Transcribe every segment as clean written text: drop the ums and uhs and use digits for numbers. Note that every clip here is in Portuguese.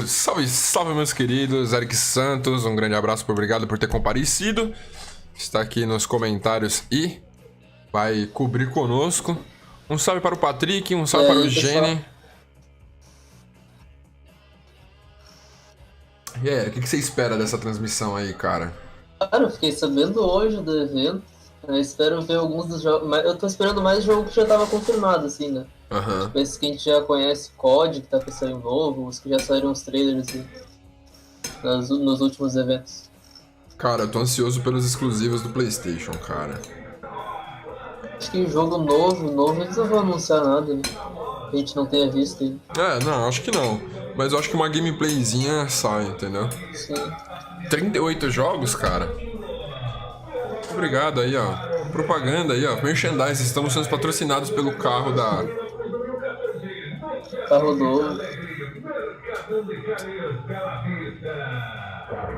Salve, salve, meus queridos, Eric Santos, um grande abraço, obrigado por ter comparecido, está aqui nos comentários e vai cobrir conosco. Um salve para o Patrick, um salve para o Gene. E aí, o que você espera dessa transmissão aí, cara? Cara, eu fiquei sabendo hoje do evento. Eu espero ver alguns dos jogos. Eu tô esperando mais jogo que já tava confirmado, assim, né? Tipo, esses que a gente já conhece, COD, que tá pra sair um novo, os que já saíram os trailers, assim, nos últimos eventos. Cara, eu tô ansioso pelos exclusivos do PlayStation, cara. Acho que jogo novo, eles não vão anunciar nada, né? Que a gente não tenha visto ainda. Não, acho que não. Mas eu acho que uma gameplayzinha sai, entendeu? Sim. 38 jogos, cara. Obrigado aí, ó. Propaganda aí, ó. Merchandise. Estamos sendo patrocinados pelo carro da... Carro novo.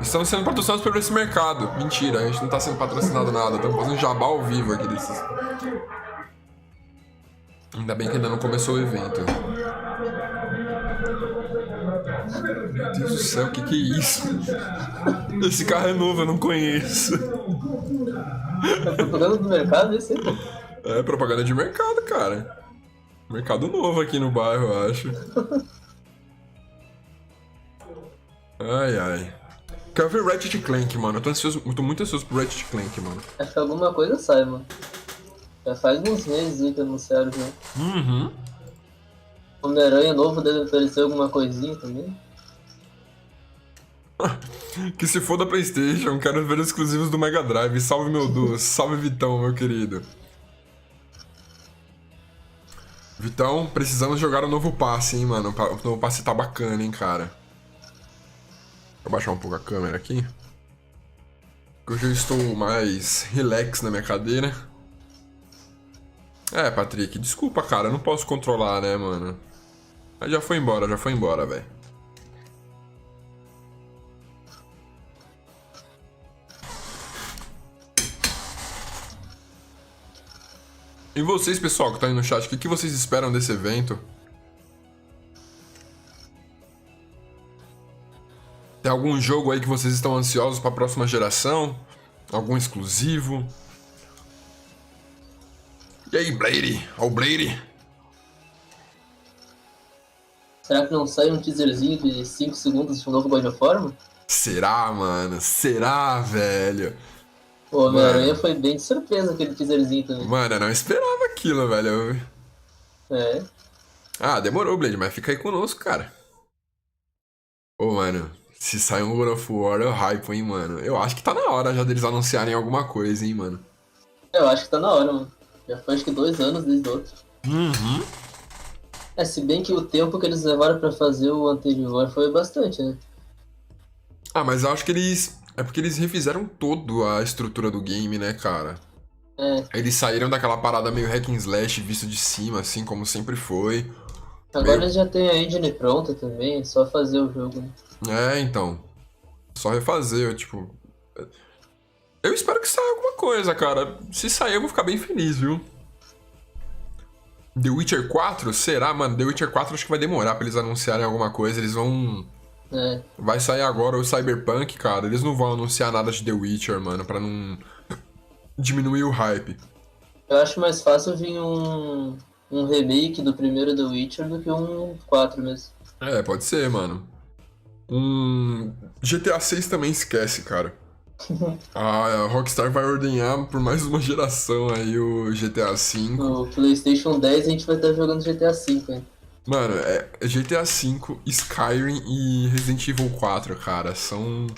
Estamos sendo patrocinados por esse mercado. Mentira, a gente não tá sendo patrocinado nada. Estamos fazendo jabá ao vivo aqui desses... Ainda bem que ainda não começou o evento. Meu Deus do céu, o que é isso? Esse carro é novo, eu não conheço. É propaganda do mercado, esse aí? É propaganda de mercado, cara. Mercado novo aqui no bairro, eu acho. Ai, ai. Quero ver Ratchet Clank, mano. Eu tô muito ansioso pro Ratchet Clank, mano. Acho que alguma coisa sai, mano. Já faz uns meses aí que anunciaram já. Uhum. Homem-Aranha novo deve aparecer alguma coisinha também. Que se for da PlayStation, quero ver os exclusivos do Mega Drive. Salve, meu Deus. Salve, Vitão, meu querido. Vitão, precisamos jogar o novo passe, hein, mano. O novo passe tá bacana, hein, cara. Vou baixar um pouco a câmera aqui. Hoje eu estou mais relax na minha cadeira. É, Patrick, desculpa, cara. Eu não posso controlar, né, mano. Mas já foi embora, velho. E vocês, pessoal, que estão aí no chat, o que vocês esperam desse evento? Tem algum jogo aí que vocês estão ansiosos para a próxima geração? Algum exclusivo? E aí, Blade? Ó, o Blade? Será que não sai um teaserzinho de 5 segundos de um novo God of War, mano? Será, mano? Será, velho? O Homem-Aranha foi bem de surpresa aquele teaserzinho também. Mano, eu não esperava aquilo, velho. É. Ah, demorou, Blade, mas fica aí conosco, cara. Ô, mano, se sair um God of War, eu hype, hein, mano. Eu acho que tá na hora já deles anunciarem alguma coisa, hein, mano. Eu acho que tá na hora, mano. Já foi acho que 2 anos desde o outro. Uhum. É, se bem que o tempo que eles levaram pra fazer o anterior foi bastante, né? Ah, mas eu acho que eles... É porque eles refizeram toda a estrutura do game, né, cara? É. Eles saíram daquela parada meio hack and slash, visto de cima, assim, como sempre foi. Agora Meio... eles já tem a engine pronta também, é só fazer o jogo, né? É, então. Só refazer, tipo... Eu espero que saia alguma coisa, cara. Se sair, eu vou ficar bem feliz, viu? The Witcher 4? Será, mano? The Witcher 4 acho que vai demorar pra eles anunciarem alguma coisa. Eles vão... É. Vai sair agora o Cyberpunk, cara. Eles não vão anunciar nada de The Witcher, mano, pra não diminuir o hype. Eu acho mais fácil vir um remake do primeiro The Witcher do que um 4 mesmo. É, pode ser, mano. GTA 6 também esquece, cara. A Rockstar vai ordenhar por mais uma geração aí o GTA 5. No PlayStation 10 a gente vai estar jogando GTA 5, hein? Mano, é GTA 5, Skyrim e Resident Evil 4, cara. São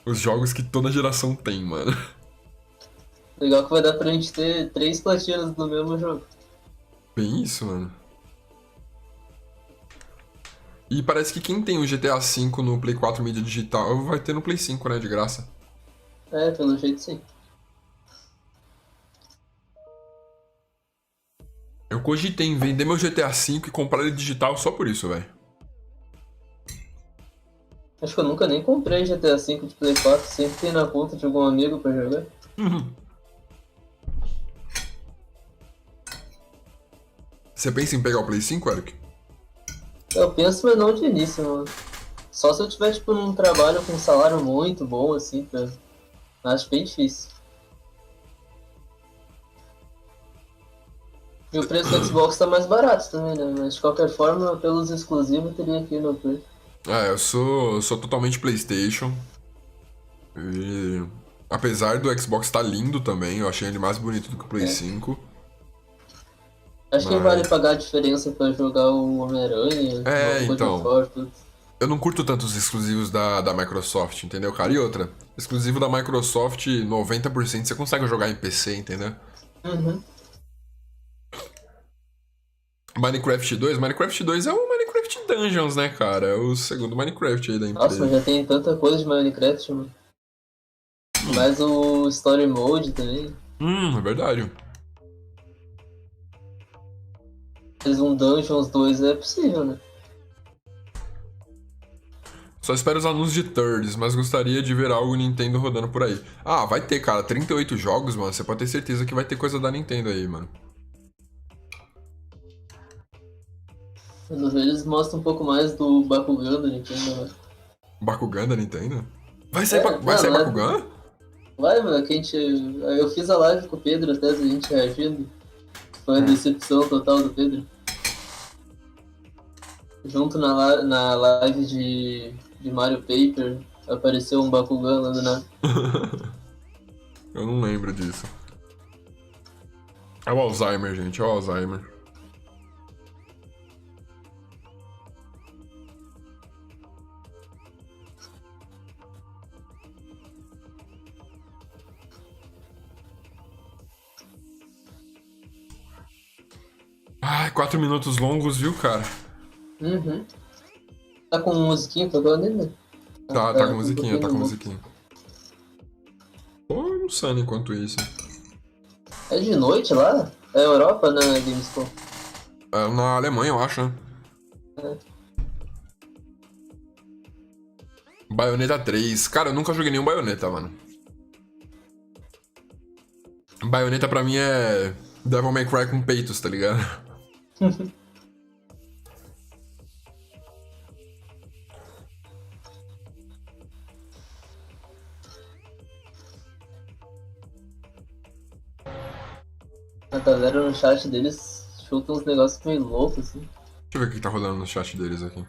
os jogos que toda geração tem, mano. Legal que vai dar pra gente ter 3 platinas do mesmo jogo. Bem isso, mano. E parece que quem tem o GTA 5 no Play 4 mídia digital vai ter no Play 5, né, de graça. É, pelo jeito sim. Eu cogitei em vender meu GTA 5 e comprar ele digital só por isso, velho. Acho que eu nunca nem comprei GTA 5 de Play 4, sempre tem na conta de algum amigo pra jogar. Você pensa em pegar o Play 5, Eric? Eu penso, mas não de início, mano. Só se eu tiver, tipo, num trabalho com um salário muito bom, assim, acho bem difícil. E o preço do Xbox tá mais barato também, né? Mas de qualquer forma, pelos exclusivos, teria aqui no preço. Eu sou totalmente PlayStation. E apesar do Xbox estar lindo também, eu achei ele mais bonito do que o Play 5. Acho que vale pagar a diferença pra jogar o Homem-Aranha, então. Eu não curto tanto os exclusivos da Microsoft, entendeu, cara? E outra, exclusivo da Microsoft, 90% você consegue jogar em PC, entendeu? Uhum. Minecraft 2 é o Minecraft Dungeons, né, cara? É o segundo Minecraft aí da empresa. Nossa, já tem tanta coisa de Minecraft, mano. Mais o Story Mode também. É verdade. Fez um Dungeons 2 é possível, né? Só espero os anúncios de Thirds, mas gostaria de ver algo Nintendo rodando por aí. Ah, vai ter, cara. 38 jogos, mano. Você pode ter certeza que vai ter coisa da Nintendo aí, mano. Quando eles mostram um pouco mais do Bakugan da Nintendo, né? Bakugan da Nintendo? Vai sair Bakugan? Vai, mano. Eu fiz a live com o Pedro até, a gente reagindo. Foi a decepção total do Pedro. Junto na live de Mario Paper, apareceu um Bakugan lá do nada. Eu não lembro disso. É o Alzheimer, gente. É o Alzheimer. Ai, 4 minutos longos, viu, cara? Uhum. Tá com musiquinha tocando ainda? Tá com musiquinha, tá com musiquinha. Tô almoçando enquanto isso. É de noite lá? É Europa, né, Gamescon? É na Alemanha, eu acho, né? É. Bayonetta 3. Cara, eu nunca joguei nenhum Bayonetta, mano. Bayonetta pra mim é Devil May Cry com peitos, tá ligado? A galera no chat deles chuta uns negócios meio loucos, assim. Deixa eu ver o que tá rolando no chat deles aqui.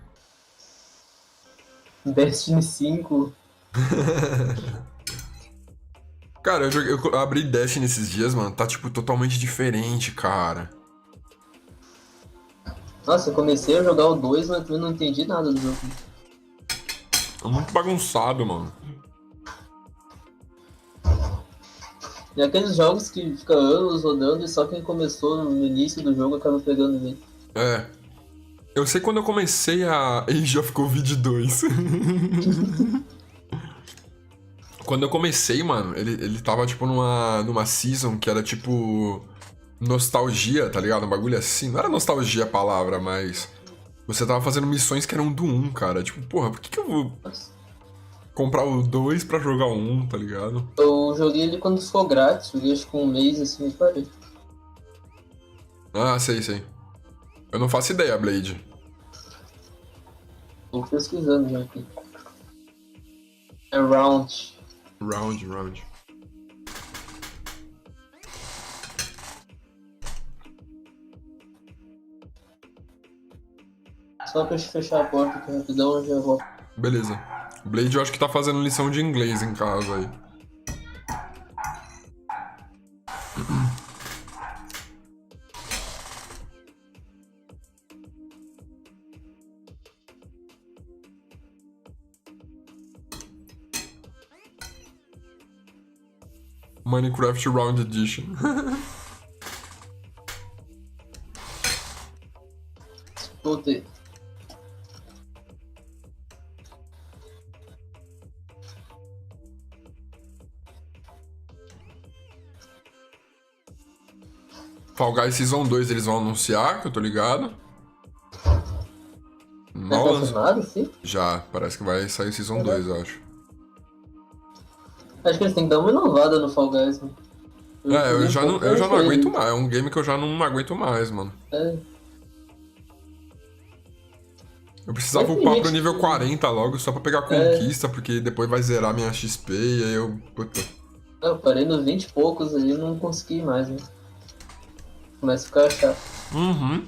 Destiny 5. Cara, eu abri Destiny esses dias, mano. Tá, tipo, totalmente diferente, cara. Nossa, eu comecei a jogar o 2, mas eu não entendi nada do jogo. É muito bagunçado, mano. E aqueles jogos que fica anos rodando e só quem começou no início do jogo acaba pegando bem. É. Eu sei quando eu comecei a Age of Covid 2. Quando eu comecei, mano, ele tava, tipo, numa season que era, tipo, nostalgia, tá ligado? Um bagulho assim. Não era nostalgia a palavra, mas você tava fazendo missões que eram do 1, cara. Tipo, porra, por que eu vou comprar o 2 pra jogar o 1, tá ligado? Eu joguei ele quando ficou grátis, joguei acho que um mês assim e parei. Ah, sei. Eu não faço ideia, Blade. Tô pesquisando já aqui. É Round. Round. Só pra eu fechar a porta aqui rapidão, eu já volto. Beleza. Blade eu acho que tá fazendo lição de inglês em casa aí. Minecraft Round Edition. Voltei. Fall Guys Season 2 eles vão anunciar, que eu tô ligado. Tá confirmado, sim? Já, parece que vai sair Season 2, eu acho. Acho que eles têm que dar uma inovada no Fall Guys, né? Eu já não aguento mais. É um game que eu já não aguento mais, mano. É. Eu precisava upar pro nível 40 logo, só pra pegar conquista, porque depois vai zerar minha XP e aí eu... Puta. Eu parei no 20 e poucos ali e não consegui mais, né? Começa a ficar chato. Uhum.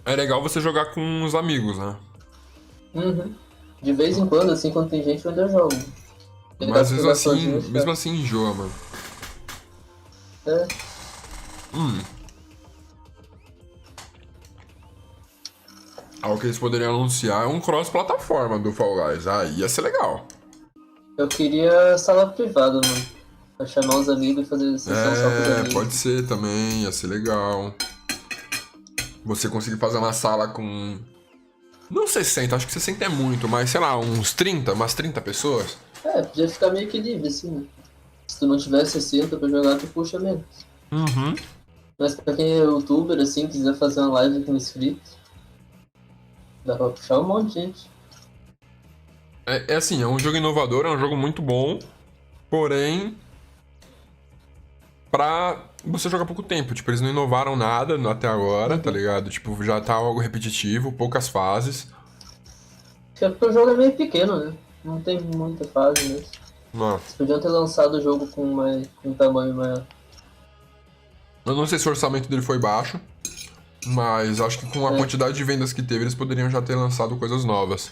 É legal você jogar com os amigos, né? Uhum. De vez em quando, assim, quando tem gente, eu ainda jogo. Mas mesmo assim enjoa, mano. É. Algo que eles poderiam anunciar é um cross-plataforma do Fall Guys. Aí ia ser legal. Eu queria sala privada, mano. Pra chamar os amigos e fazer sessão só com os amigos. Pode ser também, ia ser legal. Você conseguir fazer uma sala com... Não 60, acho que 60 é muito, mas sei lá, umas 30 pessoas. É, podia ficar meio que livre, assim, né? Se tu não tiver 60 pra jogar, tu puxa menos. Uhum. Mas pra quem é youtuber, assim, quiser fazer uma live com inscritos, dá pra puxar um monte de gente. É assim, é um jogo inovador, é um jogo muito bom, porém, pra você jogar pouco tempo. Tipo, eles não inovaram nada até agora, tá ligado? Tipo, já tá algo repetitivo, poucas fases. É porque o jogo é meio pequeno, né? Não tem muita fase mesmo. Não. Eles podiam ter lançado o jogo com um tamanho maior. Eu não sei se o orçamento dele foi baixo, mas acho que com a quantidade de vendas que teve, eles poderiam já ter lançado coisas novas.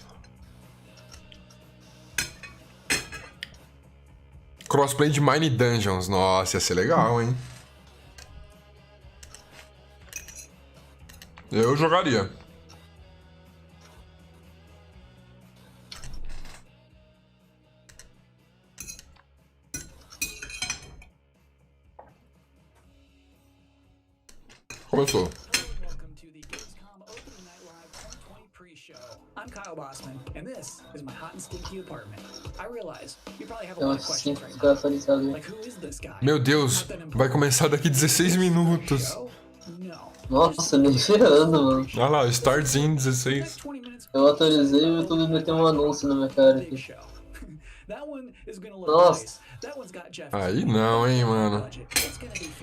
Crossplay de Mine Dungeons. Nossa, ia ser legal, hein? Eu jogaria. Começou. I'm Kyle Bossman, and this is my hot and stinky apartment. I realize you probably have a lot of questions right now. Like, who is this guy? Meu Deus, vai começar daqui 16 minutos. Nossa, nem cheirando, mano. Olha lá, starts in 16. Eu atualizei e o YouTube meteu um anúncio na minha cara aqui. Nossa. Aí não, hein, mano.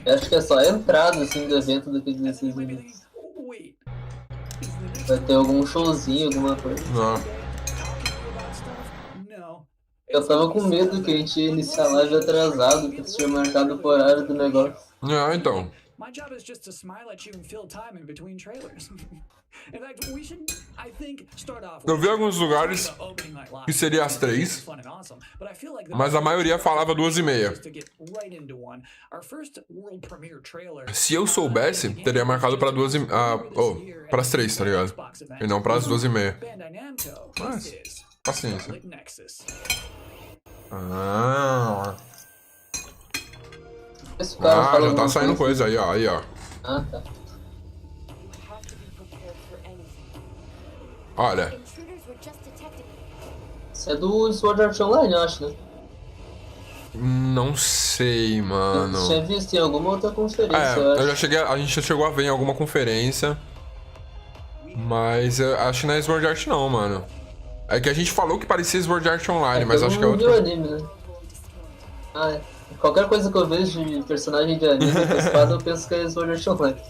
Eu acho que é só a entrada, assim, do evento daqui 16 minutos. Vai ter algum showzinho, alguma coisa. Não. Eu tava com medo que a gente ia iniciar a live atrasado, que tinha marcado o horário do negócio. Ah, então. My job is just to smile at you and fill time in between trailers. In fact, we should, I think, start off. Eu vi alguns lugares que seria às 3, mas a maioria falava 2h30. Se eu soubesse, teria marcado pra 2h30. Pras 3, tá ligado? E não pras 2h30. Mas, paciência. Já tá saindo coisa aí, ó. Ah, tá. Olha. Isso é do Sword Art Online, eu acho, né? Não sei, mano. Eu tinha visto em alguma outra conferência, a gente já chegou a ver em alguma conferência. Mas eu acho que não é Sword Art não, mano. É que a gente falou que parecia Sword Art Online, mas acho que é outro. Eu não vi o anime, né? Ah, é. Qualquer coisa que eu vejo de personagem de anime com espada, eu penso que é Sword Art Online.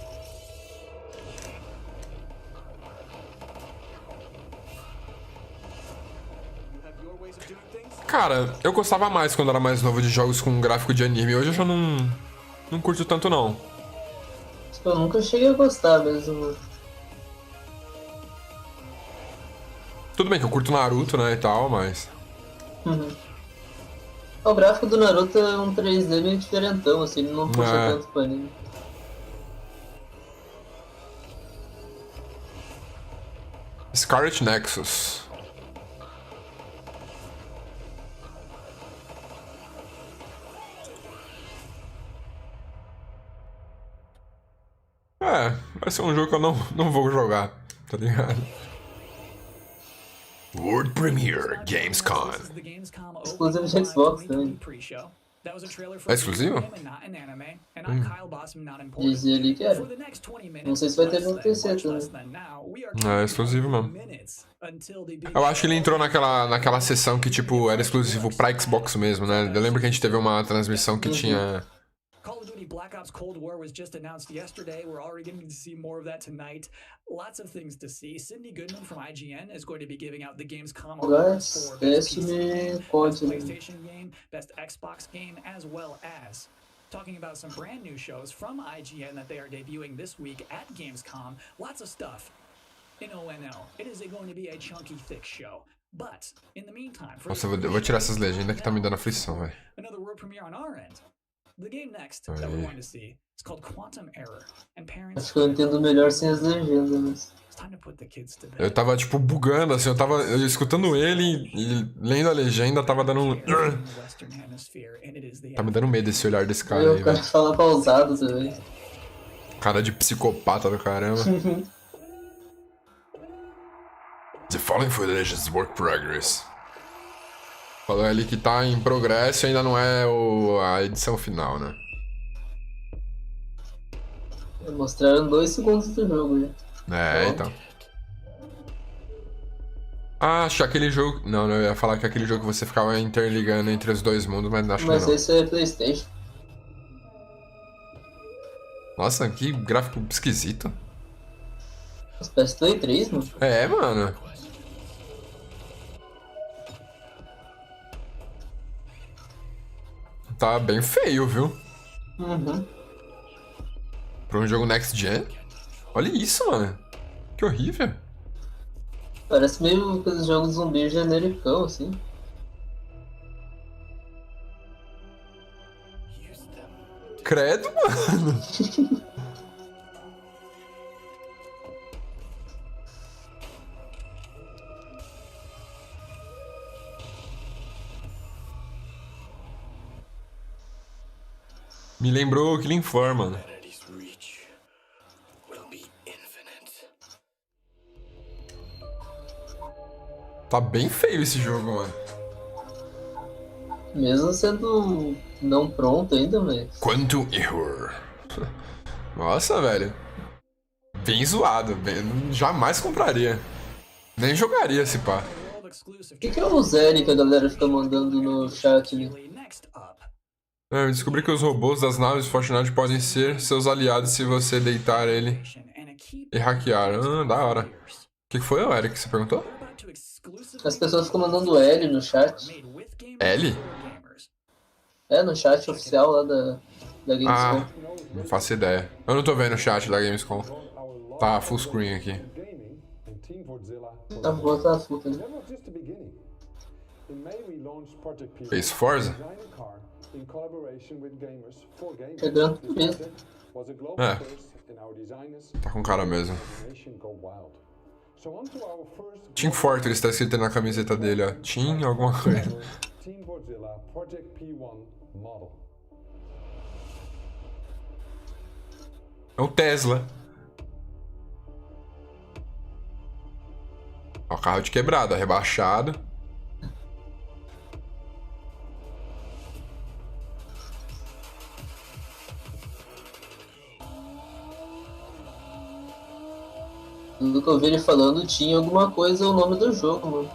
Cara, eu gostava mais quando era mais novo de jogos com gráfico de anime. Hoje eu já não curto tanto, não. Tipo, eu nunca cheguei a gostar mesmo. Tudo bem que eu curto Naruto, né, e tal, mas... O gráfico do Naruto é um 3D meio diferentão, assim, ele não puxa tanto pro anime. Scarlet Nexus. Vai ser um jogo que eu não vou jogar, tá ligado? World Premiere Gamescon. Exclusivo de Xbox também. É exclusivo? Dizia ali que era. Não sei se vai ter no PC também. É exclusivo mesmo. Eu acho que ele entrou naquela sessão que, tipo, era exclusivo pra Xbox mesmo, né? Eu lembro que a gente teve uma transmissão que tinha The Black Ops Cold War was just announced yesterday. We're already getting to see more of that tonight. Lots of things to see. Cindy Goodman from IGN is going to be giving out the Gamescom awards for Best PC, Best PlayStation game, Best Xbox game, as well as talking about some brand new shows from IGN that they are debuting this week at Gamescom. Lots of stuff in ONL. It is going to be a chunky, thick show. But, in the meantime, nossa, eu vou tirar essas legendas que tá me dando aflição, velho. Another world premiere on our end. The game next that we're going to see is called Quantum Error. And parents, acho que eu entendo melhor sem as legendas, mas... It's time to put the kids to bed. Eu tava, tipo, bugando, assim, eu escutando ele e lendo a legenda, tava dando um... Tá me dando medo esse olhar desse cara aí, velho. O cara fala pausado também. Cara de psicopata do caramba. The following footage is work progress. Falou ali que tá em progresso e ainda não é a edição final, né? Mostraram 2 segundos do jogo, né? É, então. Ah, acho que aquele jogo... Não, eu ia falar que aquele jogo que você ficava interligando entre os dois mundos, mas acho que não. Mas esse é PlayStation. Nossa, que gráfico esquisito. Parece Play 3, mano. É, mano. Tá bem feio, viu? Uhum. Pra um jogo Next Gen? Olha isso, mano. Que horrível. Parece meio aqueles jogos zumbi genericão, assim. Credo, mano. Me lembrou Killing Floor, mano. Tá bem feio esse jogo, mano. Mesmo sendo não pronto ainda, mas... Quantum Error. Nossa, velho. Bem zoado. Jamais compraria. Nem jogaria esse pá. O que é o Zeri que a galera fica mandando no chat ali? Eu descobri que os robôs das naves Fortnite podem ser seus aliados se você deitar ele e hackear. Ah, da hora. O que foi, Eric, que você perguntou? As pessoas ficam mandando L no chat. L? É, no chat oficial lá da Gamescom. Ah, não faço ideia. Eu não tô vendo o chat da Gamescom. Tá full screen aqui. Tá bom, tá full também. Fez Forza? Chegando mesmo. É. Tá com cara mesmo. Team Fortress tá escrito na camiseta dele, ó. Team alguma coisa. É o Tesla. Ó, carro de quebrada, rebaixado. Do que eu vi ele falando, tinha alguma coisa o nome do jogo, mano.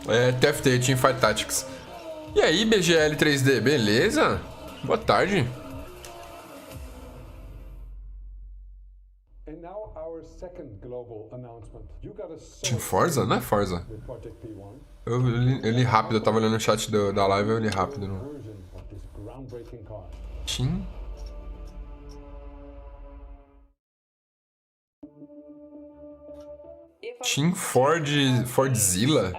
É, TFT, Teamfight Tactics. E aí, BGL 3D, beleza? Boa tarde. Team Forza? Não é Forza. Eu li rápido, eu tava olhando o chat da live, eu li rápido. Não. Team... Team Fordzilla?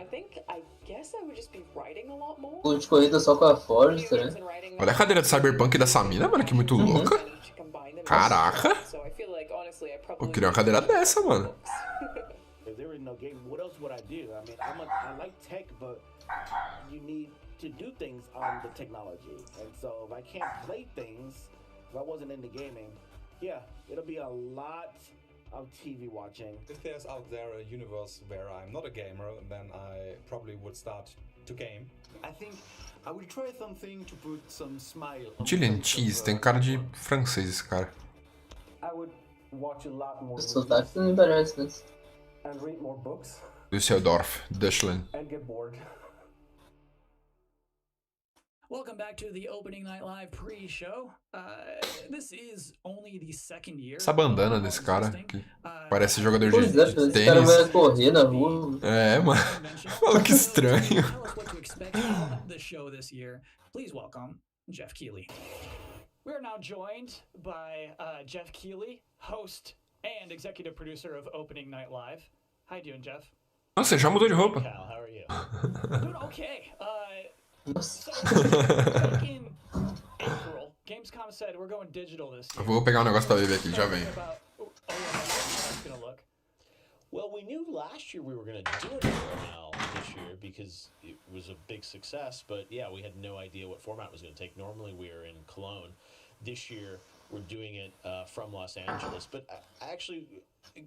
Jogo de corrida só com a Ford, tá, né? Olha a cadeira de Cyberpunk dessa mina, mano, que muito louca. Caraca! Eu queria uma cadeira dessa, mano. Of TV watching. If there's out there a universe where I'm not a gamer, then I probably would start to game. I think I will try something to put some smile. Julian Cheese, tem cara de francês esse cara. I would watch a lot more. O sotaque não me parece, né? And read more books. Düsseldorf, Deutschland. And get bored. Welcome back to the Opening Night Live pre-show. This is only the second year. Essa bandana desse cara, que parece jogador de Pois é, esse tênis. cara vai correr na rua. É, mano. Fala que estranho. Tell us what to expect from the show this year. Please welcome Jeff Keighley. We are now joined by Jeff Keighley, host and executive producer of Opening Night Live. How you doing, Jeff? Nossa, já mudou de roupa. Cal, how are you? Doing okay. So, back in April, Gamescom said we're going digital this year. Eu vou pegar um negócio pra beber aqui, já vem. Well, we knew last year we were going to do it in canal this year because it was a big success, but yeah, we had no idea what format it was going to take. Normally we were in Cologne. This year we're doing it from Los Angeles, but actually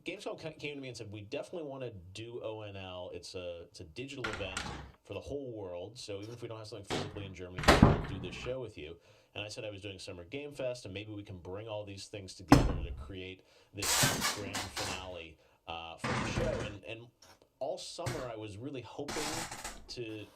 Gamescom came to me and said we definitely want to do ONL. It's a digital event for the whole world, so even if we don't have something physically in Germany, we can do this show with you. And I said I was doing Summer Game Fest, and maybe we can bring all these things together to create this grand finale for the show. And all summer I was really hoping to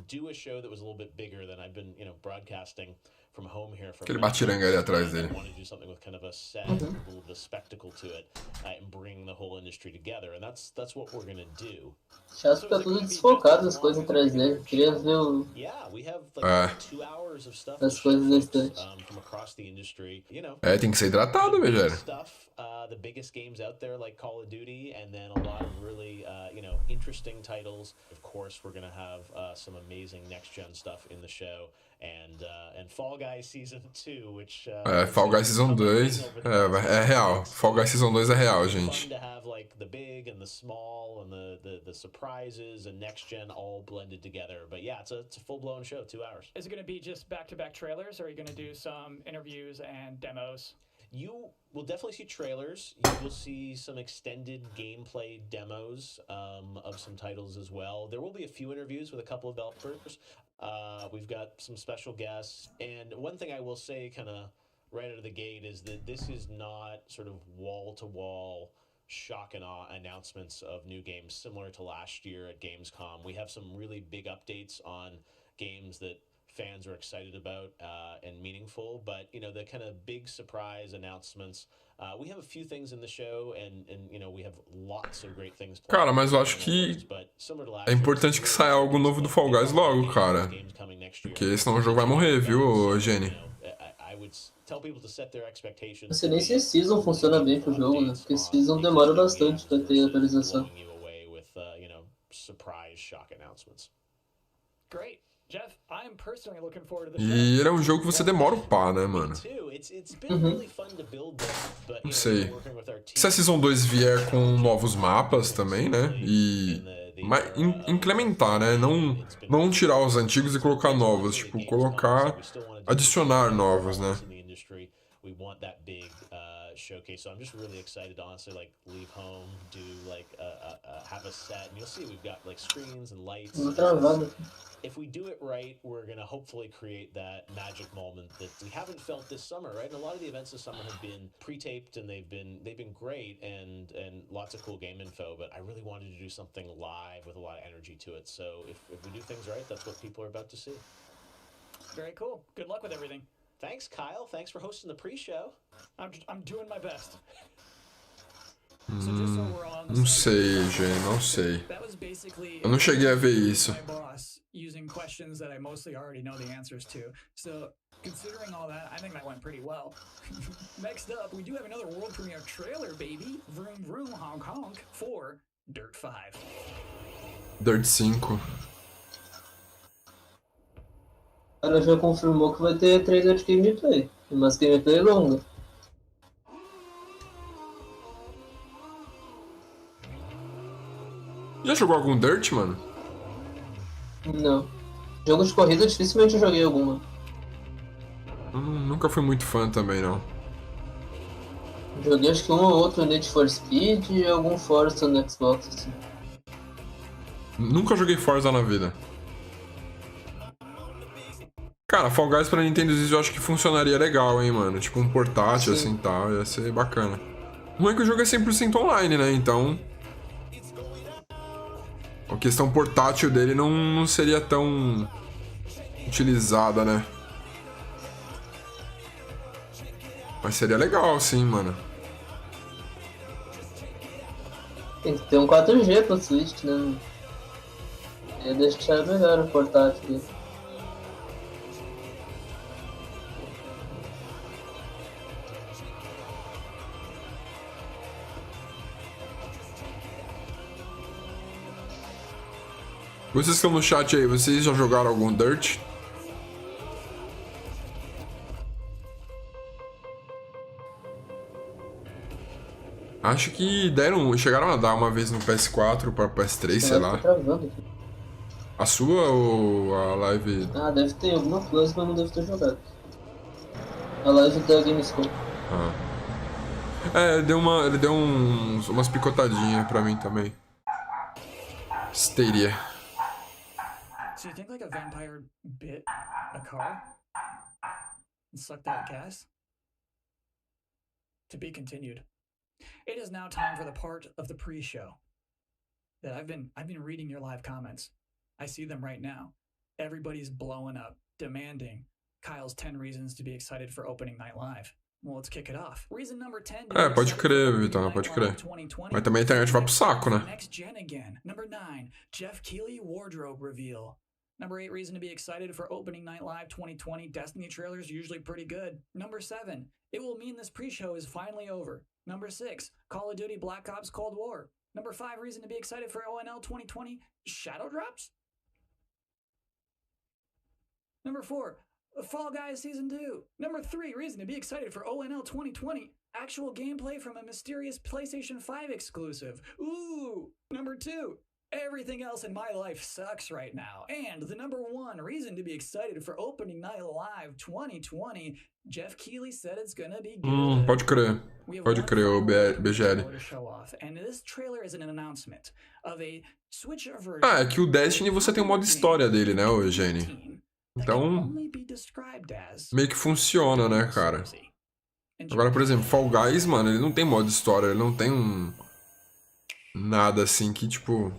do a show that was a little bit bigger than I've been, broadcasting from home here. Aquele batiranga ali atrás dele. I wanted to do something with kind of a set, a little bit of spectacle to it, and bring the whole industry together. And that's what we're gonna do. Chato fica tudo desfocado as coisas atrás dele. Queria ver o... Yeah, we have like 2 hours of stuff. As coisas da estante. From across the industry, É, tem que ser hidratado, velho. Stuff, the biggest games out there like Call of Duty, and then a lot of really, interesting titles. Of course, we're gonna have some amazing next-gen stuff in the show, and Fall Guys Season 2, which... Fall Guys Season 2 é real. Fall Guys Season 2 é real, gente. Fun to have like the big and the small and the surprises and next-gen all blended together. But yeah, it's a full-blown show, 2 hours. Is it going to be just back-to-back trailers, or are you going to do some interviews and demos? You will definitely see trailers. You will see some extended gameplay demos of some titles as well. There will be a few interviews with a couple of developers. We've got some special guests. And one thing I will say kind of right out of the gate is that this is not sort of wall-to-wall shock and awe announcements of new games similar to last year at Gamescom. We have some really big updates on games that fans are excited about and meaningful, but the kind of big surprise announcements, we have a few things in the show, and we have lots of great things. Cara, mas eu acho que é importante que saia algo novo do Fall Guys logo, cara, porque senão o jogo vai morrer, viu, Jenny? Não sei nem se Season funciona bem pro jogo, né? Porque Season demora bastante pra ter atualização. Great. Jeff, I'm personally looking forward to the E ele é um jogo que você demora a upar, né, mano? Não sei. Se a Season 2 vier com novos mapas também, né? E incrementar, né? Não tirar os antigos e colocar novos. Tipo, adicionar novos, né? We want that big showcase, so I'm just really excited to honestly leave home, do have a set, and you'll see we've got screens and lights. If we do it right, we're gonna hopefully create that magic moment that we haven't felt this summer, right? And a lot of the events this summer have been pre-taped, and they've been great and lots of cool game info. But I really wanted to do something live with a lot of energy to it. So if we do things right, that's what people are about to see. Very cool. Good luck with everything. Thanks, Kyle. Thanks for hosting the pre-show. I'm doing my best. Não sei, gente, não sei. Eu não cheguei a ver isso. Using questions that I mostly already know the answers to. So, considering all that, I think that went pretty well. Next up, we do have another world premiere trailer, baby. Vroom vroom honk honk for Dirt 5. Dirt 5. Ela já confirmou que vai ter trailer de gameplay, mas gameplay longa. Já jogou algum Dirt, mano? Não. Jogo de corrida dificilmente eu joguei alguma. Nunca fui muito fã também, não. Joguei acho que um ou outro Need for Speed e algum Forza no Xbox, assim. Nunca joguei Forza na vida. Cara, Fall Guys pra Nintendo Switch eu acho que funcionaria legal, hein, mano. Tipo um portátil, assim, tal, ia ser bacana. O ruim é que o jogo é 100% online, né, então... A questão portátil dele não seria tão utilizada, né? Mas seria legal, sim, mano. Tem que ter um 4G pro Switch, né? Ia deixar melhor o portátil aqui. Vocês que estão no chat aí, vocês já jogaram algum Dirt? Acho que chegaram a dar uma vez no PS4 para PS3, sei lá. A sua ou a live? Ah, deve ter alguma coisa, mas não deve ter jogado. A live da Gamescon. Ah. É, ele deu umas picotadinhas pra mim também. Stadia. So you think like a vampire bit a car and sucked out gas? To be continued. It is now time for the part of the pre-show that I've been reading your live comments. I see them right now. Everybody's blowing up, demanding Kyle's 10 reasons to be excited for opening night live. Well, let's kick it off. Reason number 10. É, pode crer, Vitão, pode crer. Mas também a internet vai pro saco, né? Next gen again. Number 9, Jeff Keighley wardrobe reveal. Number 8 reason to be excited for opening night live 2020. Destiny trailers usually pretty good. Number 7, it will mean this pre-show is finally over. Number 6, Call of Duty Black Ops Cold War. Number 5 reason to be excited for ONL 2020. Shadow drops. Number 4, Fall Guys Season 2. Number 3 reason to be excited for ONL 2020. Actual gameplay from a mysterious PlayStation 5 exclusive. Ooh. Number 2, everything else in my life sucks right now. And the number 1 reason to be excited for opening night live 2020. Jeff Keighley said it's gonna be good. Pode crer. Pode crer, o BGL. Ah, é que o Destiny você tem o modo história dele, né, o Eugênio? Então, meio que funciona, né, cara? Agora, por exemplo, Fall Guys, mano, ele não tem modo história, ele não tem nada assim que, tipo...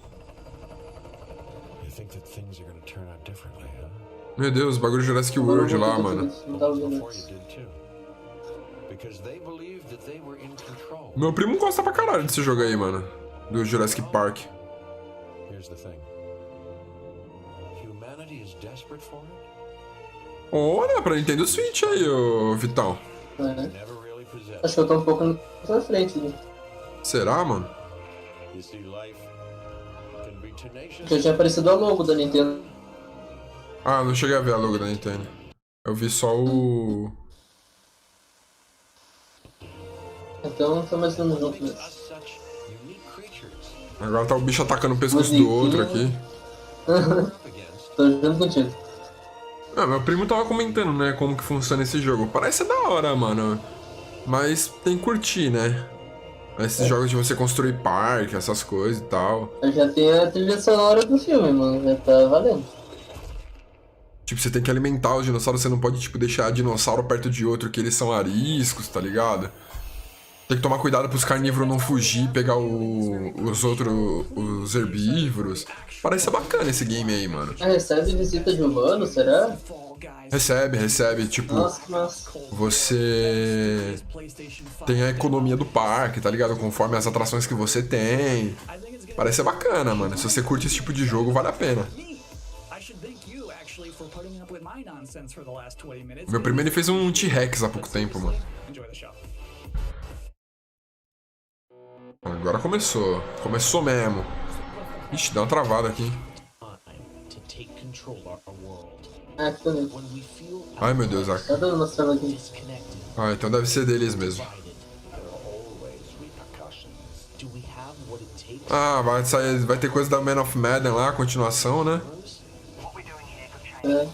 Meu Deus, o bagulho Jurassic World lá, mano. Meu primo gosta pra caralho desse jogo aí, mano. Do Jurassic Park. Olha, pra Nintendo Switch aí, ô Vitão. É. Acho que eu tô um pouco na frente, né? Será, mano? Já tinha aparecido a logo da Nintendo. Ah, não cheguei a ver a logo da Nintendo. Eu vi só o... Então tá mais ou menos junto mesmo. Agora tá o bicho atacando o pescoço do outro aqui. Tô junto contigo. Ah, meu primo tava comentando, né, como que funciona esse jogo. Parece da hora, mano. Mas tem que curtir, né? Esses jogos de você construir parque, essas coisas e tal. Eu já tenho a trilha sonora do filme, mano. Já tá valendo. Tipo, você tem que alimentar os dinossauros, você não pode, tipo, deixar dinossauro perto de outro, que eles são ariscos, tá ligado? Tem que tomar cuidado pros carnívoros não fugir e pegar os herbívoros. Parece bacana esse game aí, mano. Ah, recebe visita de humano, será? Recebe, tipo... Nossa, que massa. Você tem a economia do parque, tá ligado? Conforme as atrações que você tem. Parece bacana, mano. Se você curte esse tipo de jogo, vale a pena. Meu primo, ele fez um T-Rex há pouco tempo, mano. Agora começou. Começou mesmo. Ixi, deu uma travada aqui. Ai, meu Deus, tá dando uma travadinha. Ah, então deve ser deles mesmo. Ah, vai ter coisa da Man of Madden lá, continuação, né? É.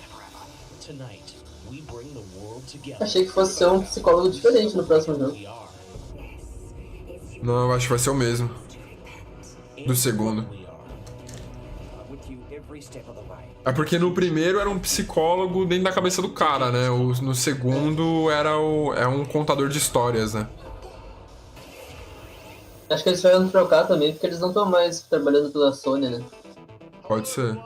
Achei que fosse ser um psicólogo diferente no próximo jogo. Não, eu acho que vai ser o mesmo. Do segundo. É porque no primeiro era um psicólogo dentro da cabeça do cara, né? No segundo é um contador de histórias, né? Acho que eles vão trocar também, porque eles não estão mais trabalhando pela Sony, né? Pode ser.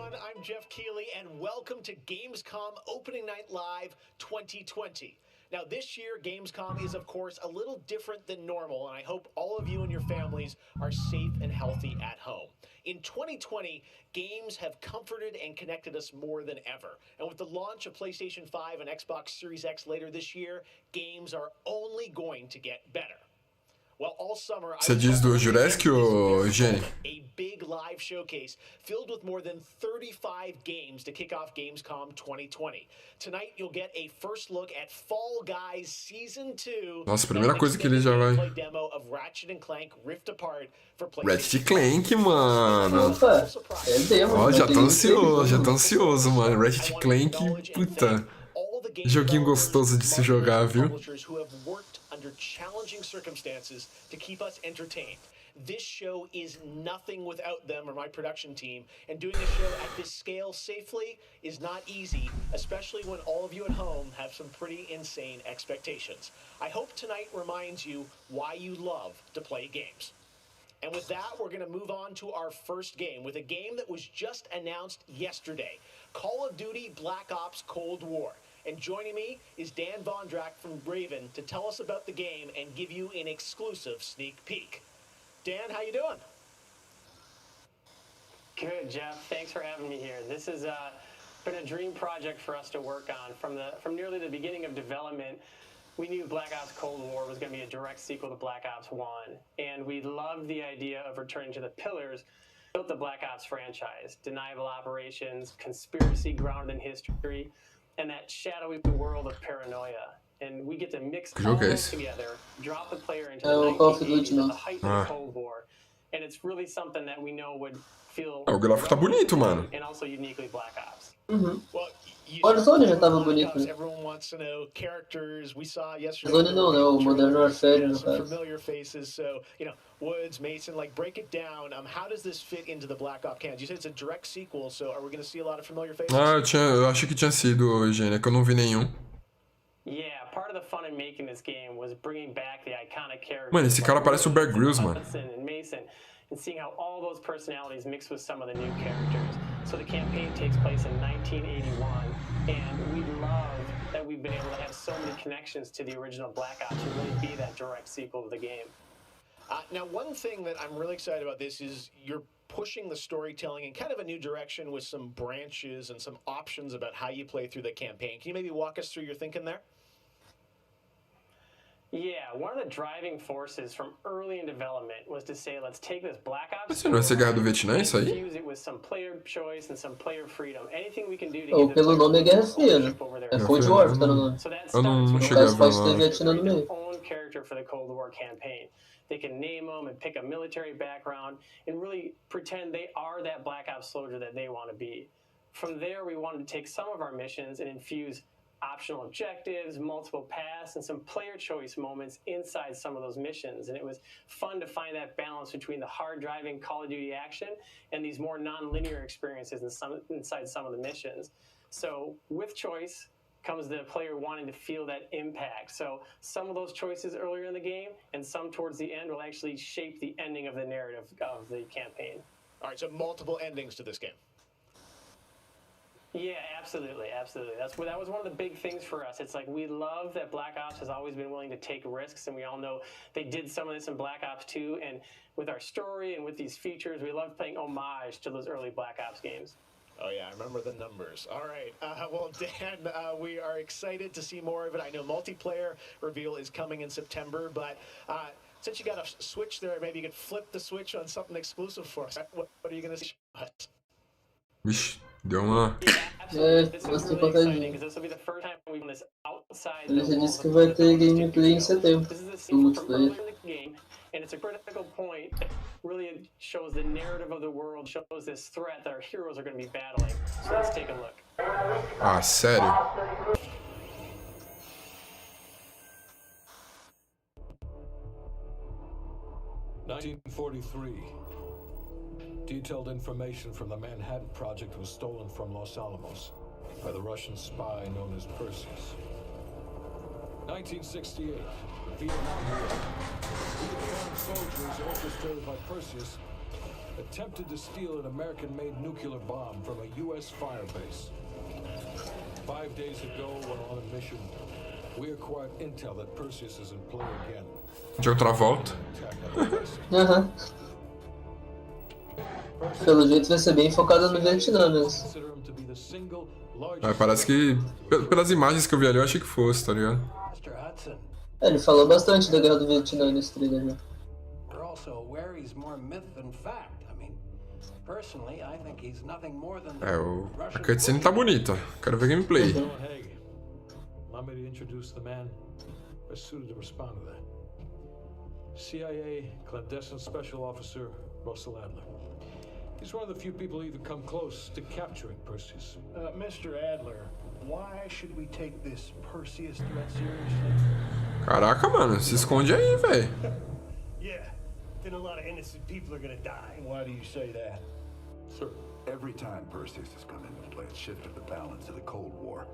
welcome to Gamescom Opening Night Live 2020. Now, this year, Gamescom is, of course, a little different than normal, and I hope all of you and your families are safe and healthy at home. In 2020, games have comforted and connected us more than ever. And with the launch of PlayStation 5 and Xbox Series X later this year, games are only going to get better. Well, all summer, Você diz do Jurassic ou Gene? A big live showcase filled with more than 35 games to kick off Gamescom 2020. Tonight, you'll get a first look at Fall Guys Season 2. Nossa, a primeira coisa que ele já vai... Demo of Ratchet & Clank Rift Apart for Ratchet & Clank, mano. Opa, é demo. Ó, já tô ansioso, mano. Ratchet & Clank, puta. Joguinho gostoso de se jogar, viu? Under challenging circumstances to keep us entertained. This show is nothing without them or my production team, and doing a show at this scale safely is not easy, especially when all of you at home have some pretty insane expectations. I hope tonight reminds you why you love to play games. And with that, we're going to move on to our first game, with a game that was just announced yesterday, Call of Duty Black Ops Cold War. And joining me is Dan Vondrak from Raven to tell us about the game and give you an exclusive sneak peek. Dan, how you doing? Good, Jeff. Thanks for having me here. This has been a dream project for us to work on. From nearly the beginning of development, we knew Black Ops Cold War was going to be a direct sequel to Black Ops 1, and we loved the idea of returning to the pillars built the Black Ops franchise: deniable operations, conspiracy grounded in history, and that shadowy world of paranoia. And we get to mix all those together, drop the player into the 1980s at the height of the Cold War, and it's really something that we know would feel o gráfico tá bonito, mano. And also uniquely Black Ops. Well, olha, o Zone já tava bonito, né? Everyone wants to know characters. We saw yesterday. Zone não, né? O Modern Warfare, no caso. Familiar faces. So, you know, Woods, Mason, like, break it down. How does this fit into the Black Ops canon? You said it's a direct sequel, so are we going to see a lot of familiar faces? Eu achei que tinha sido, Eugênia, que eu não vi nenhum. Yeah, part of the fun in making this game was bringing back the iconic characters. Mano, esse cara parece o Bear Grylls, mano. And Mason, and seeing how all those personalities mix with some of the new characters. So the campaign takes place in 1981, and we love that we've been able to have so many connections to the original Black Ops to really be that direct sequel to the game. Now, one thing that I'm really excited about this is you're pushing the storytelling in kind of a new direction with some branches and some options about how you play through the campaign. Can you maybe walk us through your thinking there? Yeah, one of the driving forces from early in development was to say, let's take this Black Ops Você não vai ser Guerra do Vietnã, isso aí? use it with some player choice and some player freedom. Anything we can do to Ou pelo nome é Guerra Fria, né? É Cold War que tá no nome. Eu não cheguei a ver pode ter Vietnã no meio. Own character for the Cold War campaign. They can name them and pick a military background and really pretend they are that Black Ops soldier that they want to be. From there, we wanted to take some of our missions and infuse optional objectives, multiple paths, and some player choice moments inside some of those missions. And it was fun to find that balance between the hard-driving Call of Duty action and these more non-linear experiences inside some of the missions. So with choice comes the player wanting to feel that impact. So some of those choices earlier in the game and some towards the end will actually shape the ending of the narrative of the campaign. All right, so multiple endings to this game. Yeah, absolutely, absolutely. That was one of the big things for us. It's like we love that Black Ops has always been willing to take risks, and we all know they did some of this in Black Ops 2. And with our story and with these features, we love paying homage to those early Black Ops games. Oh, yeah, I remember the numbers. All right. Well, Dan, we are excited to see more of it. I know multiplayer reveal is coming in September, but since you got a Switch there, maybe you could flip the switch on something exclusive for us. What are you going to see? Vixe, deu uma... Gostei pra caralho. Ele já disse que vai ter gameplay em setembro do multiplayer. And it's a critical point that really shows the narrative of the world, shows this threat that our heroes are going to be battling. So let's take a look. Ah, sério? (1943). Detailed information from the Manhattan Project was stolen from Los Alamos by the Russian spy known as Perseus. 1968, Vietnam War. Vietnam soldiers orchestrated by Perseus attempted to steal an American-made nuclear bomb from a U.S. firebase. 5 days ago, when on a mission, we acquired intel that Perseus is in play again. De outra volta. Aham. Pelo jeito vai ser bem focado no Vietnã mesmo. Parece que, pelas imagens que eu vi ali, eu achei que fosse, tá ligado? Ele falou bastante da guerra do Vietnã nesse trailer, né? A cutscene tá bonita. Quero ver gameplay. CIA clandestine special officer Russell Adler. He's one of the few people who even come close to capturing Perseus. Mr. Adler, why should we take this Perseus threat seriously? Caraca, mano, se esconde aí, velho. Yeah, then a lot of innocent people are gonna die. Why do you say that? Sir, every time Perseus has come into play, it's shifted the balance of the Cold War.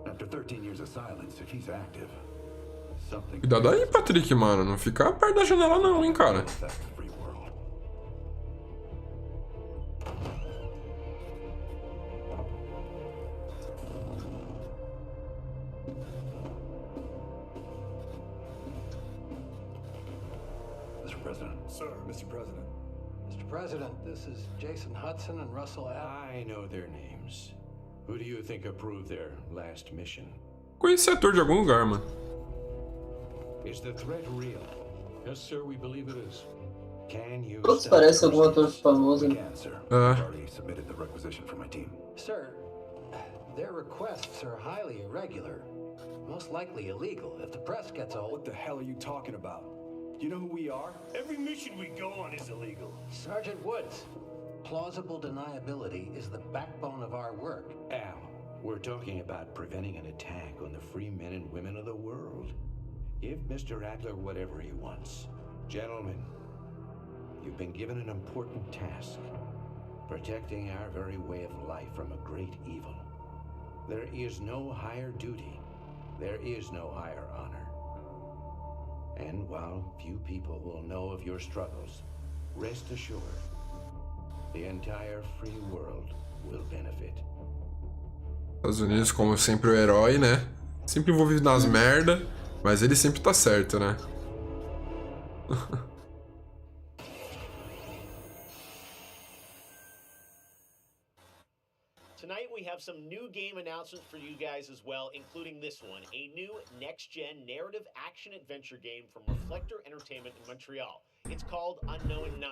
After 13 years of silence, if he's active, something... Cuidado aí, Patrick, mano. Não fica perto da janela não, hein, cara. Sir, Mr. President. Mr. President, this is Jason Hudson and Russell Adler. I know their names. Who do you think approved their last mission? Conheci ator de algum lugar, mano. Is the threat real? Yes, sir, we believe it is. Can you... Todos parecem algum ator famoso, né? Submitted the requisition for my team. Sir, their requests are highly irregular. Most likely illegal. If the press gets a hold... What the hell are you talking about? You know who we are? Every mission we go on is illegal. Sergeant Woods, plausible deniability is the backbone of our work. Al, we're talking about preventing an attack on the free men and women of the world. Give Mr. Adler whatever he wants. Gentlemen, you've been given an important task. Protecting our very way of life from a great evil. There is no higher duty. There is no higher honor. And while few people will know of your struggles, rest assured, the entire free world will benefit. Estados Unidos, como sempre, o herói, né? Sempre envolvido nas merda, mas ele sempre tá certo, né? Tonight we have some new game announcements for you guys as well, including this one, a new next-gen narrative action-adventure game from Reflector Entertainment in Montreal. It's called Unknown 9.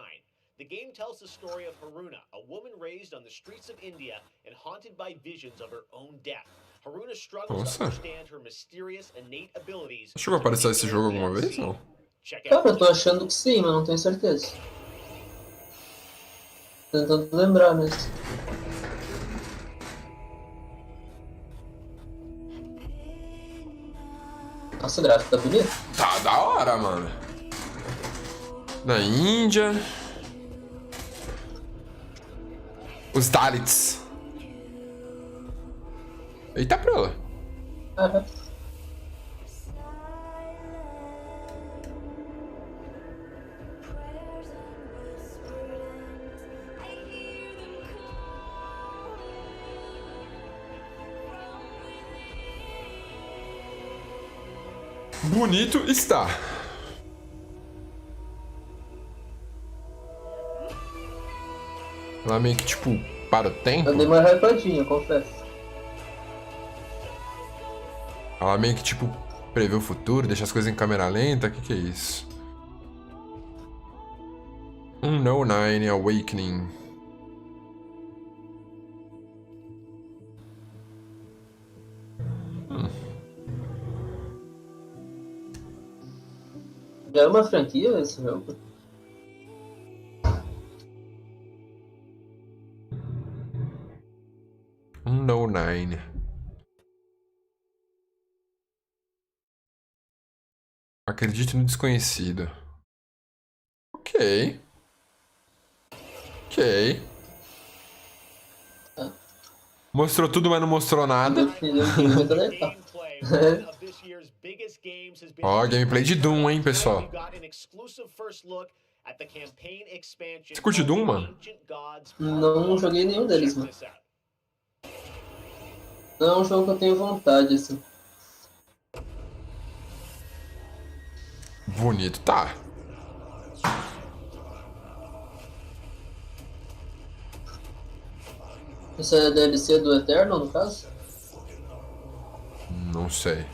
The game tells the story of Haruna, a woman raised on the streets of India and haunted by visions of her own death. Haruna struggles to understand her mysterious innate abilities. Chegou a aparecer esse jogo alguma vez, não? Cara, eu tô achando que sim, mas não tenho certeza. Tentando lembrar mesmo. Nossa, o gráfico tá bonito. Tá da hora, mano. Na Índia. Os Dalits. Eita, prela. Bonito está. Ela meio que tipo para o tempo. Eu dei uma hypadinha, confesso. Ela meio que tipo prevê o futuro, deixa as coisas em câmera lenta. Que é isso? Unknown 9 Awakening. Já é uma franquia esse jogo? Unknown 9. Acredite no desconhecido. Ok. Ok. Mostrou tudo, mas não mostrou nada. Ó, gameplay de Doom, hein, pessoal. Você curte Doom, mano? Não joguei nenhum deles, mano. Não é um jogo que eu tenho vontade, assim. Bonito, tá. Isso é DLC do Eterno, no caso? Não sei.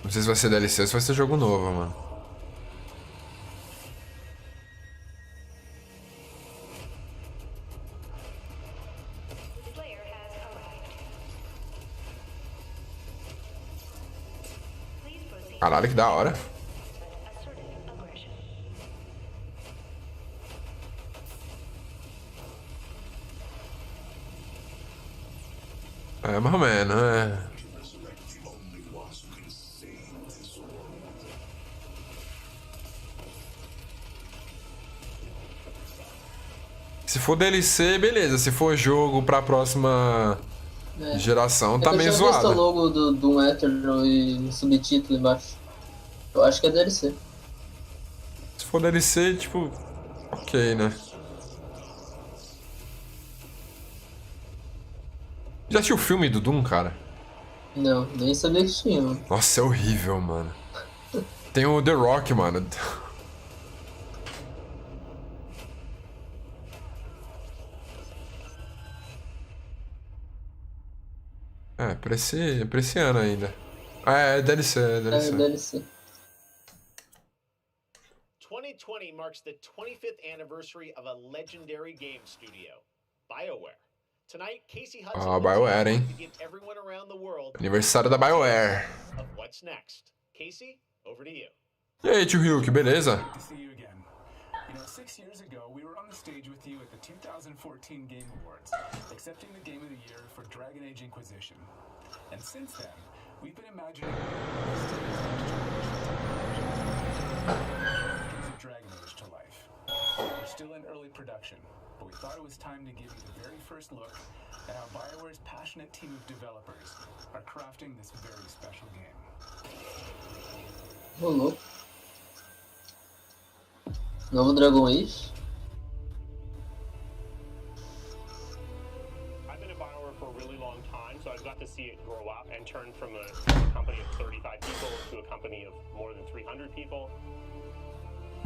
Não sei se vai ser DLC ou se vai ser jogo novo, mano. Caralho, que da hora. É, mais ou menos, é. Se for DLC, beleza. Se for jogo pra próxima geração, tá meio zoado. Eu tinha visto o logo do Eterno e subtítulo embaixo. Eu acho que é DLC. Se for DLC, tipo... Ok, né? Já assistiu o filme do Doom, cara? Não, nem sabia que tinha, mano. Nossa, é horrível, mano. Tem o The Rock, mano. É, pra esse ano ainda. Ah, é DLC, é DLC. É, DLC. 2020 marks the 25th anniversary of a legendary game studio, BioWare. Tonight, Casey Hudson Ah, BioWare, hein? to give everyone around the world Aniversário da BioWare. of what's next. Casey, over to you. E aí, tio Ryuk, beleza? To see you again. You know, 6 years ago, we were on the stage with you at the 2014 Game Awards, accepting the Game of the Year for Dragon Age Inquisition. And since then, we've been imagining of Dragon Age to life. We're still in early production, but we thought it was time to give you the very first look at how BioWare's passionate team of developers are crafting this very special game. Rolou. Novo Dragon Age. I've been at BioWare for a really long time, so I've got to see it grow up and turn from a company of 35 people to a company of more than 300 people.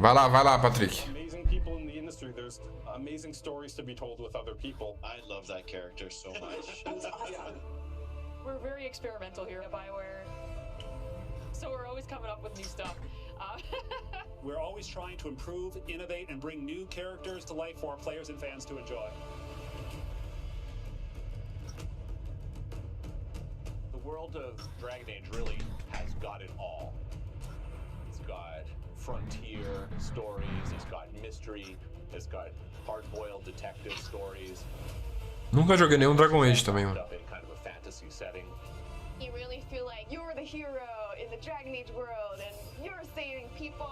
Vai lá, Patrick. Amazing people in the industry. There's amazing stories to be told with other people. I love that character so much. We're very experimental here at BioWare, so we're always coming up with new stuff. We're always trying to improve, innovate, and bring new characters to life for our players and fans to enjoy. The world of Dragon Age really has got it all. It's got frontier stories, it's got mystery, it's got hard-boiled detective stories. Nunca joguei nenhum Dragon Age também, mano. In kind of a fantasy setting. You really feel like you're the hero in the Dragon Age world and you're saving people.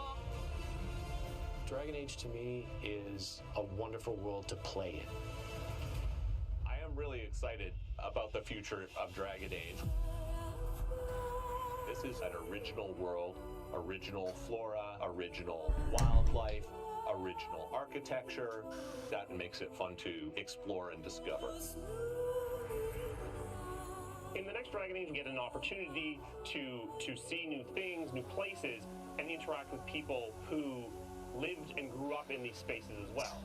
Dragon Age to me is a wonderful world to play in. I am really excited about the future of Dragon Age. This is an original world, original flora, original wildlife, original architecture. That makes it fun to explore and discover. In the next Dragon Age, you get an opportunity to see new things, new places, and interact with people who lived and grew up in these spaces as well.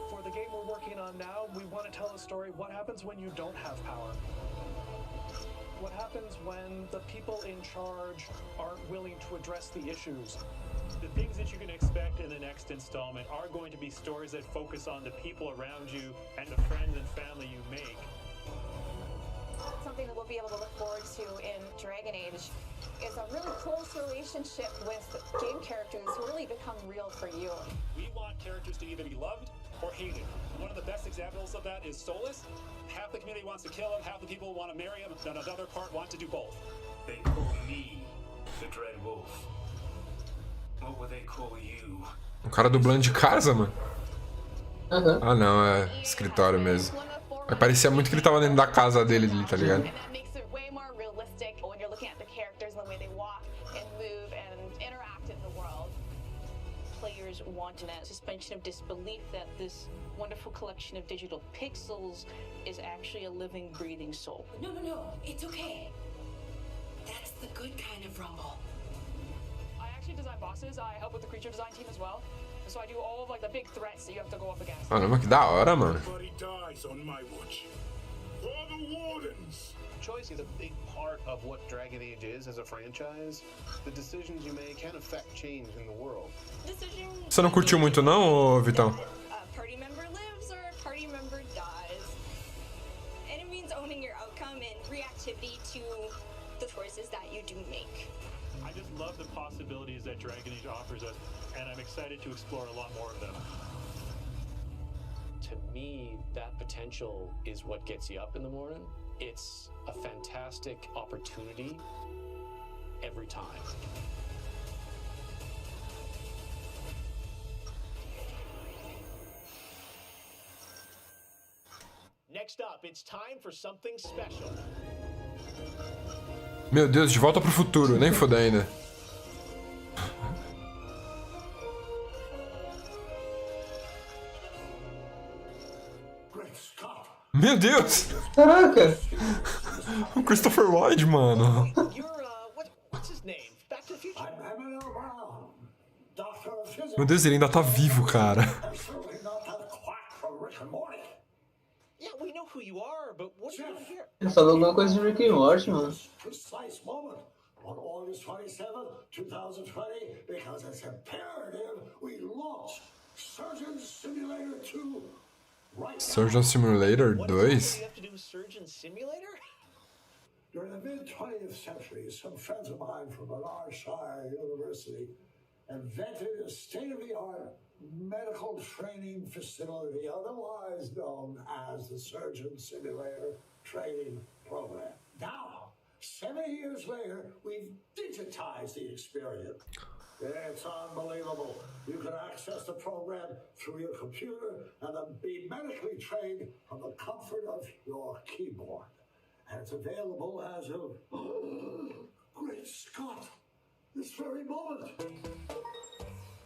For the game we're working on now, we want to tell a story. What happens when you don't have power? What happens when the people in charge aren't willing to address the issues? The things that you can expect in the next installment are going to be stories that focus on the people around you and the friends and family you make. Something that we'll be able to look forward to in Dragon Age is a really close relationship with game characters who really become real for you. We want characters to either be loved or hated. One of the best examples of that is Solus. Half the community wants to kill him, half the people want to marry him, and another part want to do both. They call me the Dread Wolf. What would they call you? O cara dublando de casa, mano? Ah, não, é escritório mesmo. Mas parecia muito que ele tava dentro da casa dele ali, tá ligado? players want a suspension of disbelief that this wonderful collection of digital pixels is actually a living, breathing soul. No, it's okay. That's the good kind of rumble. I actually design bosses. I help with the creature design team as well. So I do all of like the big threats that you have to go up against. Caramba, que da hora, mano. Everybody dies on my watch. For the wardens. Choice is a big part of what Dragon Age is as a franchise. The decisions you make can affect change in the world. Você não curtiu muito não, ô Vitão? A party member lives or a party member dies. And it means owning your outcome and reactivity to the choices that you do make. I just love the possibilities that Dragon Age offers us, and I'm excited to explore a lot more of them. To me, that potential is what gets you up in the morning. It's a fantastic opportunity every time. Next up, it's time for something special. Meu Deus, De Volta pro Futuro, nem foda ainda. Meu Deus! Caraca! O Christopher Lloyd, mano. Meu Deus, ele ainda tá vivo, cara. Ele falou alguma coisa de Rick and Morty, mano. On August 27th, 2020, because it's imperative we launch Surgeon Simulator 2 right now. Surgeon Simulator 2? During the mid-20th century, some friends of mine from Menarshire University invented a state-of-the-art medical training facility, otherwise known as the Surgeon Simulator Training Program. Now, 70 years later, we've digitized the experience. It's unbelievable. You can access the program through your computer and then be medically trained from the comfort of your keyboard. And it's available as of... Great Scott! This very moment!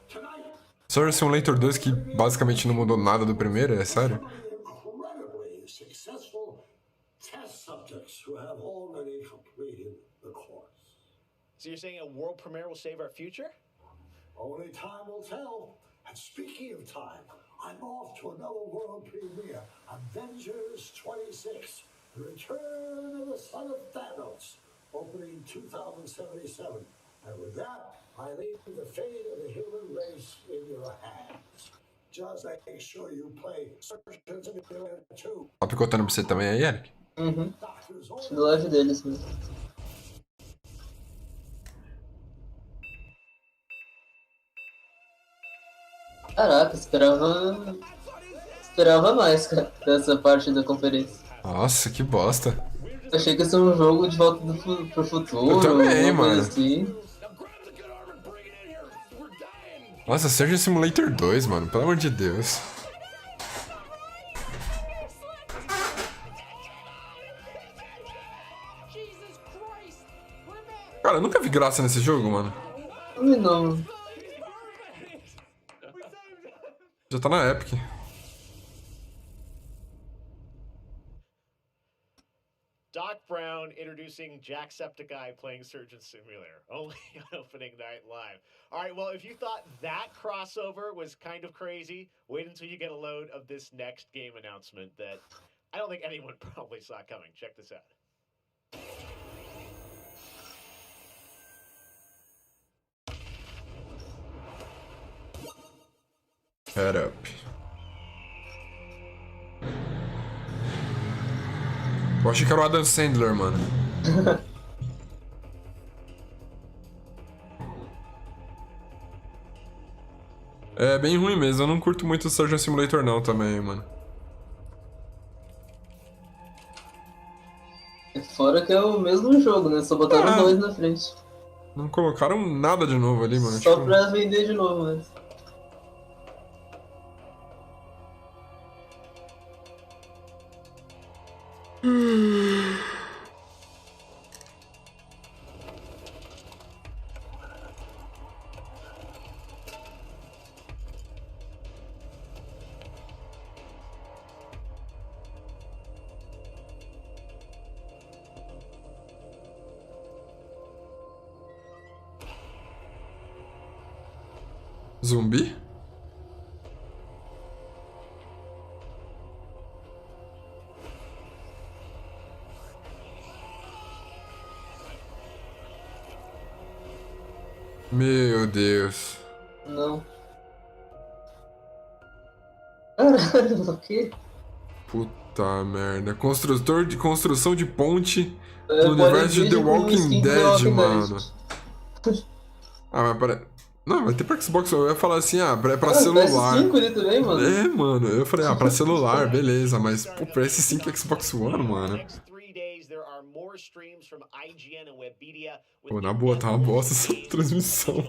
Tonight... Surgeon Simulator 2 que basicamente não mudou nada do primeiro, é sério? Incredibly successful test subjects who have already completed the course. So you're saying a world premiere will save our future? Only time will tell. And speaking of time, I'm off to another world premiere, Avengers 26, The Return of the Son of Thanos, opening 2077. And with that, I leave the fate of the human race in your hands. Just make sure you play Surgeon Simulator 2. Tá picotando pra você também aí, Eric? Uhum. Do live deles mesmo. Caraca, esperava mais, cara, dessa parte da conferência. Nossa, que bosta. Achei que ia ser um jogo de volta pro futuro. Eu também, mano. Assim. Nossa, Surgeon Simulator 2, mano, pelo amor de Deus. Cara, eu nunca vi graça nesse jogo, mano. Não. Já tá na Epic. Doc Brown introducing Jacksepticeye playing Surgeon Simulator, only on opening night live. All right, well, if you thought that crossover was kind of crazy, wait until you get a load of this next game announcement that I don't think anyone probably saw coming. Check this out. Head up. Eu achei que era o Adam Sandler, mano. É bem ruim mesmo, eu não curto muito o Surgeon Simulator não também, mano. Fora que é o mesmo jogo, né? Só botaram dois na frente. Não colocaram nada de novo ali, mano. Só pra vender de novo, mas... Zumbi? Meu Deus. Não. Caralho, o quê? Puta merda. Construção de ponte É, no universo de The vídeo com Walking skin do Dead, Walking mano. Ah, mas para... Não, vai ter pra Xbox. Eu ia falar assim, é pra celular. PS5 ele também, mano. É, mano. Eu falei, pra celular, beleza. Mas, pô, PS5 e Xbox One, mano. Pô, na boa, tá uma bosta essa transmissão.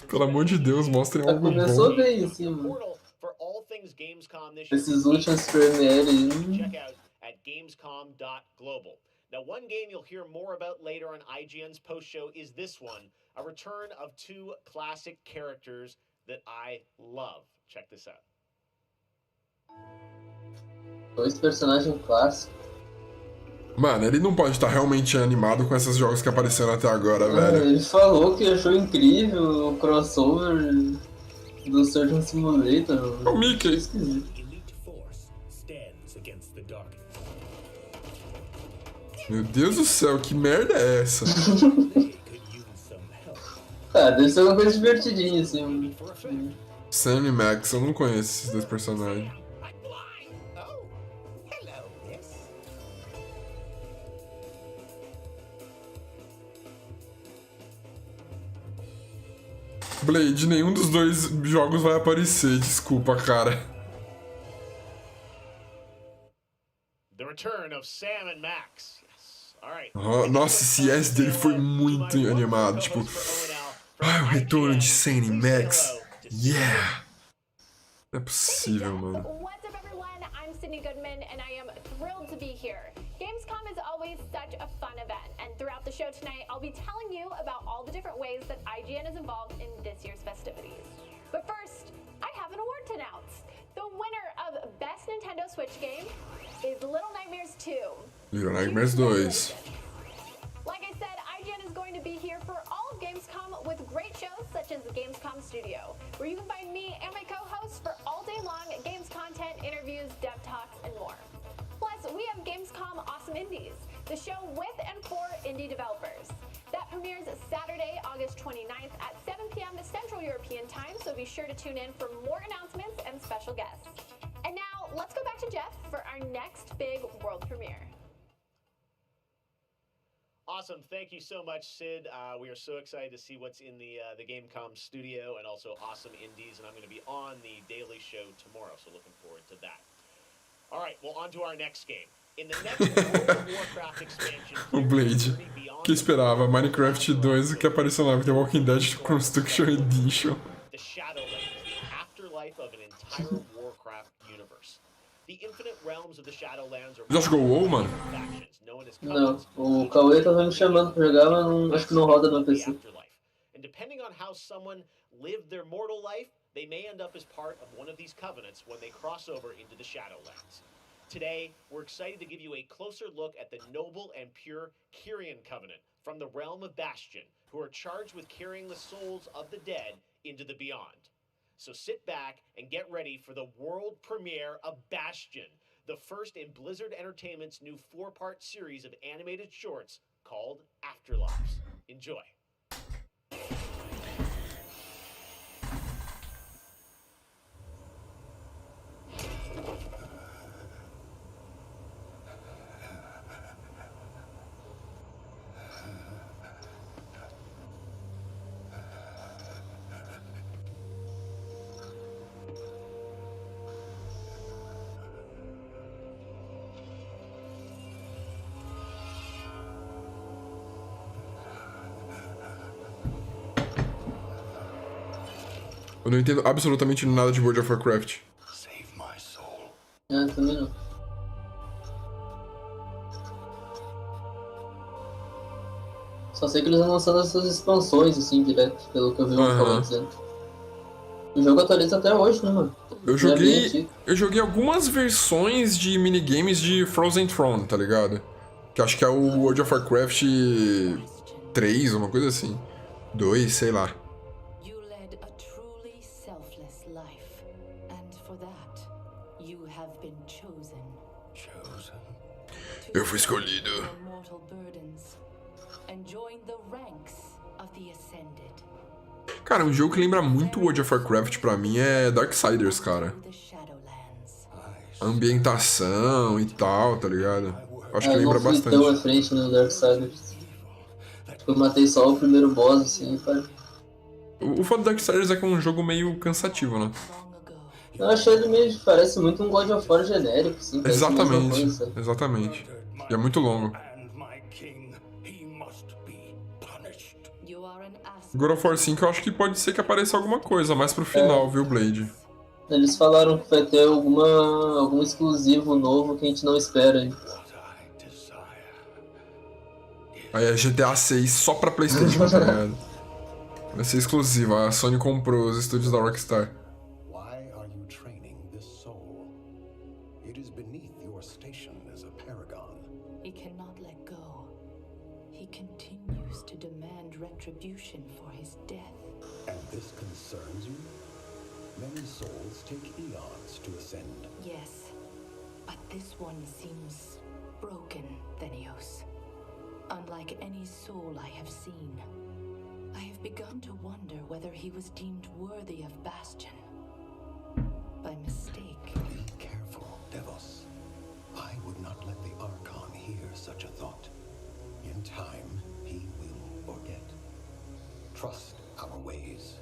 Pelo amor de Deus, mostrem algo bom. Começou bem assim, mano. Esses últimos Premiere. Now, one game you'll hear more about later on IGN's post-show is this one, a return of two classic characters that I love. Check this out. Dois personagens clássicos. Mano, ele não pode estar realmente animado com esses jogos que apareceram até agora, velho. Ele falou que achou incrível o crossover do Surgeon Simulator. É o Mickey. Meu Deus do céu, que merda é essa? Deve ser uma coisa divertidinha, assim. Sam e Max, eu não conheço esses dois personagens. Blade, nenhum dos dois jogos vai aparecer, desculpa, cara. The return of Sam and Max. Nossa, esse S dele foi muito animado, tipo... o retorno de Sam e Max. Yeah! Não é possível, mano. What's up, everyone? I'm Sydney Goodman, and I am thrilled to be here. Gamescom is always such a fun event, and throughout the show tonight, I'll be telling you about all the different ways that IGN is involved in this year's festivities. But first, I have an award to announce. The winner of Best Nintendo Switch Game is Little Nightmares 2. Little Nightmares 2. Like I said, IGN is going to be here for all of Gamescom with great shows such as the Gamescom Studio, where you can find me and my co-hosts for all day long games content, interviews, dev talks, and more. Plus, we have Gamescom Awesome Indies, the show with and for indie developers. That premieres Saturday, August 29th at 7 p.m. Central European Time, so be sure to tune in for more announcements and special guests. And now, let's go back to Jeff for our next big world premiere. Awesome. Thank you so much, Sid. We are so excited to see what's in the Gamescom studio and also Awesome Indies, and I'm going to be on the Daily Show tomorrow, so looking forward to that. All right, well, on to our next game. In the next World of Warcraft expansion, O Blade, que esperava Minecraft 2 que apareceu lá, The Walking Dead Construction Edition. The Shadowlands, the afterlife of an entire Warcraft universe. The infinite realms of the Shadowlands are... Já jogou WoW, mano? Não, o Cauê tava me chamando pra jogar, mas não, acho que não roda no PC. And depending on how someone lived their mortal life, they may end up as part of one of these covenants when they cross over into the Shadowlands. Today, we're excited to give you a closer look at the noble and pure Kyrian Covenant from the realm of Bastion, who are charged with carrying the souls of the dead into the beyond. So sit back and get ready for the world premiere of Bastion, the first in Blizzard Entertainment's new 4-part series of animated shorts called Afterlives. Enjoy. Eu não entendo absolutamente nada de World of Warcraft. Também não. Só sei que eles estão lançando essas expansões, assim, direto, pelo que eu vi o Cauê dizendo. O jogo atualiza até hoje, né, mano? Eu joguei algumas versões de minigames de Frozen Throne, tá ligado? Que acho que é o World of Warcraft 3, uma coisa assim. 2, sei lá. You led a Eu fui escolhido. Cara, um jogo que lembra muito World of Warcraft pra mim é Darksiders, cara. A ambientação e tal, tá ligado? Acho que lembra bastante. Eu não fui tão à frente no Darksiders. Eu matei só o primeiro boss, assim, cara. O foda do Darksiders é que é um jogo meio cansativo, né? Eu achei ele meio... parece muito um God of War genérico, assim. Exatamente, exatamente. E é muito longo. God of War 5 eu acho que pode ser que apareça alguma coisa mais pro final, viu, Blade? Eles falaram que vai ter algum exclusivo novo que a gente não espera aí. Aí é GTA 6 só pra PlayStation, tá ligado? Vai ser exclusivo, a Sony comprou os estúdios da Rockstar. Why are you training this soul? It is beneath your station as a paragon. He cannot let go. He continues to demand retribution for his death. And this concerns you? Many souls take eons to ascend. Yes, but this one seems broken, Thenios. Unlike any soul I have seen. I have begun to wonder whether he was deemed worthy of Bastion. By mistake. Be careful, Devos. I would not let the Archon hear such a thought. In time, he will forget. Trust our ways.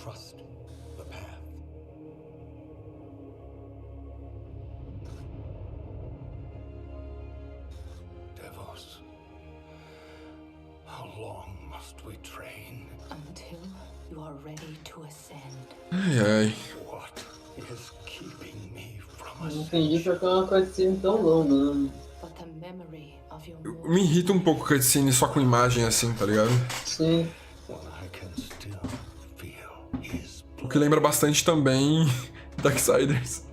Trust the path. Devos, how long must we train? Until you are ready to ascend. Ai, ai. What is keeping me from Não entendi porque é uma cutscene tão longa, né? But the memory of your Me irrita um pouco cutscene só com imagem assim, tá ligado? Sim. O que lembra bastante também Darksiders.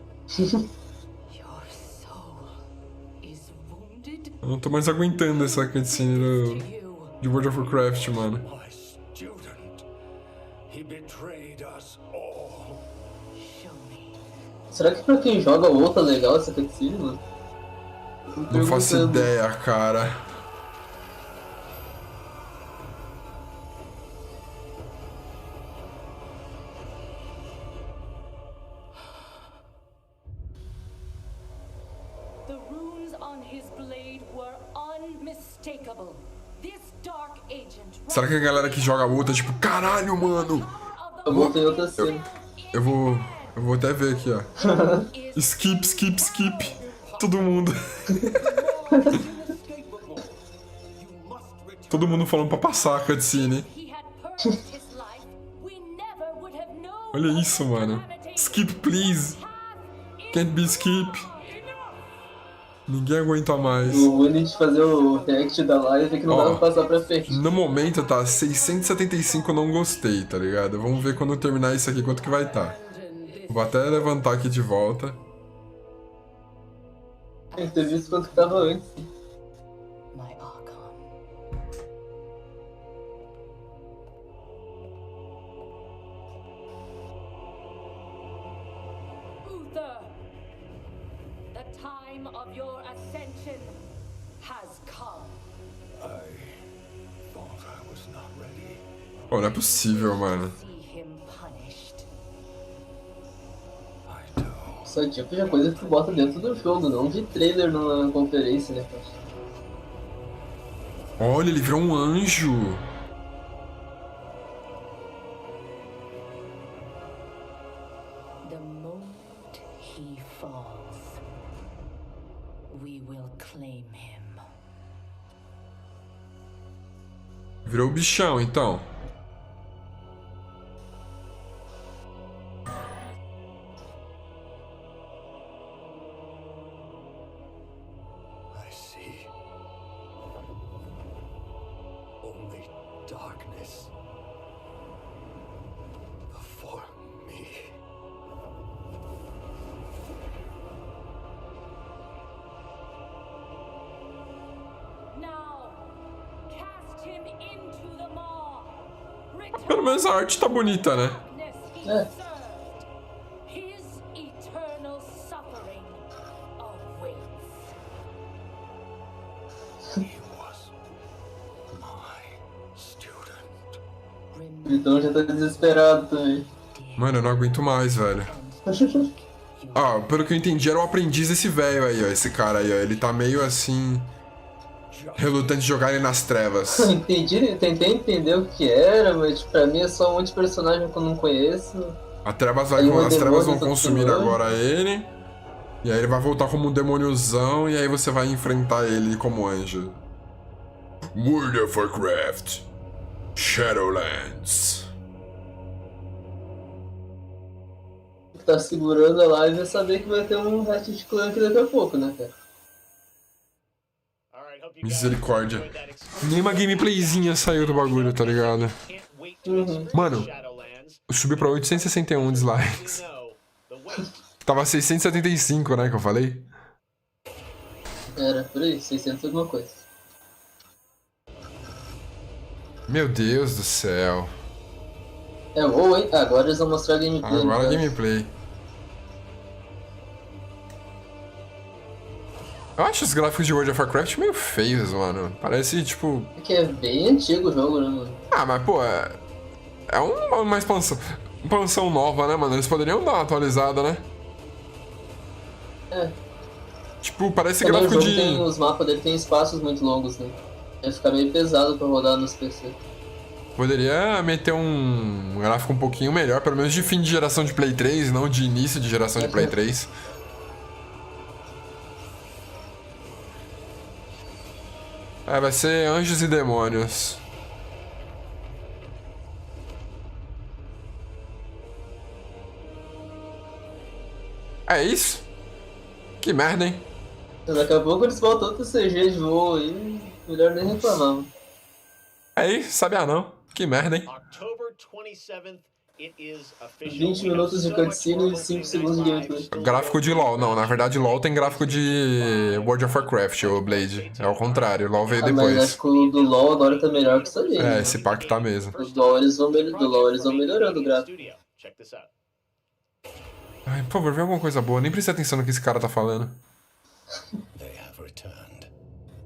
Eu não tô mais aguentando essa cutscene de World of Warcraft, mano. Será que pra quem joga o outro é legal essa cutscene, mano? Não faço ideia, cara. The runes on his blade were unmistakable. This dark agent. Será que a galera que joga outra, tipo, caralho, mano? Eu botei outra cena. Eu vou até ver aqui, ó. Skip, skip, skip. Todo mundo. Todo mundo falando pra passar a cutscene. Olha isso, mano. Skip, please. Can't be skip. Ninguém aguenta mais. O ruim de fazer o react da live é que não dá pra passar pra frente. No momento tá 675 eu não gostei, tá ligado? Vamos ver quando eu terminar isso aqui quanto que vai estar. Vou até levantar aqui de volta. Tem que ter visto quanto que tava antes. Uther, the time of your ascension has come. I thought I was not ready. Pô, não é possível, mano. Isso é o tipo de coisa que tu bota dentro do jogo, não de trailer numa conferência, né, cara? Olha, ele virou um anjo. The moment he falls, we will claim him. Virou o bichão, então. Pelo menos a arte tá bonita, né? É. Então já tá desesperado também. Mano, eu não aguento mais, velho. Ah, pelo que eu entendi, era o aprendiz desse velho aí, ó. Esse cara aí, ó. Ele tá meio assim... relutante de jogar ele nas trevas. Entendi, tentei entender o que era, mas pra mim é só um monte de personagem que eu não conheço. As trevas vão consumir agora ele. E aí ele vai voltar como um demôniozão. E aí você vai enfrentar ele como anjo. World of Warcraft Shadowlands. O que tá segurando a live é saber que vai ter um Ratchet Clank daqui a pouco, né, cara? Misericórdia. Nenhuma gameplayzinha saiu do bagulho, tá ligado? Mano, eu subi pra 861 dislikes. Tava 675, né, que eu falei? Era, por aí, 600 alguma coisa. Meu Deus do céu. É bom, hein? Agora eles vão mostrar a gameplay. Agora a gameplay. Eu acho os gráficos de World of Warcraft meio feios, mano. Parece, tipo... É que é bem antigo o jogo, né, mano? Ah, mas, pô, é uma expansão nova, né, mano? Eles poderiam dar uma atualizada, né? É. Tipo, parece também gráfico o jogo de... os mapas dele tem espaços muito longos, né? Vai ficar meio pesado pra rodar nos PC. Poderia meter um gráfico um pouquinho melhor, pelo menos de fim de geração de Play 3, não de início de geração de Play 3. É, vai ser Anjos e Demônios. É isso? Que merda, hein? Daqui a pouco eles voltam outro CG de voo aí, melhor nem reclamar. É isso, sabia não. Que merda, hein? 20 minutos de cutscene e 5 segundos de gameplay. Gráfico de LoL, não. Na verdade, LoL tem gráfico de World of Warcraft, o Blade. É o contrário, o LoL veio depois. Mas acho que o do LoL agora tá melhor que isso ali. É, esse pack tá mesmo. O do LoL eles vão melhorando o gráfico. Ai, por favor, vê alguma coisa boa. Nem prestei atenção no que esse cara tá falando.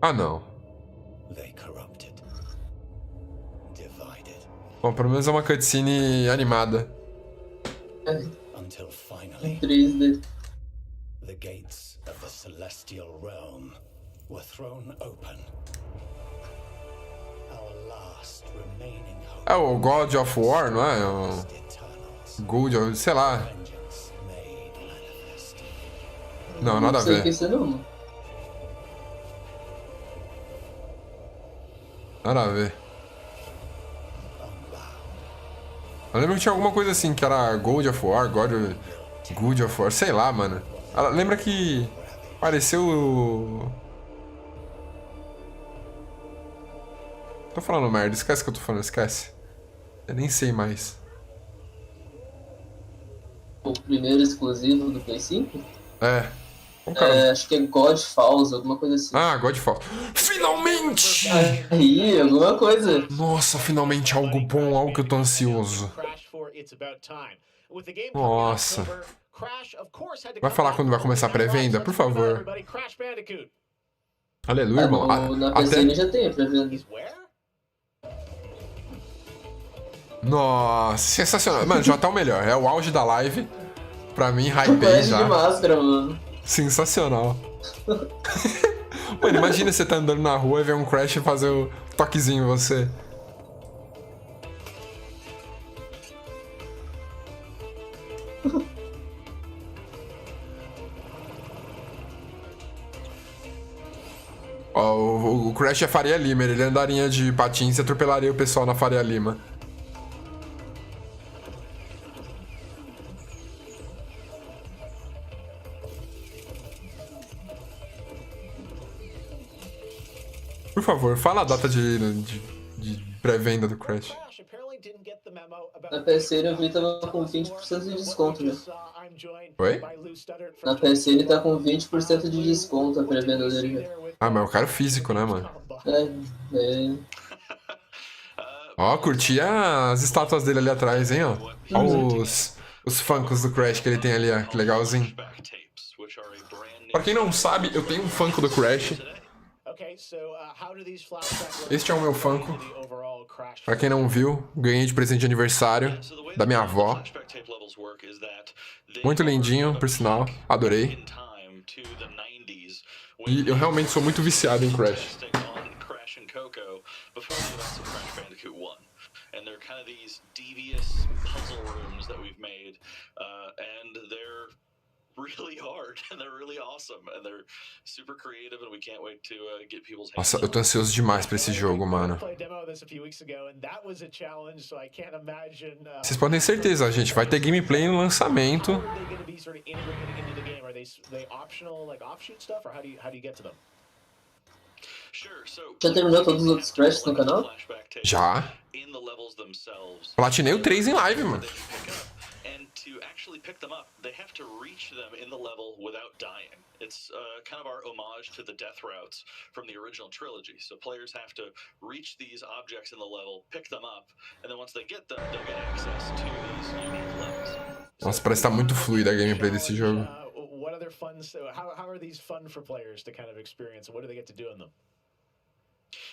Ah, não. Bom, pelo menos é uma cutscene animada. Em 3D. The gates of the celestial realm were thrown open. Our last remaining hope. É o God of War, não é? O God of... sei lá. Não, nada a ver. Não sei o que isso não. Nada a ver. Eu lembro que tinha alguma coisa assim, que era God of War, God of War, sei lá, mano. Lembra que apareceu... Tô falando merda, esquece o que eu tô falando, esquece. Eu nem sei mais. O primeiro exclusivo do Play 5? É. Acho que é Godfalls, alguma coisa assim. Ah, Godfalls. Finalmente! Aí, alguma coisa. Nossa, finalmente algo bom, algo que eu tô ansioso. Nossa. Vai falar quando vai começar a pré-venda, por favor. Aleluia, irmão. Na PC ele já tem a pré-venda. Nossa, sensacional. Mano, já tá o melhor. É o auge da live. Pra mim, hypei já. de máscara, mano. Sensacional. Mano, imagina você tá andando na rua e ver um Crash fazer o toquezinho em você. Ó, o Crash é Faria Lima, ele andaria de patins e atropelaria o pessoal na Faria Lima. Por favor, fala a data de pré-venda do Crash. Na PC eu vi que tava com 20% de desconto, né? Oi? Na PC ele tá com 20% de desconto a pré-venda dele. Ah, mas eu quero físico, né, mano? Ó, curti as estátuas dele ali atrás, hein, ó. Ó os funkos do Crash que ele tem ali, ó. Que legalzinho. Pra quem não sabe, eu tenho um funko do Crash. Este é o meu Funko. Pra quem não viu, ganhei de presente de aniversário da minha avó. Muito lindinho, por sinal. Adorei. E eu realmente sou muito viciado em Crash. And they're kind of these devious puzzle rooms that we've made, and they're really hard, and they're really awesome, and they're super creative, and we can't wait to get people's hands. Nossa, eu tô ansioso demais pra esse jogo, mano. Vocês podem ter certeza, gente, vai ter gameplay no lançamento. Já terminou todos os outros Crashs no canal? Já. Platinei o 3 em live, mano. To actually pick them up, they have to reach them in the level without dying. It's kind of our homage to the death routes from the original trilogy. So players have to reach these objects in the level, pick them up, and then once they get them, they'll get access to these unique levels. Nossa, parece que tá muito fluida a gameplay desse jogo. What other fun? How are these fun for players to kind of experience? What do they get to do in them?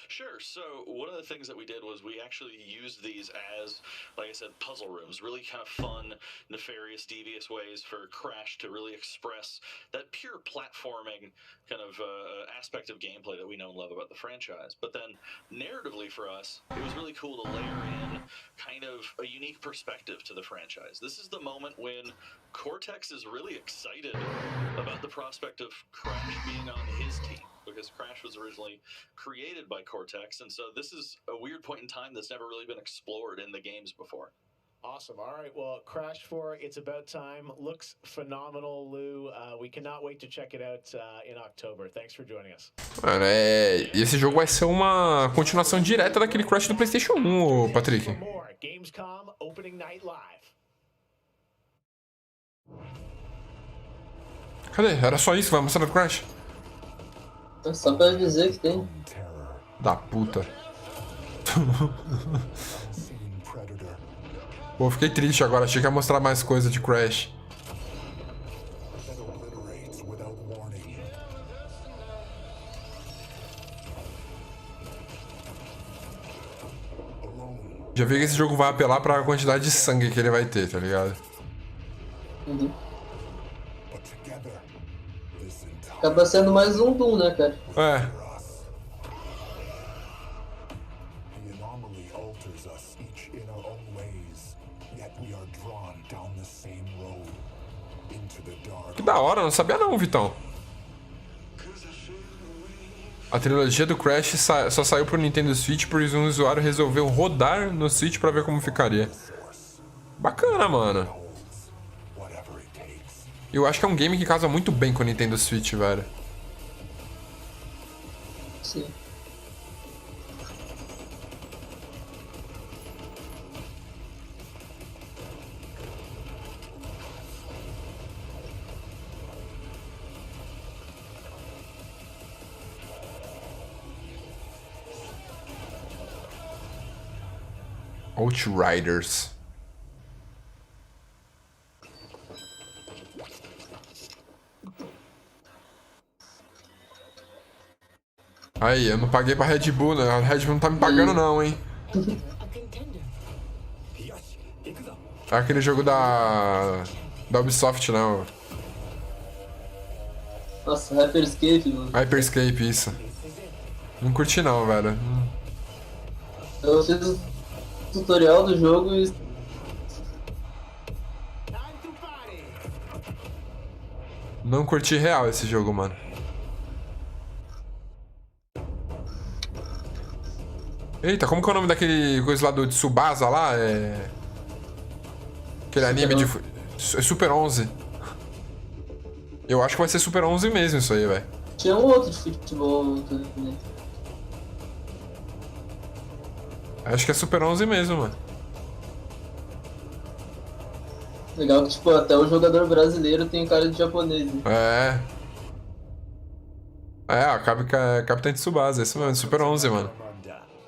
Sure. So one of the things that we did was we actually used these as, like I said, puzzle rooms. Really kind of fun, nefarious, devious ways for Crash to really express that pure platforming kind of aspect of gameplay that we know and love about the franchise. But then narratively for us, it was really cool to layer in kind of a unique perspective to the franchise. This is the moment when Cortex is really excited about the prospect of Crash being on his team, because Crash was originally created by Cortex, and so this is a weird point in time that's never really been explored in the games before. Awesome. All right. Well, Crash 4, it's about time. Looks phenomenal, Lou. We cannot wait to check it out in October. Thanks for joining us. Mano, e esse jogo vai ser uma continuação direta daquele Crash do PlayStation 1, ô, Patrick. Gamescom Opening Night Live. Cadê? Era só isso? Vai mostrar no Crash? É só pra dizer que tem. Da puta. Pô, fiquei triste agora. Achei que ia mostrar mais coisa de Crash. Já vi que esse jogo vai apelar pra quantidade de sangue que ele vai ter, tá ligado? Uhum. Acaba sendo mais um Doom, né, cara? É. Que da hora, não sabia não, Vitão. A trilogia do Crash só saiu pro Nintendo Switch porque um usuário resolveu rodar no Switch pra ver como ficaria. Bacana, mano. Eu acho que é um game que casa muito bem com o Nintendo Switch, velho. Sim. Outriders. Aí, eu não paguei pra Red Bull, né? A Red Bull não tá me pagando não, hein? É aquele jogo da Ubisoft, né? Nossa, Hyperscape, mano. Hyperscape, isso. Não curti não, velho. Eu fiz o tutorial do jogo e... Não curti real esse jogo, mano. Eita, como que é o nome daquele coisa lá do Tsubasa lá? Aquele anime de... É Super 11. Eu acho que vai ser Super 11 mesmo isso aí, velho. Tinha um outro de futebol também. Acho que é Super 11 mesmo, mano. Legal que, tipo, até o jogador brasileiro tem cara de japonês, né? É, a Capitã Tsubasa, isso mesmo, Super 11, mano.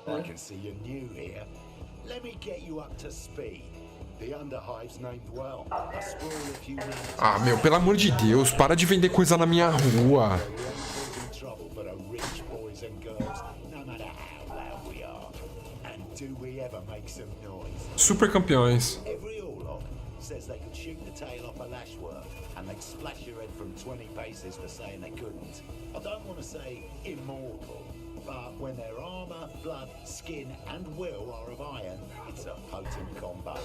I can see you're new here. Let me get you up to speed. The Underhive's named well. A sprawl of humans. Ah, meu, pelo amor de Deus, para de vender coisa na minha rua. boys and girls, no matter how loud we are. And do we ever make some noise? Super campeões. Every Orlog says they could shoot the tail off a lashwork, and they'd splash your head from 20 paces for saying they couldn't. I don't want to say immortal, but when their armor, blood, skin, and will are of iron, it's a potent combo.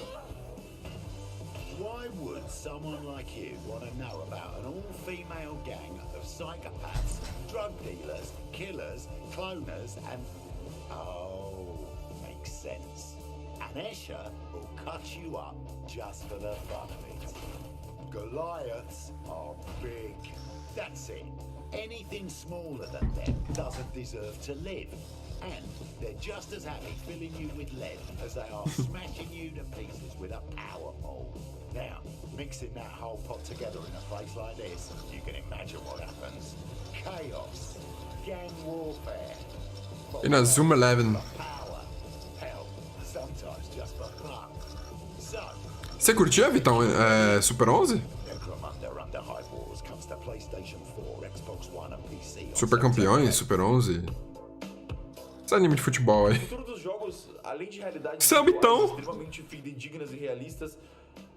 Why would someone like you want to know about an all-female gang of psychopaths, drug dealers, killers, cloners, and... Oh, makes sense. An Escher will cut you up just for the fun of it. Goliaths are big. That's it. Anything smaller than them doesn't deserve to live. And they're just as happy filling you with lead as they are smashing you to pieces with a power pole. Now, mixing that whole pot together in a place like this, you can imagine what happens. Chaos, gang warfare. E na Zoom 11. Hell, sometimes just for fun. So, Você curtia, Vitão, Super 11? Super campeões, Super 11. Esse anime de futebol aí. O futuro dos jogos, além de realidades Vitão. extremamente fidedignas e realistas,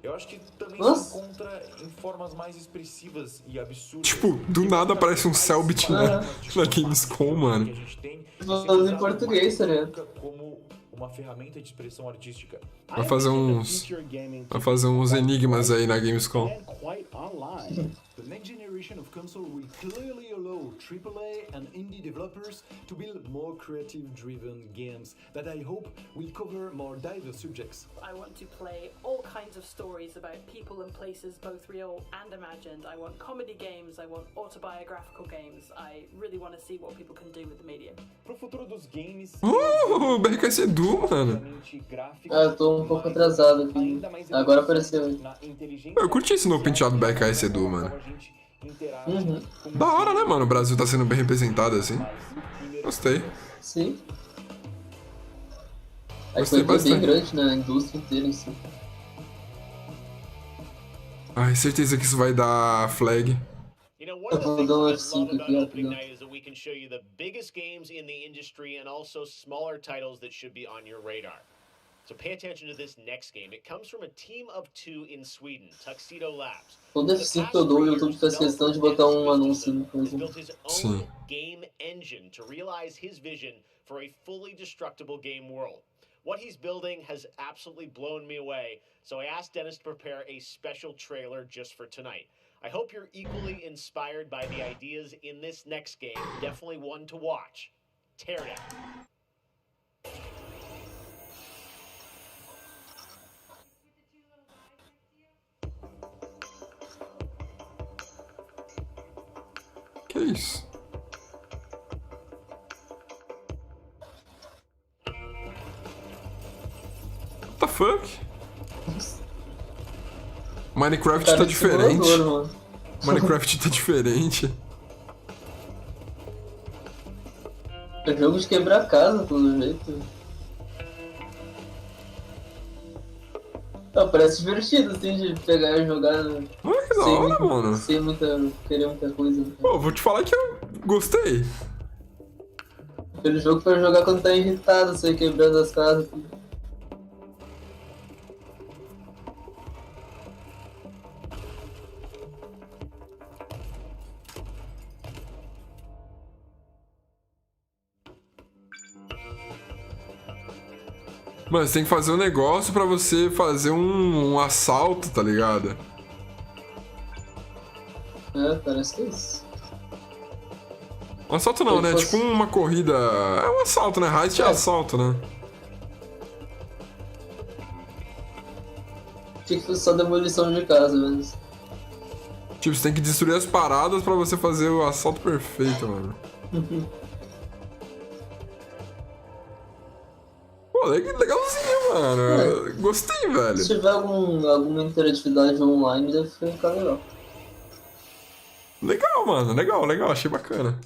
eu acho que também se encontra em formas mais expressivas e absurdas. Tipo, do nada aparece um Cellbit na Gamescom, mano. Falando em português, tá ligado? Como uma ferramenta de expressão artística. Vai fazer uns enigmas aí na Gamescom. The next generation of console will clearly allow AAA and indie developers to build more creative-driven games that I hope will cover more diverse subjects. I want to play all kinds of stories about people and places, both real and imagined. I want comedy games, I want autobiographical games. I really want to see what people can do with the medium. Pro futuro dos games... BRKS Edu, mano. Eu tô um pouco atrasado aqui. Agora apareceu. Eu curti esse novo penteado do BRKS Edu, mano. Da hora, né, mano? O Brasil tá sendo bem representado, assim. Gostei. Sim. Gostei bastante. Bem grande na indústria inteira, assim. Ai, certeza que isso vai dar flag. Eu vou dar um F5 aqui, rapidão. We can show you the biggest games in the industry and also smaller titles that should be on your radar. So pay attention to this next game. It comes from a team of 2 in Sweden, Tuxedo Labs. Todo F5 que eu dou, o YouTube faz questão de botar um anúncio no coisa. Sim. Game engine to realize his vision for a fully destructible game world. What he's building has absolutely blown me away, so I asked Dennis to prepare a special trailer just for tonight. I hope you're equally inspired by the ideas in this next game. Definitely one to watch. Tear down. Que isso? What the fuck? Minecraft tá diferente. Minecraft tá diferente. É jogo de quebrar casa, pelo jeito. Parece divertido, assim, de pegar e jogar. Olha que da hora, mano. Sem querer muita coisa. Pô, vou te falar que eu gostei. Aquele jogo pra jogar quando tá irritado, você quebrando as casas. Mano, você tem que fazer um negócio pra você fazer um assalto, tá ligado? Parece que é isso. Um assalto não, né? Tipo uma corrida... É um assalto, né? Heist é assalto, né? Tinha que fazer só demolição de casa mesmo. Tipo, você tem que destruir as paradas pra você fazer o assalto perfeito, mano. Pô, legalzinho, mano. Gostei, velho. Se tiver alguma interatividade online, deve ficar legal. Legal, mano. Legal. Achei bacana.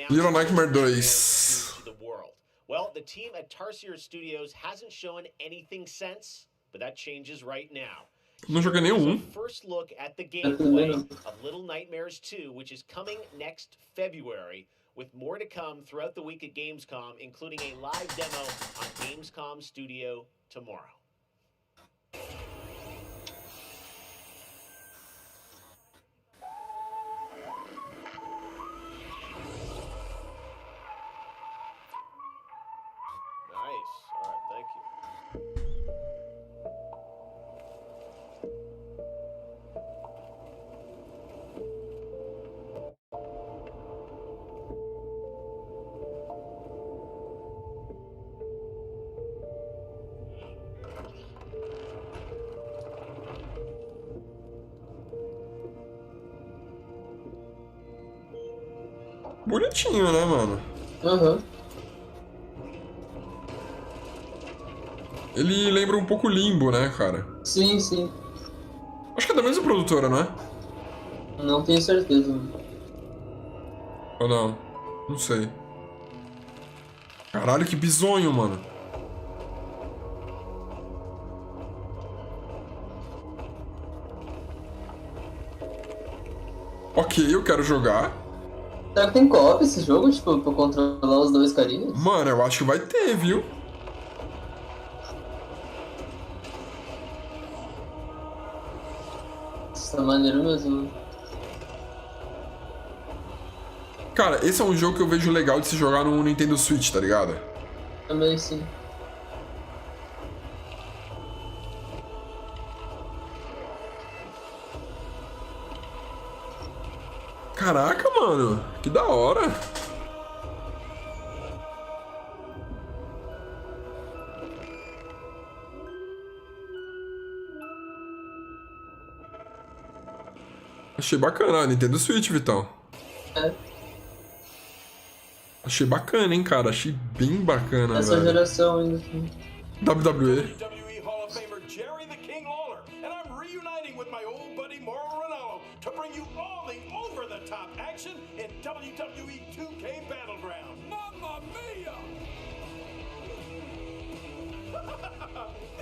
Little Nightmare 2. Well, the team at Tarsier Studios hasn't shown anything since, but that changes right now. Não joguei nenhum. First look at the gameplay of Little Nightmares 2, which is coming next February, with more to come throughout the week at Gamescom, including a live demo on Gamescom Studio tomorrow. Nice. All right, thank you. Bonitinho, né, mano? Aham. Ele lembra um pouco Limbo, né, cara? Sim, sim. Acho que é da mesma produtora, não é? Não tenho certeza. Ou não? Não sei. Caralho, que bizonho, mano. Ok, eu quero jogar. Será que tem co-op esse jogo, tipo, pra controlar os dois carinhas? Mano, eu acho que vai ter, viu? Isso é maneiro mesmo. Cara, esse é um jogo que eu vejo legal de se jogar no Nintendo Switch, tá ligado? Também sim. Caraca, mano. Que da hora. Achei bacana, Nintendo Switch, Vitão. É. Achei bacana, hein, cara. Achei bem bacana, Essa velho. geração ainda. WWE. Hall of Famer Jerry the King Lawler, and I'm reuniting with my old buddy Mauro Ranallo to bring you all the over-the-top action in WWE 2K Battleground. Mamma mia!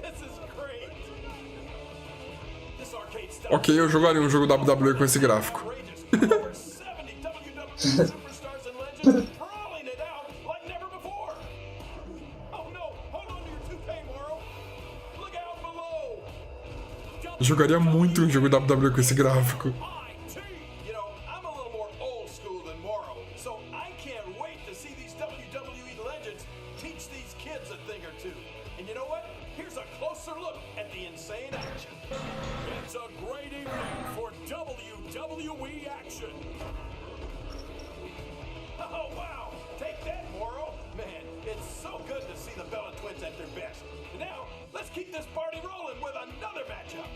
This is great. This arcade style. Ok, eu jogaria um jogo WWE com esse gráfico. Over 70 WWE superstars and legends brawling it out like never before. Oh no, hold on to your 2K, Mauro. Look out below. Eu jogaria muito um jogo WWE com esse gráfico. You know, I'm a little more old school than Mauro, so I can't wait to see these WWE legends teach these kids a thing or two. And you know what? Here's a closer look at the insane action. It's a great evening for WWE action. Oh, wow. Take that, Mauro. Man, it's so good to see the Bella Twins at their best. And now, let's keep this party rolling with another matchup.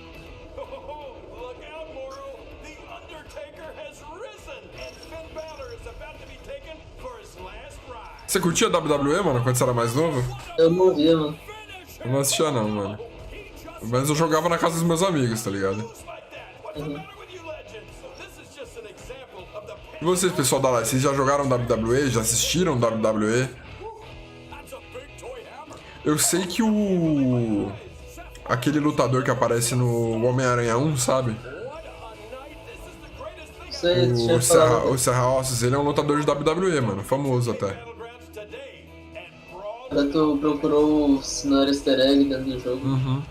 Oh, look out, Mauro. The Undertaker has risen, and Finn Balor is about to be taken for his last ride. Você curtia WWE, mano, quando você era mais novo? Eu não via, mano. Eu não assistia não, mano. Mas eu jogava na casa dos meus amigos, tá ligado? E vocês, pessoal da live, vocês já jogaram WWE? Já assistiram WWE? Eu sei que o... aquele lutador que aparece no Homem-Aranha 1, sabe? Sei, O Serra Ossos, ele é um lutador de WWE, mano. Famoso até. Tu procurou se não era easter egg dentro do jogo. Uhum.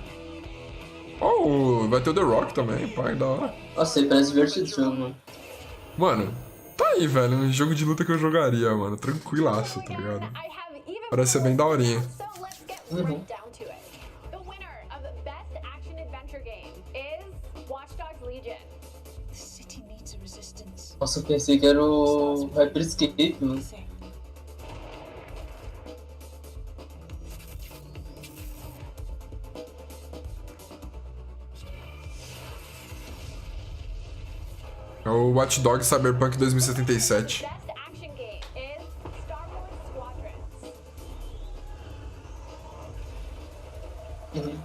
Oh, vai ter o The Rock também, pai, da hora. Nossa, ele parece divertido esse jogo, mano. Mano, tá aí, velho, um jogo de luta que eu jogaria, mano, tranquilaço, tá ligado? Parece ser bem daorinha. Uhum. The winner of the Best Action Adventure Game is Watch Dogs Legion. The city needs a resistance. Nossa, eu pensei que era o Hyperscape, mano. É o Watch Dogs Cyberpunk 2077. Best Action Game is Star Wars Squadrons. Uhum.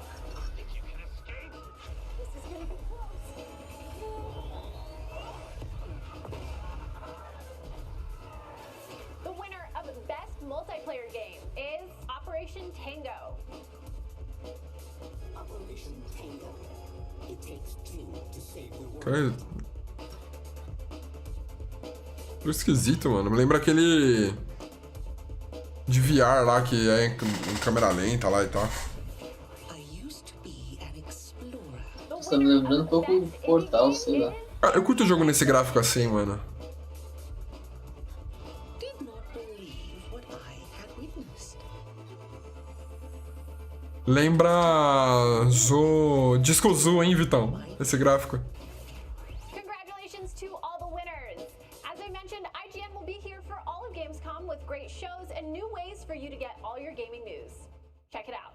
The winner of Best Multiplayer Game is Operation Tango. Operation Tango. It's Cara, tudo esquisito, mano. Me lembra aquele de VR lá, que é em câmera lenta lá e tal. Tá me lembrando um pouco o Portal, sei lá. Cara, eu curto o jogo nesse gráfico assim, mano. Lembra Disco Zoo, hein, Vitão? Esse gráfico. Congratulations to all the winners. As I mentioned, IGN will be here for all of Gamescom with great shows and new ways for you to get all your gaming news. Check it out.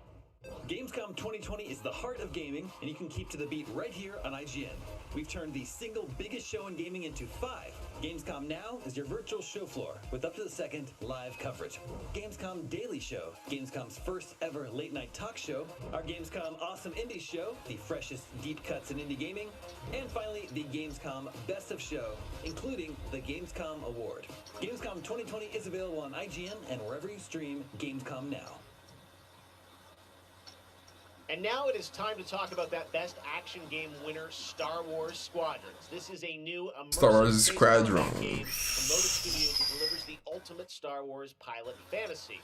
Gamescom 2020 is the heart of gaming, and you can keep to the beat right here on IGN. We've turned the single biggest show in gaming into 5. Gamescom Now is your virtual show floor with up-to-the-second live coverage. Gamescom Daily Show, Gamescom's first ever late-night talk show, our Gamescom Awesome Indie Show, the freshest deep cuts in indie gaming, and finally, the Gamescom Best of Show, including the Gamescom Award. Gamescom 2020 is available on IGN and wherever you stream Gamescom Now. And now it is time to talk about that best action game winner, Star Wars Squadrons. This is a new Star Wars Squadrons game from Motive Studios that delivers the ultimate Star Wars pilot fantasy.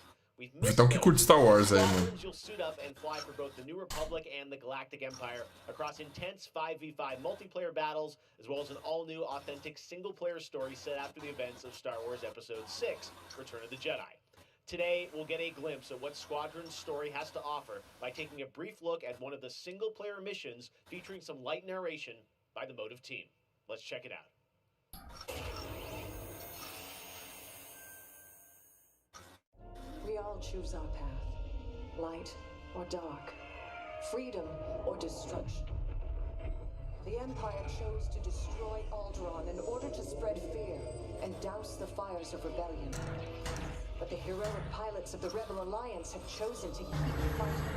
Vitão que curte Star Wars aí, mano. You'll suit up and fly for both the New Republic and the Galactic Empire across intense 5v5 multiplayer battles, as well as an all-new authentic single-player story set after the events of Star Wars Episode 6, Return of the Jedi. Today, we'll get a glimpse at what Squadron's story has to offer by taking a brief look at one of the single-player missions featuring some light narration by the Motive team. Let's check it out. We all choose our path, light or dark, freedom or destruction. The Empire chose to destroy Alderaan in order to spread fear and douse the fires of rebellion. But the heroic pilots of the Rebel Alliance have chosen to keep fighting,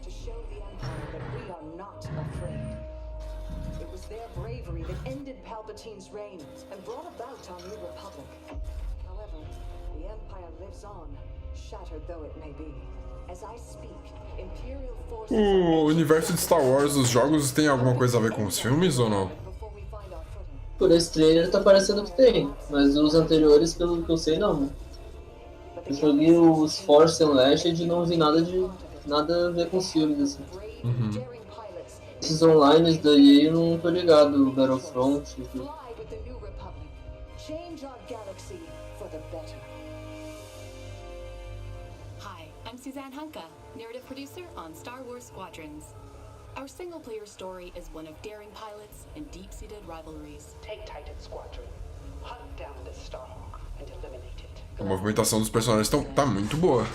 to show the Empire that we are not afraid. It was their bravery that ended Palpatine's reign and brought about our New Republic. However, the Empire lives on, shattered though it may be. As I speak, Imperial forces O universo de Star Wars, os jogos, tem alguma coisa a ver com os filmes ou não? Por esse trailer tá parecendo que tem, mas os anteriores, pelo que eu sei, não. Eu joguei os Force Unleashed e não vi nada a ver com os filmes, assim. Esses online da EA eu não tô ligado, o Battlefront e tudo. Hi, I'm Suzanne Hanka, narrative producer on Star Wars Squadrons. Our single-player story is one of daring pilots and deep-seated rivalries. Take Titan Squadron, hunt down this Starhawk and eliminate it. A movimentação dos personagens tá muito boa.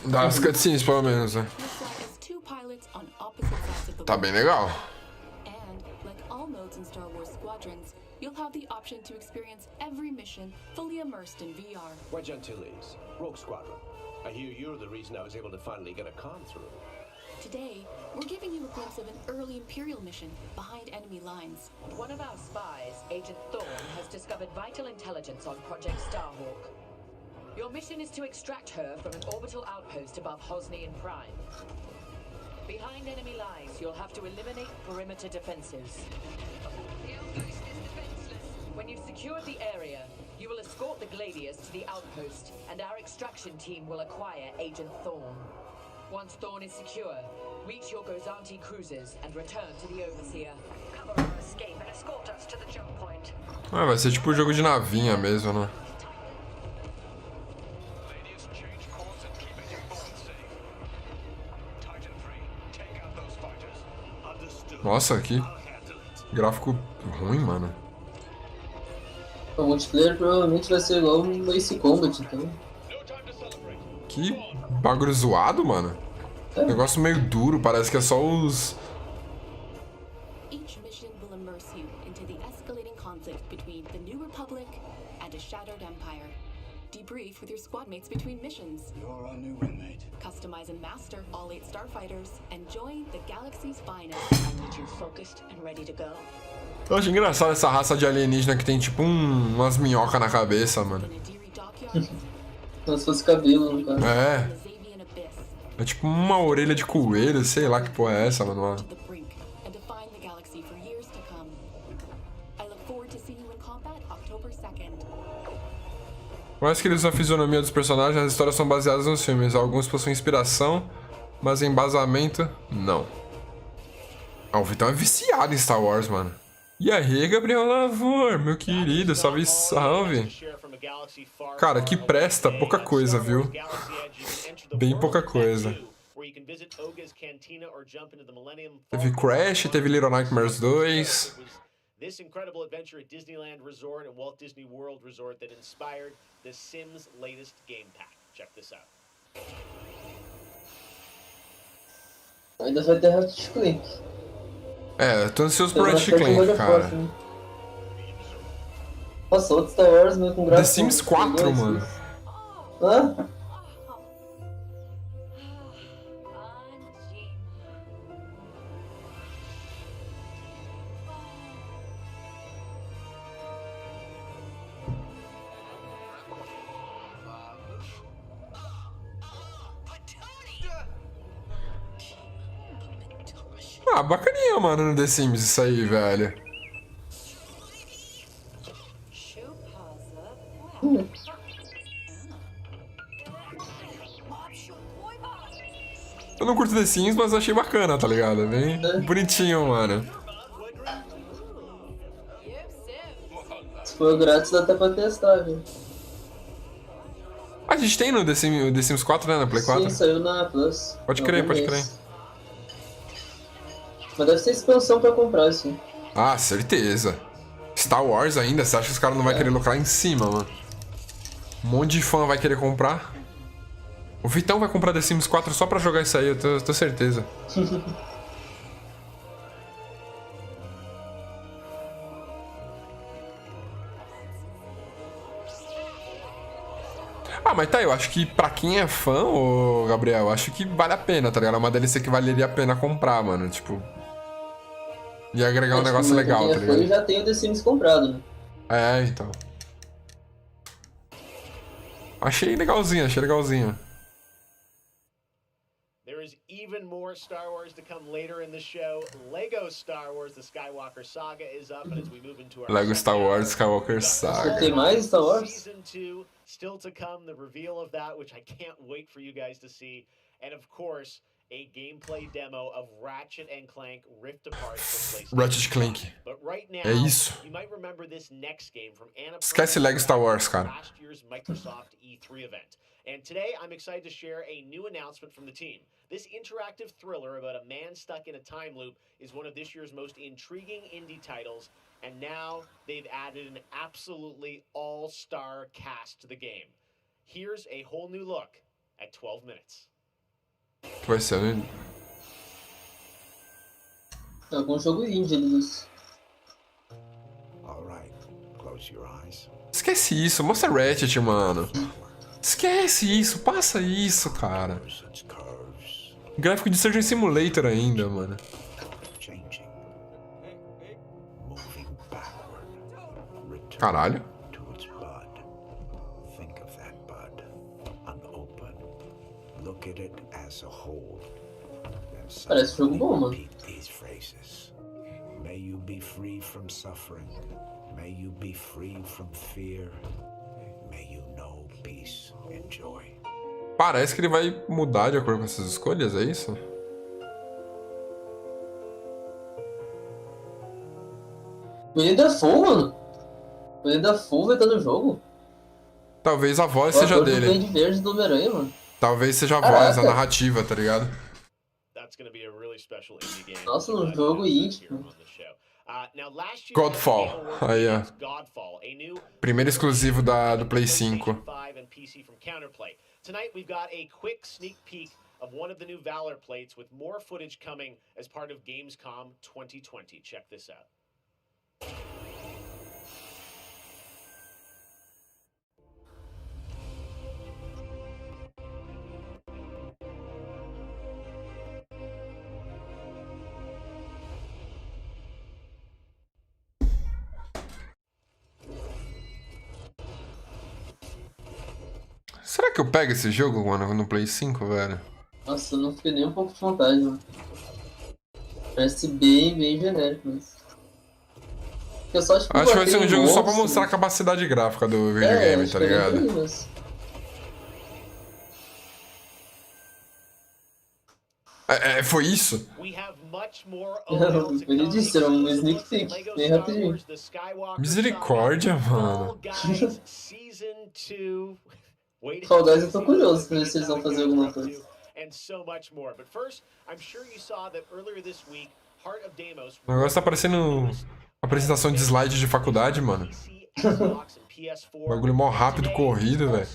Das cutscenes, pelo menos, né? Tá bem legal. And, like all modes in Star Wars Squadrons, you'll have the option to experience every mission fully immersed in VR. Wedge Antilles, Rogue Squadron. I hear you're the reason I was able to finally get a con through. Today, we're giving you a glimpse of an early Imperial mission behind enemy lines. One of our spies, Agent Thorne, has discovered vital intelligence on Project Starhawk. Your mission is to extract her from an orbital outpost above Hosnian Prime. Behind enemy lines, you'll have to eliminate perimeter defenses. The outpost is defenseless. When you've secured the area, you will escort the Gladius to the outpost, and our extraction team will acquire Agent Thorne. Once Thorne is secure, reach your Gozanti cruisers and return to the Overseer. Cover our escape and escort us to the jump point. Ah, vai ser tipo um jogo de navinha mesmo, né? Nossa, que gráfico ruim, mano. O multiplayer provavelmente vai ser igual um Ace Combat, então. Que bagulho zoado, mano. Negócio meio duro, parece que é só os... Each mission will immerse you into the escalating conflict between the New Republic and a shattered empire. Debrief with your squad mates between missions. You're our new roommate. Customize and master all 8 starfighters and join the galaxy's finest. I need you focused and ready to go. Eu acho engraçado essa raça de alienígena que tem tipo umas minhocas na cabeça, mano. Como se fosse cabelo, no caso. É. É tipo uma orelha de coelho, sei lá que porra é essa, mano. Por mais que eles usam a fisionomia dos personagens, as histórias são baseadas nos filmes. Alguns possuem inspiração, mas embasamento, não. Ah, o Vitão é viciado em Star Wars, mano. E aí, Gabriel Lavor, meu querido, salve, salve. Cara, que presta, pouca coisa, viu? Bem pouca coisa. Teve Crash, teve Little Nightmares 2. This incredible adventure at Disneyland Resort and Walt Disney World Resort that inspired The Sims' latest game pack. Check this out. Ainda vai ter Ratchet Clank. É, eu tô ansioso pro Ratchet Clank, cara. Nossa, outro Star Wars, mas com gráfico. The Sims 4, mano. Hã? Ah, bacaninha, mano, no The Sims isso aí, velho. Eu não curto The Sims, mas achei bacana, tá ligado? Bem bonitinho, mano. Se for grátis, dá até pra testar, viu? A gente tem no The Sims 4, né? Na Play 4? Sim, saiu na Plus. Pode crer, pode crer. Mas deve ser expansão pra comprar, assim. Ah, certeza. Star Wars ainda, você acha que os caras não vão querer lucrar em cima, mano? Um monte de fã vai querer comprar. O Vitão vai comprar The Sims 4 só pra jogar isso aí, eu tô certeza. Ah, mas tá, eu acho que pra quem é fã, ô Gabriel, eu acho que vale a pena, tá ligado? É uma DLC que valeria a pena comprar, mano, tipo... E agregar um negócio legal, tá ligado? Eu já tenho o The Sims comprado, né? É, então. Achei legalzinho, achei legalzinho. There is even more Star Wars to come later in the show. Lego Star Wars: The Skywalker Saga is up, and as we move into our Lego Star Wars Skywalker Saga. Tem mais Star Wars? Season 2 still to come, the reveal of that, which I can't wait for you guys to see, and of course, a gameplay demo of Ratchet and Clank Rift Apart for PlayStation. Ratchet Clank. But right now, é isso. You might remember this next game from Esquece Lego Star Wars, cara. Last year's Microsoft E3 event. And today, I'm excited to share a new announcement from the team. This interactive thriller about a man stuck in a time loop is one of this year's most intriguing indie titles, and now they've added an absolutely all-star cast to the game. Here's a whole new look at 12 minutes. Vai ser, né? É algum jogo indie, eles. Esquece isso, mostra Ratchet, mano. Esquece isso, passa isso, cara. Gráfico de Surgeon Simulator ainda, mano. Caralho. Parece jogo bom, mano. May you be free from suffering. May you be free from fear. May you know peace and joy. Parece que ele vai mudar de acordo com essas escolhas, é isso? William Dafoe, mano. William Dafoe vai estar no jogo? Talvez a voz seja dele. O Verde Verde do Homem-Aranha, mano. Talvez seja a voz, a narrativa, tá ligado? Nossa, no jogo indie. Godfall, aí ó. Primeiro exclusivo do Play 5. Tonight we've got a quick sneak peek of one of the new Valor plates with more footage coming as part of Gamescom 2020. Check this out. Será que eu pego esse jogo, mano, no Play 5, velho? Nossa, eu não fiquei nem um pouco de vontade, mano. Parece bem genérico, mas... Eu só, tipo, Acho que vai ser um jogo só pra monstro. mostrar a capacidade gráfica do videogame, acho tá que é ligado? bem isso. Foi isso? Ele disse, era um sneak peek, bem rapidinho. Misericórdia, mano. Fall Guys eu tô curioso pra ver se eles vão fazer alguma coisa. O negócio tá parecendo apresentação de slide de faculdade, mano. Bagulho mó rápido, corrido, velho.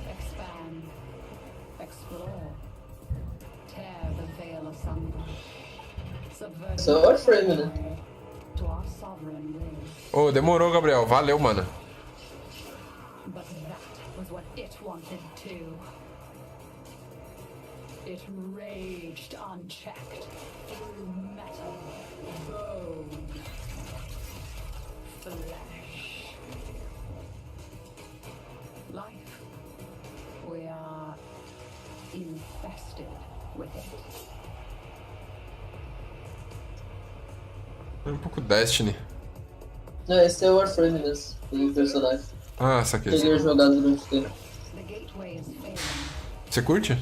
Expand, explore, tear the veil asunder, subvert Isso é Warframe, né? to our sovereign will. Ô, demorou, Gabriel. Valeu, mano. But that was what it wanted too. It raged unchecked through metal, bone, flesh. Life. We are infested with it. É um pouco Destiny. Não, esse é o Warframe mesmo, o personagem. Ah, saquei. Cheguei a jogar durante o tempo. Você curte?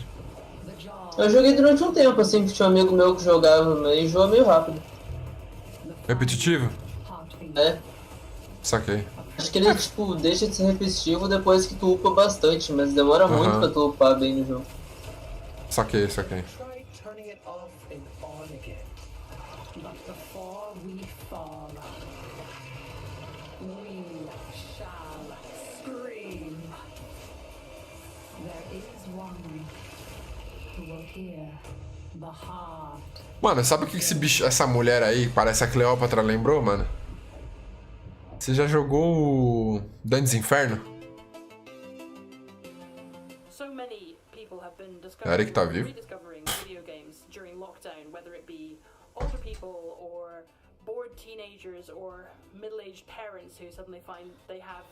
Eu joguei durante um tempo, assim, que tinha um amigo meu que jogava, mas enjoa meio rápido. Repetitivo? É. Saquei. Acho que ele, tipo, deixa de ser repetitivo depois que tu upa bastante, mas demora muito pra tu upar bem no jogo. Saquei, saquei. But before we fall, we shall scream. There is one who will hear the heart. Mano, sabe o que esse bicho, essa mulher aí, parece a Cleópatra, lembrou, mano? Você já jogou o Dantes Inferno? Eric tá vivo? Older people or bored teenagers or middle-aged parents who suddenly find they have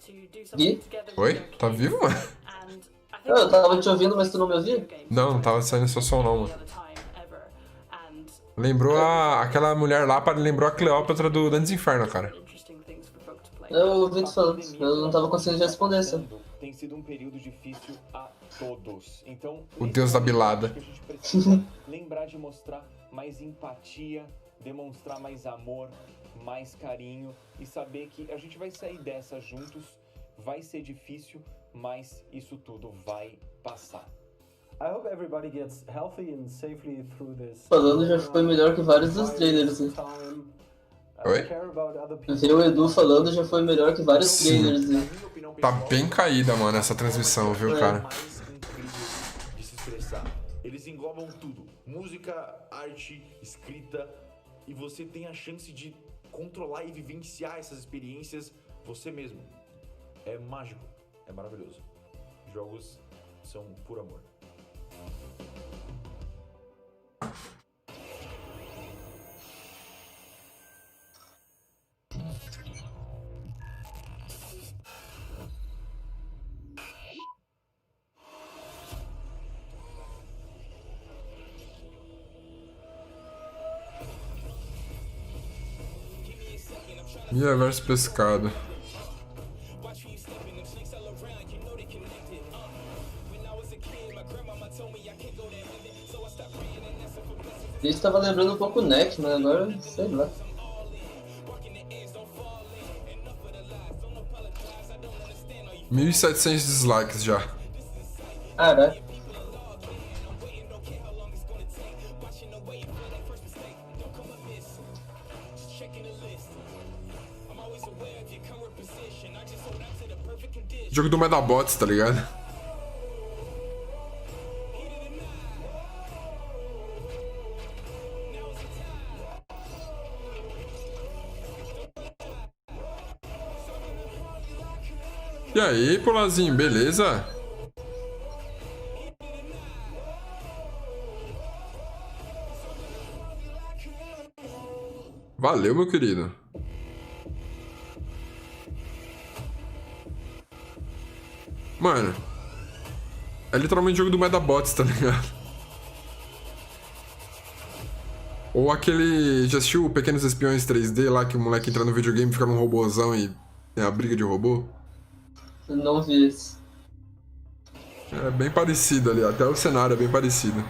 to do something together. Oi? Tá vivo, mano? Eu tava te ouvindo, mas tu não me ouvia? Não, não tava saindo seu som não, mano. Lembrou aquela mulher lá, lembrou a Cleópatra do Dantes Inferno, cara. Eu ouvi tu falando, eu não tava conseguindo responder isso. Tem sido um período difícil a todos. Então, O deus da bilada. que a gente precisa lembrar de mostrar mais empatia, demonstrar mais amor, mais carinho e saber que a gente vai sair dessa juntos. Vai ser difícil, mas isso tudo vai passar. I hope everybody gets healthy and safely through this. Falando já foi melhor que vários dos trailers, né? Oi? Ver o Edu falando já foi melhor que vários trailers, né? Tá bem caída, mano, essa transmissão, viu, cara? De se expressar. Eles englobam tudo: música, arte, escrita, e você tem a chance de controlar e vivenciar essas experiências você mesmo. É mágico, é maravilhoso. Jogos são puro amor. Mia versus pescado. A gente tava lembrando um pouco o Neck, mas agora, sei lá. – 1.700 dislikes já. Caraca. Jogo do Medabots, tá ligado? E aí, Polazinho, beleza? Valeu, meu querido. Mano, é literalmente jogo do Medabots, tá ligado? Ou aquele... Já assistiu o Pequenos Espiões 3D lá, que o moleque entra no videogame e fica num robôzão e tem a briga de robô? Eu não vi esse. É bem parecido ali, até o cenário é bem parecido.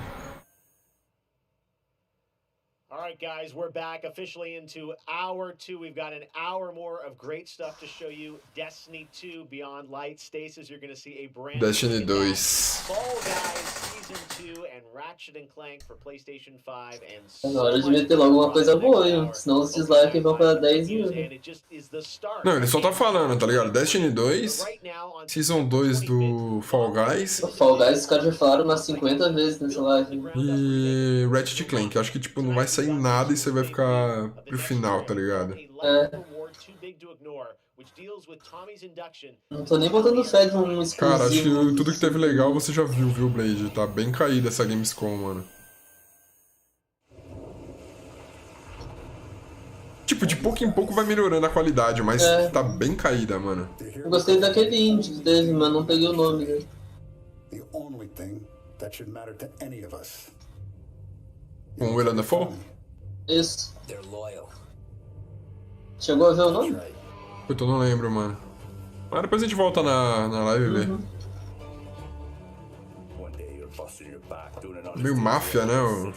All right, guys, we're back officially into hour 2. We've got an hour more of great stuff to show you. Destiny 2, Beyond Light. Stasis, you're going to see a brand Destiny new 2. Fall Guys Season 2 and Ratchet & Clank for PlayStation 5 and Agora devia ter logo uma coisa boa, hein? Senão os dislikes vão pra 10 mil. Não, ele só tá falando, tá ligado? Destiny 2, Season 2 do Fall Guys. O Fall Guys os caras já falaram umas 50 vezes nessa live. E Ratchet & Clank. Acho que, tipo, não vai sair nada e você vai ficar pro final, tá ligado? É. Não tô nem botando fé de um exclusivo. Cara, acho que tudo que teve legal você já viu, Blade? Tá bem caída essa Gamescom, mano. Tipo, de pouco em pouco vai melhorando a qualidade, mas tá bem caída, mano. Eu gostei daquele indie que teve, mas não peguei o nome dele. Com o Willem Dafoe? Isso. Chegou a ver o nome? Puta, eu não lembro, mano. Mas depois a gente volta na live e vê. Meio máfia, né?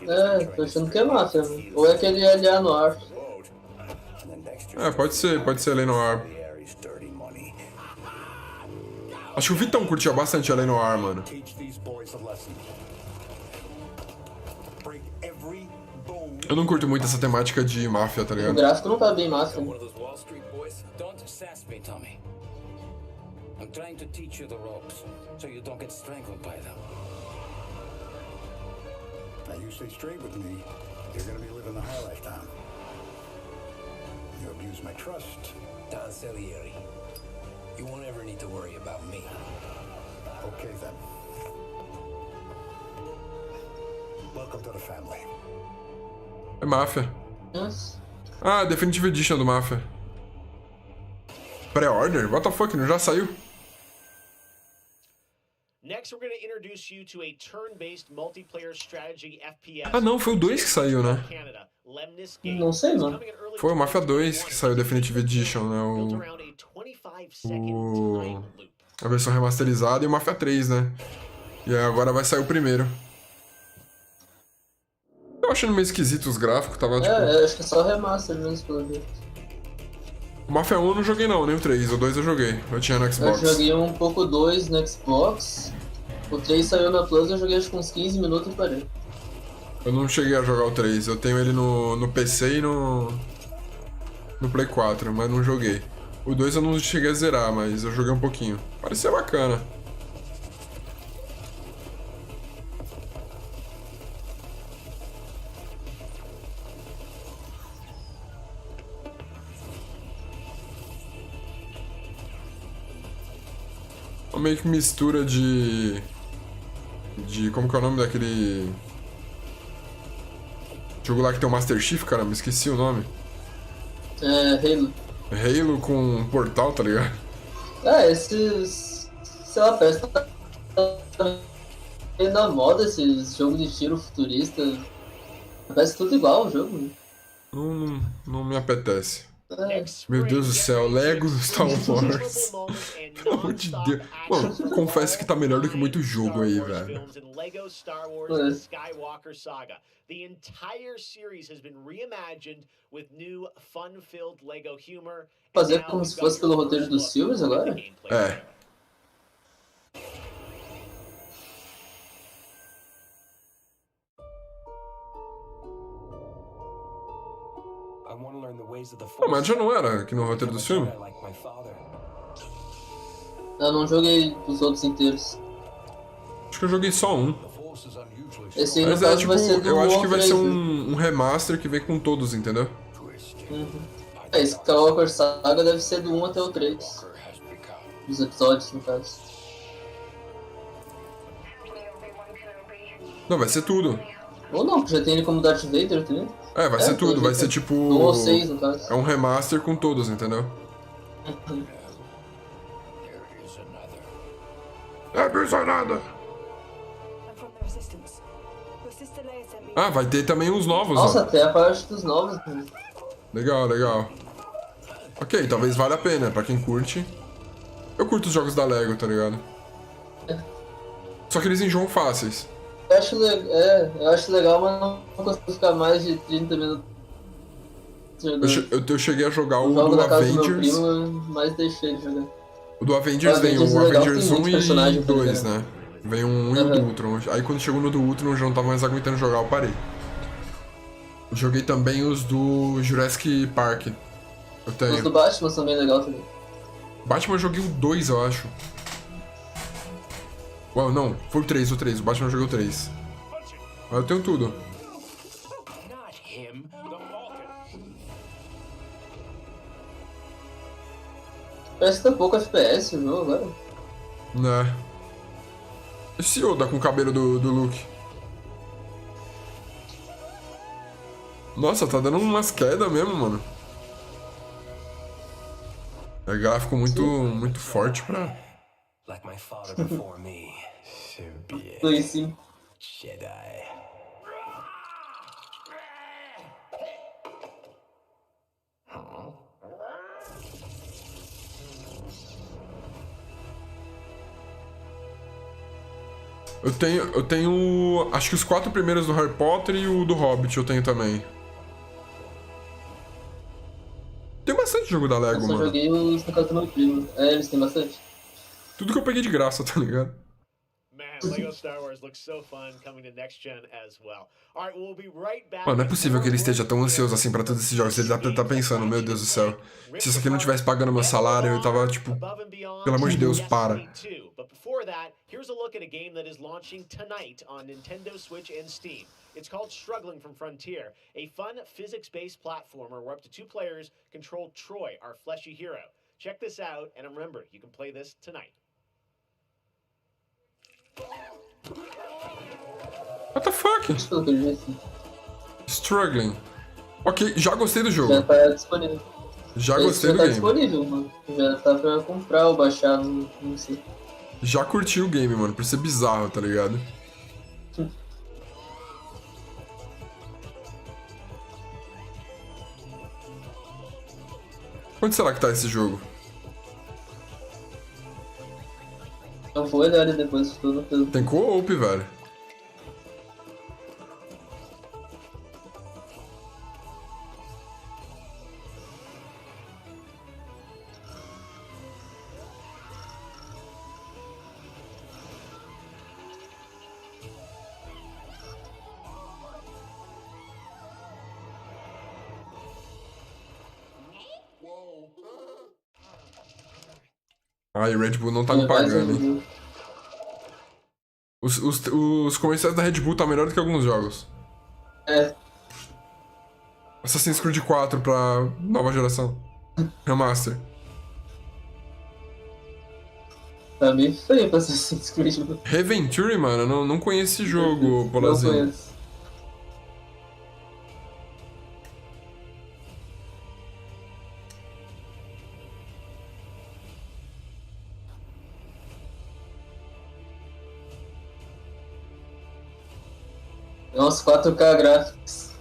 É, tô achando que é máfia. Ou é aquele LA no ar. É, pode ser Além no Ar. Acho que o Vitão curtia bastante Além no Ar, mano. Eu não curto muito essa temática de máfia, tá ligado? O gráfico não tá bem máfia. I'm trying to teach you the ropes, so you don't get strangled by them. Now you stay straight with me, you're gonna be living the high lifetime. You abuse my trust. Don Salieri, you won't ever need to worry about me. Okay then. Welcome to the family. É máfia. Yes. Ah, Definitive Edition do máfia. Pre-order? What the fuck? Não já saiu? Next, we're going to introduce you to a turn-based multiplayer strategy FPS. Ah, não, foi o 2 que saiu, né? Não sei, não. Foi o Mafia 2 que saiu Definitive Edition, né? A versão remasterizada e o Mafia 3, né? E aí agora vai sair o primeiro. Eu achando meio esquisito os gráficos, tava tipo... acho que é só remaster mesmo, pelo jeito. O Mafia 1 eu não joguei não, nem o 3. O 2 eu joguei. Eu tinha no Xbox. Eu joguei um pouco 2 no Xbox. O 3 saiu na Plus, eu joguei acho que uns 15 minutos e parei. Eu não cheguei a jogar o 3. Eu tenho ele no PC e no Play 4, mas não joguei. O 2 eu não cheguei a zerar, mas eu joguei um pouquinho. Parecia bacana. Meio que mistura de... Como que é o nome daquele... jogo lá que tem o Master Chief, caramba, esqueci o nome. É, Halo. Halo com um portal, tá ligado? Esses... sei lá, parece que tá na moda esses jogos de tiro futurista. Parece tudo igual o jogo. Não me apetece. Meu Deus do céu, Lego Star Wars. Pelo amor de Deus. Mano, confesso que tá melhor do que muito jogo aí, velho. Fazer como se fosse pelo roteiro dos filmes agora? É. Pô, mas já não era aqui no roteiro do filme? Eu não joguei os outros inteiros. Acho que eu joguei só um. Esse aí, mas no caso, tipo, vai ser do eu acho que vai 3, ser né? um remaster que vem com todos, entendeu? Skywalker Saga deve ser do 1 até o 3. Os episódios, no caso. Não, vai ser tudo. Ou não, porque já tem ele como Darth Vader também. É, vai ser tudo, vai ser tipo... Do 1 ao 6, no caso. É um remaster com todos, entendeu? Ah, vai ter também os novos, Nossa, ó. até a parte dos novos. Legal, legal. Ok, talvez valha a pena, pra quem curte. Eu curto os jogos da Lego, tá ligado? Só que eles enjoam fáceis. Eu acho legal, mas não consigo ficar mais de 30 minutos jogando. Eu cheguei a jogar o jogo do na casa do meu Avengers. primo, mas deixei de jogar. O do Avengers vem o legal, Avengers tem 1 muito e personagem pra 2, jogar. né? Vem um e o do Ultron. Aí quando chegou no do Ultron, eu já não tava mais aguentando jogar, eu parei. Joguei também os do Jurassic Park. Eu tenho. Os do Batman são bem legais também. Batman eu joguei o 2, eu acho. Uau, não, foi o 3. O Batman eu joguei o 3. Mas eu tenho tudo. Parece que tá pouco FPS o jogo agora. Né. Esse Yoda com o cabelo do Luke. Nossa, tá dando umas quedas mesmo, mano. É gráfico muito forte pra... Like my father before me, so be it. Foi sim. Jedi. Eu tenho... Acho que os 4 primeiros do Harry Potter e o do Hobbit eu tenho também. Tem bastante jogo da Lego, mano. Eu só joguei os na casa do meu primo. É, eles têm bastante. Tudo que eu peguei de graça, tá ligado? Man, Lego Star Wars looks so fun coming to next gen as well. All right, we'll be right back. Mano, não é possível que ele esteja tão ansioso assim pra todos esses jogos. Ele tá pensando, meu Deus do céu. Se isso aqui não tivesse pagando meu salário, eu tava tipo... Pelo amor de Deus, para. But before that, here's a look at a game that is launching tonight on Nintendo Switch and Steam. It's called Struggling from Frontier, a fun physics-based platformer where up to 2 players control Troy, our fleshy hero. Check this out, and remember, you can play this tonight. What the fuck? Struggling. Ok, já gostei do jogo. Já tá disponível. Já gostei do game. game. Já tá disponível, mano. Já tá pra comprar ou baixar, não sei. Já curti o game, mano, por ser bizarro, tá ligado? Onde será que tá esse jogo? Eu vou olhar ele depois de tudo. Tem co-op, velho. Ai, Red Bull não tá me pagando, hein? Os comerciais da Red Bull tá melhor do que alguns jogos. É. Assassin's Creed 4 pra nova geração. Remaster. Tá meio feio pra Assassin's Creed. Reventure, mano, eu não conheço esse jogo, Polazinho. Não conheço. Nossa, 4K gráficos.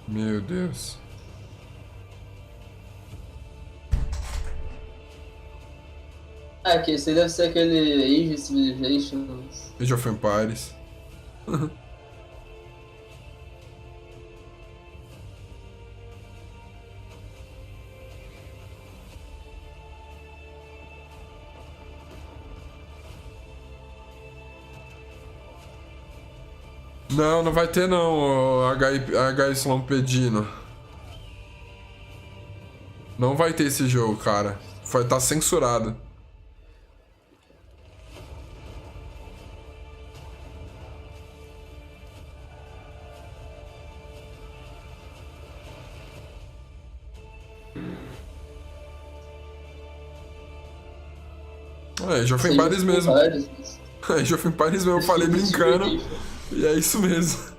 Meu Deus. Ah, que esse aí deve ser aquele Age Civilizations. Age of Empires. Não, não vai ter não, HY pedindo. Não vai ter esse jogo, cara. Vai estar censurado. É, já foi em Paris mesmo. É, já foi em Paris mesmo, eu falei brincando. E é isso mesmo.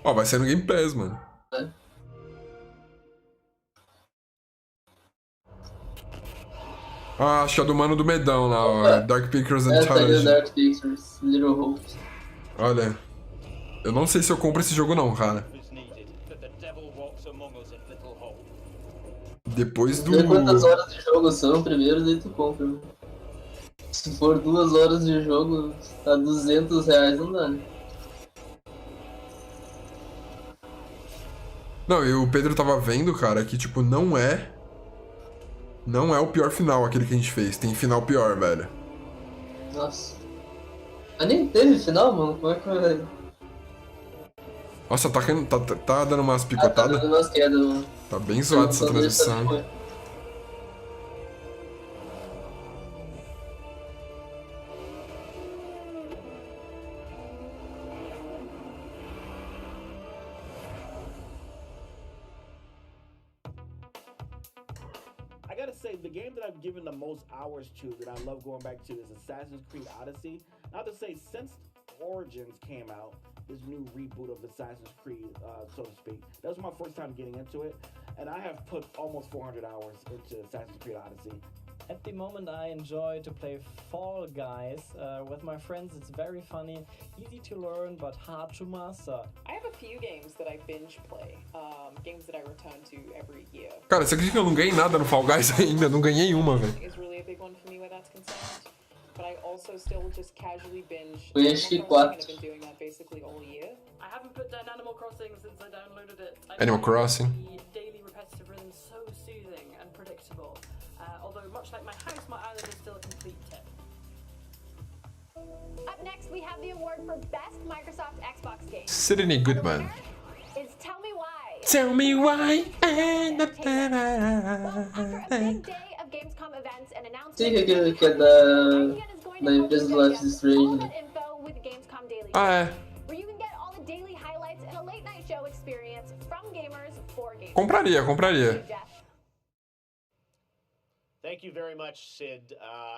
Ó, vai ser no Game Pass, mano. Ah, acho que é do mano do Medão lá, ó. Dark Pictures and Tá ali o Touch. Dark Pictures, Little Hopes. Olha, eu não sei se eu compro esse jogo não, cara. Depois do... Vê quantas horas de jogo são primeiro, daí tu compra. Né? Se for 2 horas de jogo, tá R$200, não dá, né? Não, e o Pedro tava vendo, cara, que tipo, não é o pior final aquele que a gente fez. Tem final pior, velho. Nossa. Mas nem teve final, mano. Como é que vai... Nossa, tá dando umas picotadas? Tá dando umas quedas, mano. Tá bem zoado essa transmissão. I gotta say, the game that I've given the most hours to, that I love going back to, is Assassin's Creed Odyssey. Not to say, since Origins came out, this new reboot of Assassin's Creed, so to speak, that was my first time getting into it, and I have put almost 400 hours into Assassin's Creed Odyssey. At the moment, I enjoy to play Fall Guys with my friends. It's very funny, easy to learn, but hard to master. I have a few games that I binge play, games that I return to every year. Cara, você acredita que eu não ganhei nada no Fall Guys ainda? Não ganhei uma, velho. Is really a big one for me where that's concerned. But I also still just casually binge. Acho que 4. I've been doing that basically all year. I haven't put down Animal Crossing since I downloaded it. Animal Crossing. The daily repetitive rhythm so soothing and predictable. Although much like my house, my island is still a complete tip. Up next, we have the award for Best Microsoft Xbox Game. Sidney Goodman. Is Tell Me Why. Tell me why. After a big day of Gamescom events and announcements, Sim, que é da empresa do Life is Strange, né? info with Gamescom Daily. Ah, é. Where you can get all the daily highlights and a late night show experience from gamers for gamers. Compraria. Thank you very much, Sid.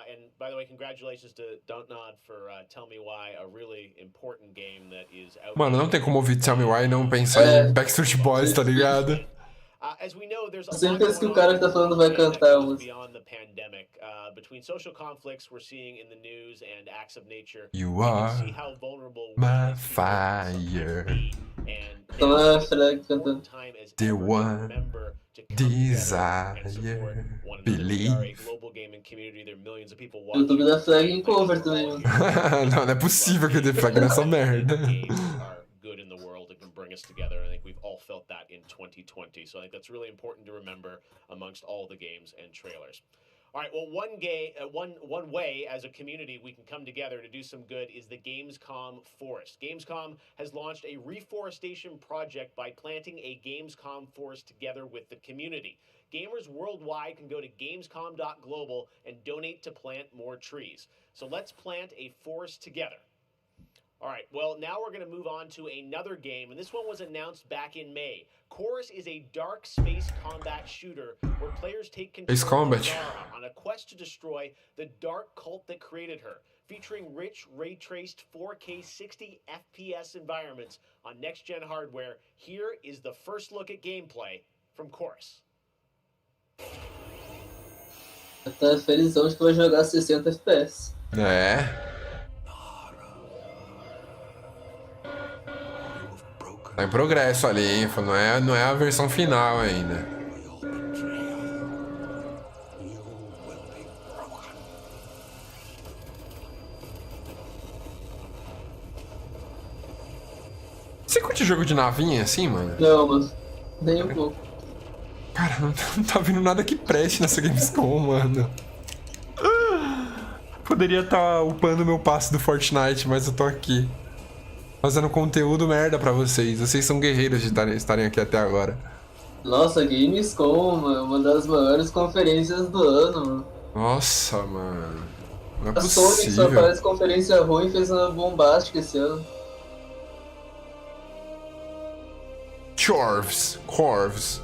And by the way, congratulations to Don't Nod for Tell Me Why, a really important game that is out. Mano, não tem como ouvir Tell Me Why e não pensar em Backstreet Boys, tá ligado? As we know, there's a sempre penso que o cara que tá falando vai cantar a música. Beyond the pandemic, between social conflicts we're seeing in the news and acts of nature, You are see how vulnerable my fire. Então é a Frag cantando. The one desire, believe. O YouTube da Flag em cover também, mano. Não é possível que dê Flag nessa merda. Good in the world that can bring us together. I think we've all felt that in 2020. So I think that's really important to remember amongst all the games and trailers. All right, well, one way as a community we can come together to do some good is the Gamescom Forest. Gamescom has launched a reforestation project by planting a Gamescom forest together with the community. Gamers worldwide can go to gamescom.global and donate to plant more trees. So let's plant a forest together. All right, well, now we're going to move on to another game, and this one was announced back in May. Chorus is a dark space combat shooter where players take control of Zara on a quest to destroy the dark cult that created her, featuring rich, ray-traced 4K 60 FPS environments on next-gen hardware. Here is the first look at gameplay from Chorus. Eu tô felizão de que vai jogar 60 FPS. É. Tá em progresso ali, hein? Não é a versão final ainda. Você curte jogo de navinha assim, mano? Não, mano. Nem um pouco. Cara, não tá vindo nada que preste nessa Gamescom, mano. Poderia estar upando meu passe do Fortnite, mas eu tô aqui. Fazendo conteúdo merda pra vocês. Vocês são guerreiros de estarem aqui até agora. Nossa, Gamescom, mano, uma das maiores conferências do ano, mano. Nossa, mano. Não é a Sony, que só possível. faz conferência ruim, fez uma bombástica esse ano. Corvs.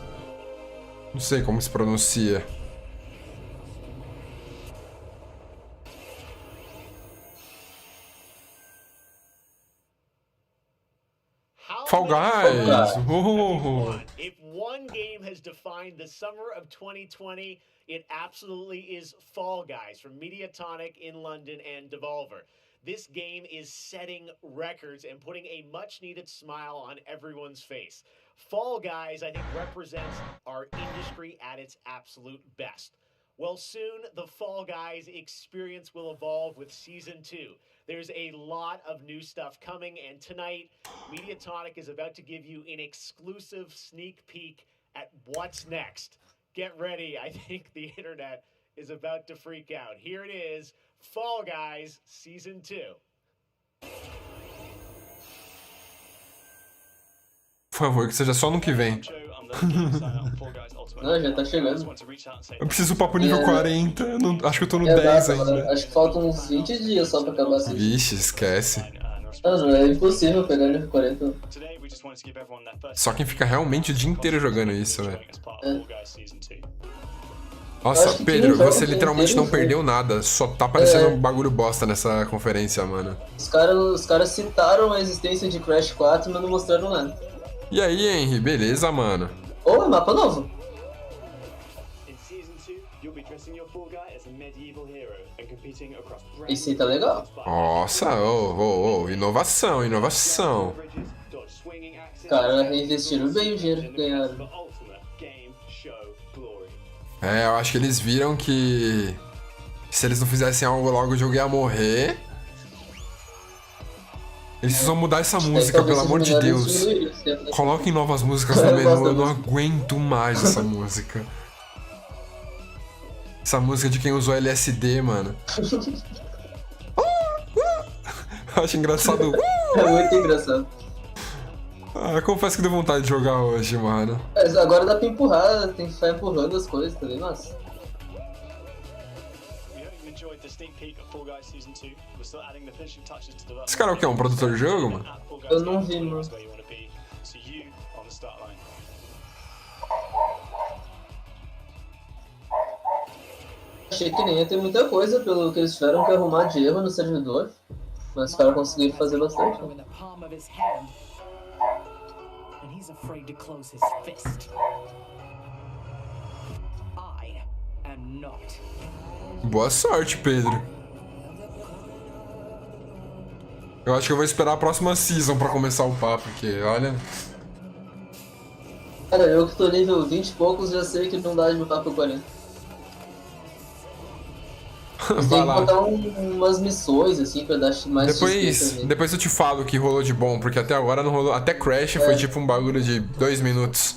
Não sei como se pronuncia. Fall Guys. one game has defined the summer of 2020, it absolutely is Fall Guys from Mediatonic in London and Devolver. This game is setting records and putting a much-needed smile on everyone's face. Fall Guys, I think, represents our industry at its absolute best. Well, soon, the Fall Guys experience will evolve with Season 2. There's a lot of new stuff coming, and tonight, Mediatonic is about to give you an exclusive sneak peek at what's next. Get ready, I think the internet is about to freak out. Here it is, Fall Guys Season 2. Por favor, que seja só no que vem. Não, já tá chegando. Eu preciso upar pro nível 40. Acho que eu tô no 10 ainda. Acho que faltam uns 20 dias só pra acabar assim. Vixe, esquece. Mano, é impossível pegar nível 40. Só quem fica realmente o dia inteiro jogando isso, velho. É. Nossa, Pedro, você literalmente não perdeu nada. Só tá parecendo um bagulho bosta nessa conferência, mano. Os caras citaram a existência de Crash 4, mas não mostraram nada. E aí, Henry, beleza, mano? Ô, mapa novo. Esse tá legal. Nossa, inovação, inovação. Os caras reinvestiram bem o dinheiro que ganharam. É, eu acho que eles viram que se eles não fizessem algo logo o jogo ia morrer. Eles precisam mudar essa música, pelo amor de Deus. Coloquem novas músicas no menu, eu não aguento mais essa música. Essa música de quem usou LSD, mano. Eu acho engraçado. É muito engraçado. Ah, confesso que deu vontade de jogar hoje, mano. Mas agora dá pra empurrar, tem que ficar empurrando as coisas também, nossa. Esse cara é o quê? Um produtor de jogo, mano? Eu não vi, mano. Achei que nem ia ter muita coisa pelo que eles tiveram que arrumar de erro no servidor. Mas os caras conseguiram fazer bastante. Né? Boa sorte, Pedro. Eu acho que eu vou esperar a próxima season pra começar o papo, porque, olha... Cara, eu que tô nível 20 e poucos já sei que não dá de botar pro 40. Tem que botar umas missões, assim, pra dar mais Depois eu te falo o que rolou de bom, porque até agora não rolou... Até Crash foi tipo um bagulho de 2 minutos.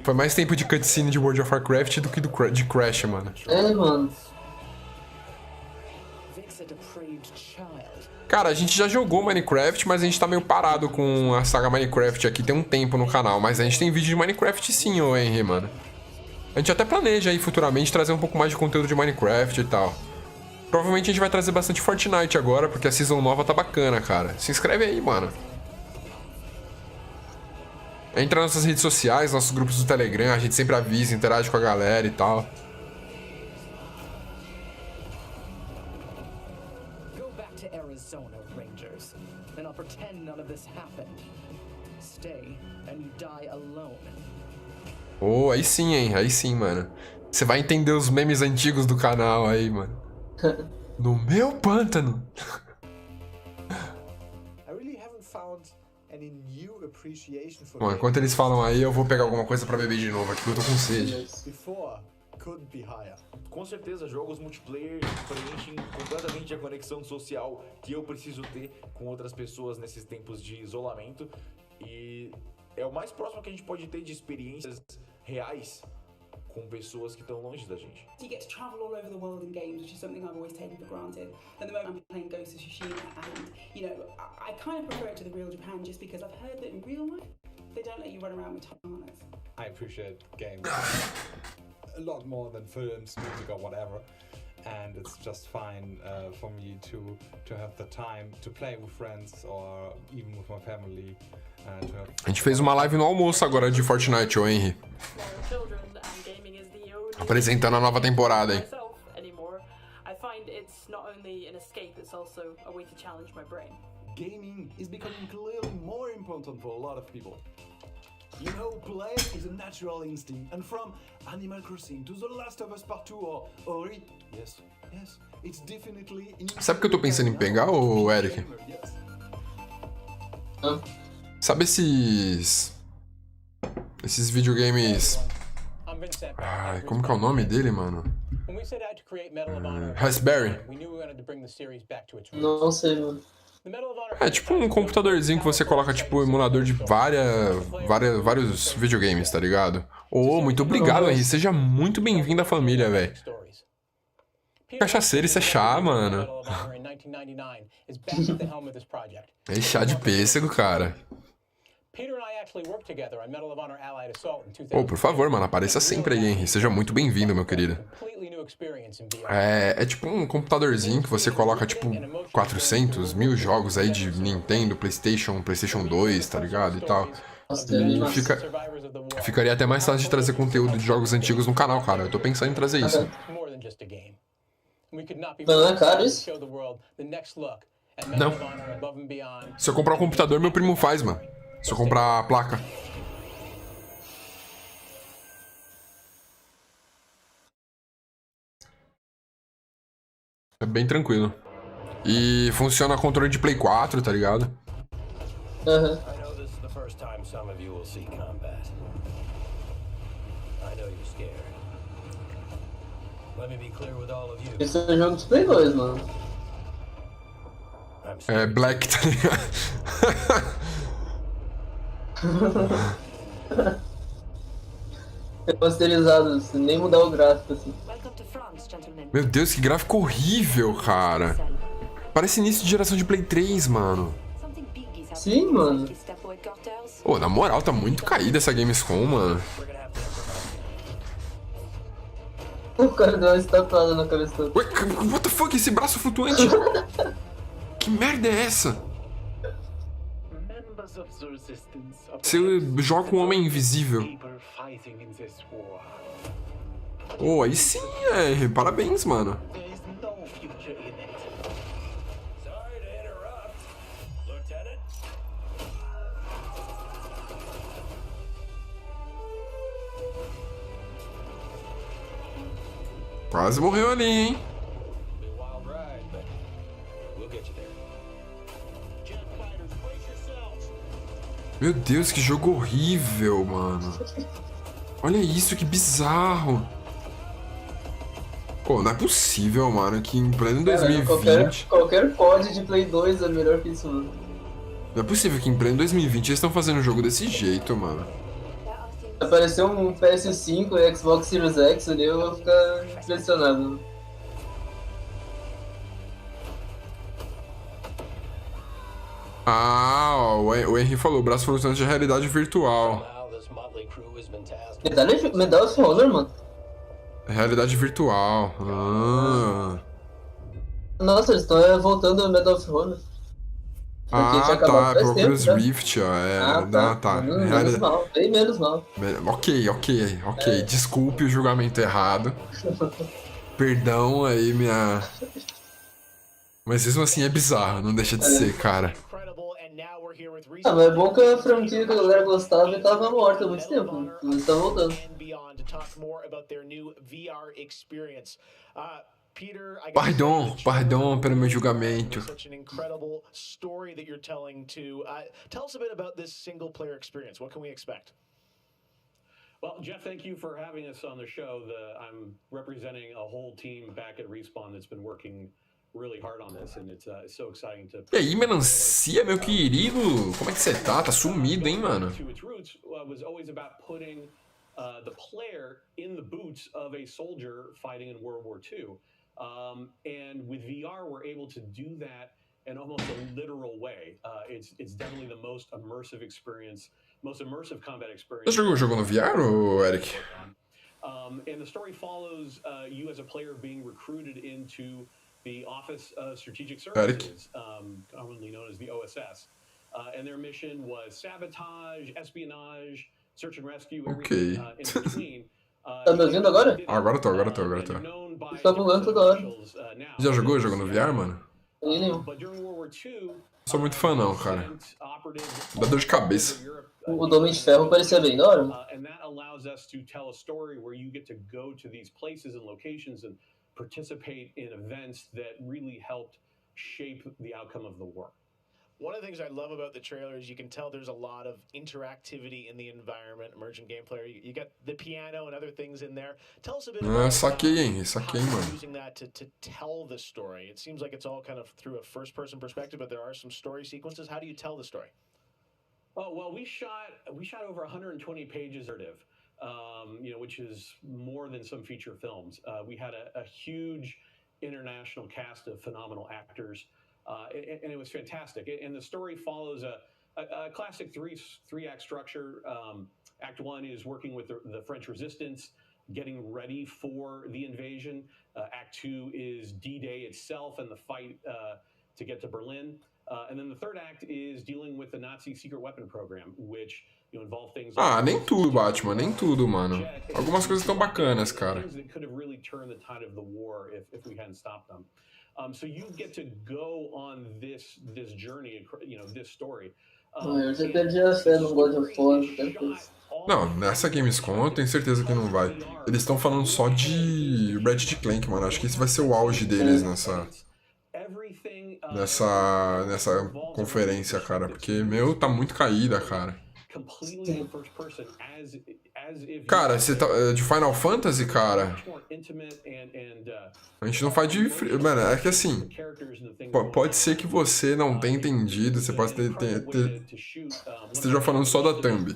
Foi mais tempo de cutscene de World of Warcraft do que de Crash, mano. É, mano. Cara, a gente já jogou Minecraft, mas a gente tá meio parado com a saga Minecraft aqui, tem um tempo no canal. Mas a gente tem vídeo de Minecraft sim, ô Henry, mano. A gente até planeja aí futuramente trazer um pouco mais de conteúdo de Minecraft e tal. Provavelmente a gente vai trazer bastante Fortnite agora, porque a season nova tá bacana, cara. Se inscreve aí, mano. Entra nas nossas redes sociais, nossos grupos do Telegram, a gente sempre avisa, interage com a galera e tal. Oh, aí sim, hein? Aí sim, mano. Você vai entender os memes antigos do canal aí, mano. No meu pântano. Bom, enquanto eles falam aí, eu vou pegar alguma coisa pra beber de novo aqui, que eu tô com sede. Com certeza, jogos multiplayer preenchem completamente a conexão social que eu preciso ter com outras pessoas nesses tempos de isolamento. E é o mais próximo que a gente pode ter de experiências reais com pessoas que estão longe da gente. You get to travel all over the world in games, which is something I've always taken for granted. At the moment I'm playing Ghost of Tsushima, and you know, I kind of prefer it to the real Japan just because I've heard that in real life they don't let you run around with katanas. I appreciate games a lot more than films, music or whatever. And it's just fine for me to have the time to play with friends or even with my family. A gente fez uma live no almoço agora de Fortnite, ô Henry. Apresentando a nova temporada, hein? Gaming is becoming clearly more important for a lot of people. You know, play is a natural instinct, and from Animal Crossing to The Last of Us Part 2 or Ori, yes, it's definitely... Sabe o que eu tô pensando em pegar, ô Eric? Sabe esses videogames... Ai, como que é o nome dele, mano? Raspberry. Não sei, mano. É tipo um computadorzinho que você coloca, tipo, emulador de vários videogames, tá ligado? Ô, muito obrigado, Henry. Seja muito bem-vindo à família, velho. Cachaceiro, isso é chá, mano. É chá de pêssego, cara. Ô, por favor, mano, apareça sempre aí, Henry. Seja muito bem-vindo, meu querido. É tipo um computadorzinho que você coloca, tipo, 400 mil jogos aí de Nintendo, PlayStation 2, tá ligado? E tal. E ficaria até mais fácil de trazer conteúdo de jogos antigos no canal, cara. Eu tô pensando em trazer isso. Não é caro isso? Não. Se eu comprar um computador, meu primo faz, mano. Se eu comprar a placa. É bem tranquilo. E funciona controle de Play 4, tá ligado? Aham. Esse é um jogo de Play 2, mano. É Black, tá ligado? Remasterizado, sem nem mudar o gráfico, assim. Meu Deus, que gráfico horrível, cara. Parece início de geração de Play 3, mano. Sim, mano. Pô, na moral, tá muito caída essa Gamescom, mano. O cara deu uma estatuada na cabeça toda. Ué, what the fuck? Esse braço flutuante? Que merda é essa? Você joga com um homem invisível. Oh, aí sim, parabéns, mano. Quase morreu ali, hein? Meu Deus, que jogo horrível, mano. Olha isso, que bizarro. Pô, não é possível, mano, que em pleno 2020... Qualquer COD de Play 2 é melhor que isso, mano. Não é possível que em pleno 2020 eles estão fazendo um jogo desse jeito, mano. Apareceu um PS5 e Xbox Series X ali, eu vou ficar impressionado. Ah, ó, o Henry falou, braço flutuante de realidade virtual. Medal of Honor, mano. Realidade virtual. Ah. Nossa, eles estão voltando ao Medal of Honor. Ah, tá, pro Oculus Rift, ó. Tá. Menos mal, bem menos mal. Ok. Desculpe o julgamento errado. Perdão aí, minha... Mas mesmo assim é bizarro, não deixa de ser, cara. Ah, mas é bom que a franquia que a galera gostava tava morta há muito tempo. Eles estão voltando. Perdão pelo meu julgamento. Such an incredible story that you're telling too. Tell us a bit about this single player experience. What can we expect? Well, Jeff, thank you for having us on the show. I'm representing a whole team back at Respawn that's been working really hard on this, and it's so exciting to... E aí, melancia, meu querido? Como é que você tá? Tá sumido, hein, mano? Its roots was always about putting the player in the boots of a soldier fighting in World War II. And with VR, we're able to do that in almost a literal way. It's definitely the most immersive experience, most immersive combat experience. Você jogou o jogo no VR, ou Eric? And the story follows you as a player being recruited into the Office of Strategic Services, commonly known as the OSS. And their mission was sabotage, espionage, search and rescue, everything in between. Tá me ouvindo agora? Agora tô. Tá bugando toda hora. Já jogou o jogo no VR, mano? Sou muito fã não, cara. Dá dor de cabeça. O Homem de Ferro parecia bem da hora. And that allows us to tell a story where you get to go to these places and locations and participate in events that really helped shape the outcome of the war. One of the things I love about the trailer is you can tell there's a lot of interactivity in the environment, emergent gameplay. You got the piano and other things in there. Tell us a bit about saquei, mano. using that to tell the story. It seems like it's all kind of through a first-person perspective, but there are some story sequences. How do you tell the story? Oh, well, we shot over 120 pages of narrative, which is more than some feature films. We had a huge international cast of phenomenal actors. And it was fantastic. And the story follows a classic three-act structure. Act 1 is working with the French resistance, getting ready for the invasion. Act 2 is D-Day itself and the fight to get to Berlin. And then the third act is dealing with the Nazi secret weapon program, which involve things like nem tudo, Batman, nem tudo, mano. Algumas coisas tão bacanas, cara. things that could have really turned the tide of the war if we hadn't stopped them. So you get to go on this journey, this story. Eu já perdi a fé no God of War. Não, nessa Gamescom eu tenho certeza que não vai. Eles estão falando só de Ratchet & Clank, mano. Acho que esse vai ser o auge deles nessa conferência, cara. Porque, tá muito caída, cara. Cara, você tá de Final Fantasy, cara? A gente não faz de... Mano, é que assim... Pode ser que você não tenha entendido, você pode esteja falando só da thumb.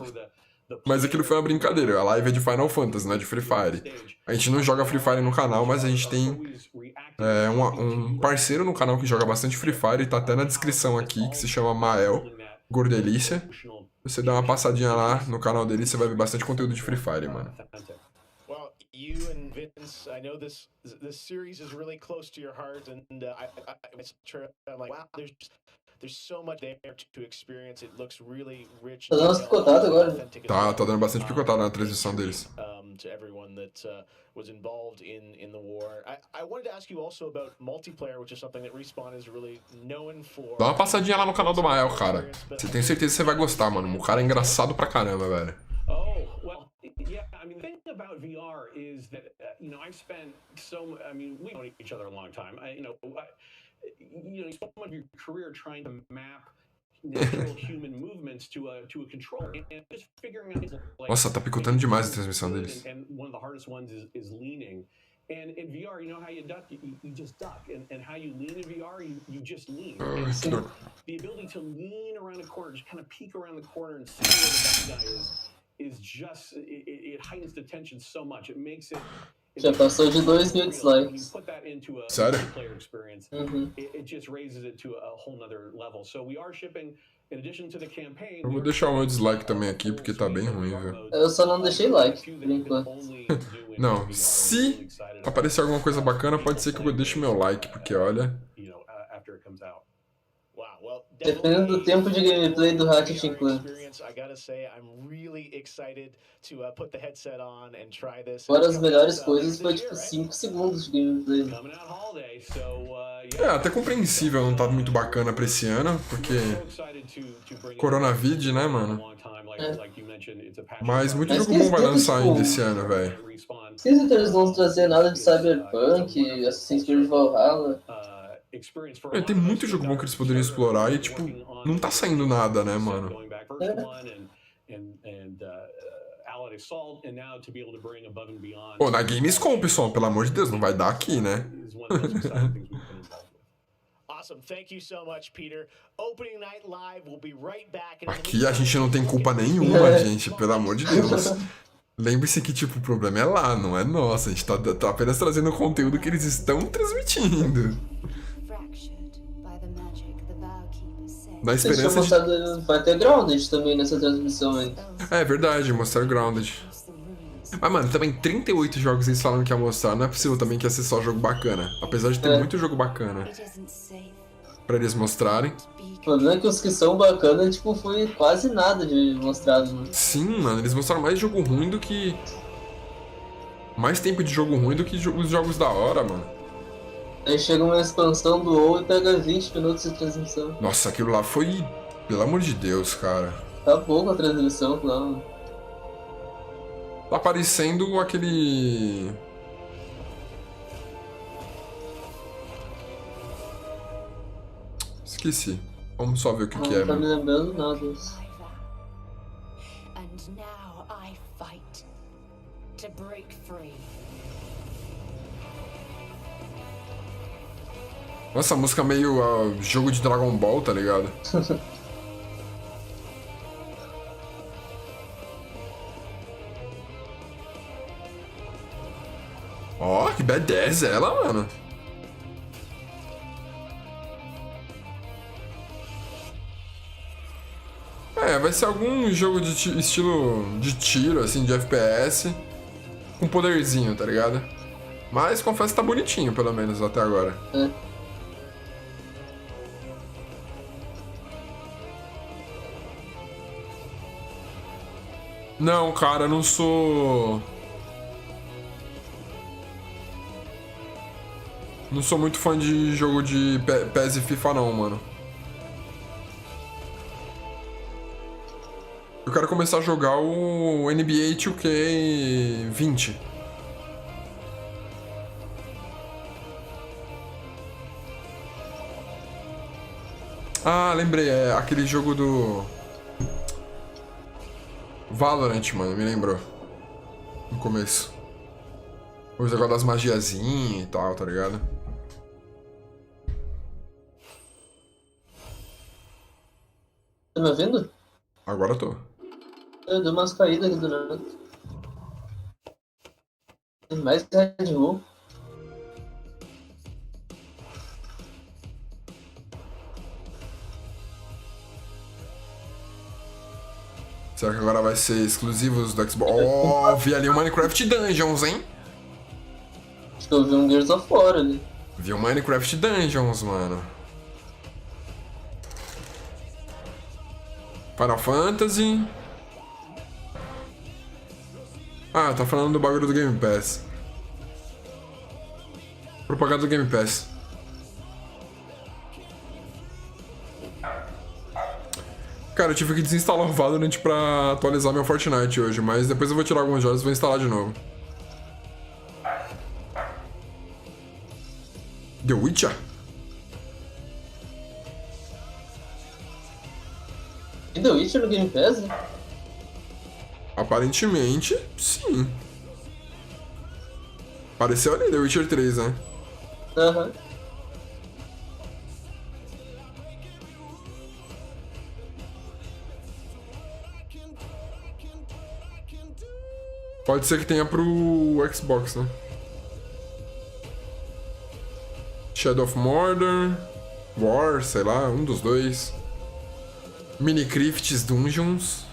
Mas aquilo foi uma brincadeira. A live é de Final Fantasy, não é de Free Fire. A gente não joga Free Fire no canal, mas a gente tem um parceiro no canal que joga bastante Free Fire, e tá até na descrição aqui, que se chama Mael Gordelícia. Você dá uma passadinha lá no canal dele e você vai ver bastante conteúdo de Free Fire, mano. Well, you and Vince, I know this series is really close to your heart, and I'm like, wow, there's so much there to experience. It looks really rich. Tá dando umas picotadas agora. Tá dando bastante picotada na transmissão deles. To everyone that was involved in the war. I wanted to ask you also about multiplayer, which is something that Respawn is really known for. Dá uma passadinha lá no canal do Mael, cara. Você tem certeza que você vai gostar, mano. O cara é engraçado pra caramba, velho. Yeah, I mean, the thing about VR is that, I've spent we've known each other a long time. You spend much of your career trying to map natural human movements to a controller, and just figuring out Nossa, tá picotando demais a transmissão deles. And one of the hardest ones is leaning. And in VR, you know how you duck, you just duck. And how you lean in VR, you just lean. And so the ability to lean around a corner, just kind of peek around the corner and see where the bad guy is just, it heightens the tension so much. It makes it... Já passou de 2.000 dislikes. Sério? It just raises it to a whole nother level. So we are shipping, in addition to the campaign. Eu vou deixar o meu dislike também aqui, porque tá bem ruim, viu? Eu só não deixei like, por enquanto. Não, se aparecer alguma coisa bacana, pode ser que eu deixe meu like, porque olha... Dependendo do tempo de gameplay do Ratchet & Clank. Fora as melhores coisas, foi tipo 5 segundos de gameplay. Até compreensível não tá muito bacana pra esse ano, porque... Coronavírus, né, mano? Mas muito jogo bom vai lançar ainda esse ano, velho. Esqueci que eles vão trazer nada de Cyberpunk, Assassin's Creed Valhalla. Tem muito jogo bom que eles poderiam explorar e, tipo, não tá saindo nada, né, mano? Pô, na Gamescom, pessoal, pelo amor de Deus, não vai dar aqui, né? Aqui a gente não tem culpa nenhuma, gente, pelo amor de Deus. Lembre-se que, tipo, o problema é lá, não é nosso. A gente tá apenas trazendo o conteúdo que eles estão transmitindo. Na esperança de... Vai ter Grounded também nessa transmissão aí. É verdade, mostrar Grounded. Mas, mano, também 38 jogos eles falaram que ia mostrar. Não é possível também que ia ser só jogo bacana. Apesar de ter muito jogo bacana pra eles mostrarem. O problema é que os que são bacanas, tipo, foi quase nada de mostrado. Né? Sim, mano, eles mostraram mais jogo ruim do que... Mais tempo de jogo ruim do que os jogos da hora, mano. Aí chega uma expansão do WoW e pega 20 minutos de transmissão. Nossa, aquilo lá foi... Pelo amor de Deus, cara. Tá pouco a transmissão, não. Tá parecendo aquele... Esqueci. Vamos só ver o que é. Não tá me lembrando nada disso. And now I fight to break free. Nossa, a música meio jogo de Dragon Ball, tá ligado? Ó, que badass ela, mano. É, vai ser algum jogo de estilo de tiro, assim, de FPS, com poderzinho, tá ligado? Mas confesso que tá bonitinho, pelo menos, até agora. É. Não, cara, eu não sou... Não sou muito fã de jogo de PES e FIFA não, mano. Eu quero começar a jogar o NBA 2K20. Ah, lembrei, é aquele jogo do... Valorant, mano, me lembrou. No começo. O negócio das magiazinhas e tal, tá ligado? Tá me ouvindo? Agora eu tô. Eu dei umas caídas aqui do nada. Tem mais Red Bull. Será que agora vai ser exclusivos do Xbox? Ó, vi ali o Minecraft Dungeons, hein? Acho que eu vi um Gears of War ali. Vi o Minecraft Dungeons, mano. Final Fantasy. Ah, tá falando do bagulho do Game Pass. Propaganda do Game Pass. Cara, eu tive que desinstalar o Valorant pra atualizar meu Fortnite hoje, mas depois eu vou tirar alguns jogos e vou instalar de novo. The Witcher? E The Witcher no Game Pass? Aparentemente, sim. Apareceu ali The Witcher 3, né? Aham. Pode ser que tenha pro Xbox, né? Shadow of Mordor, War, sei lá, um dos dois. Minecraft Dungeons.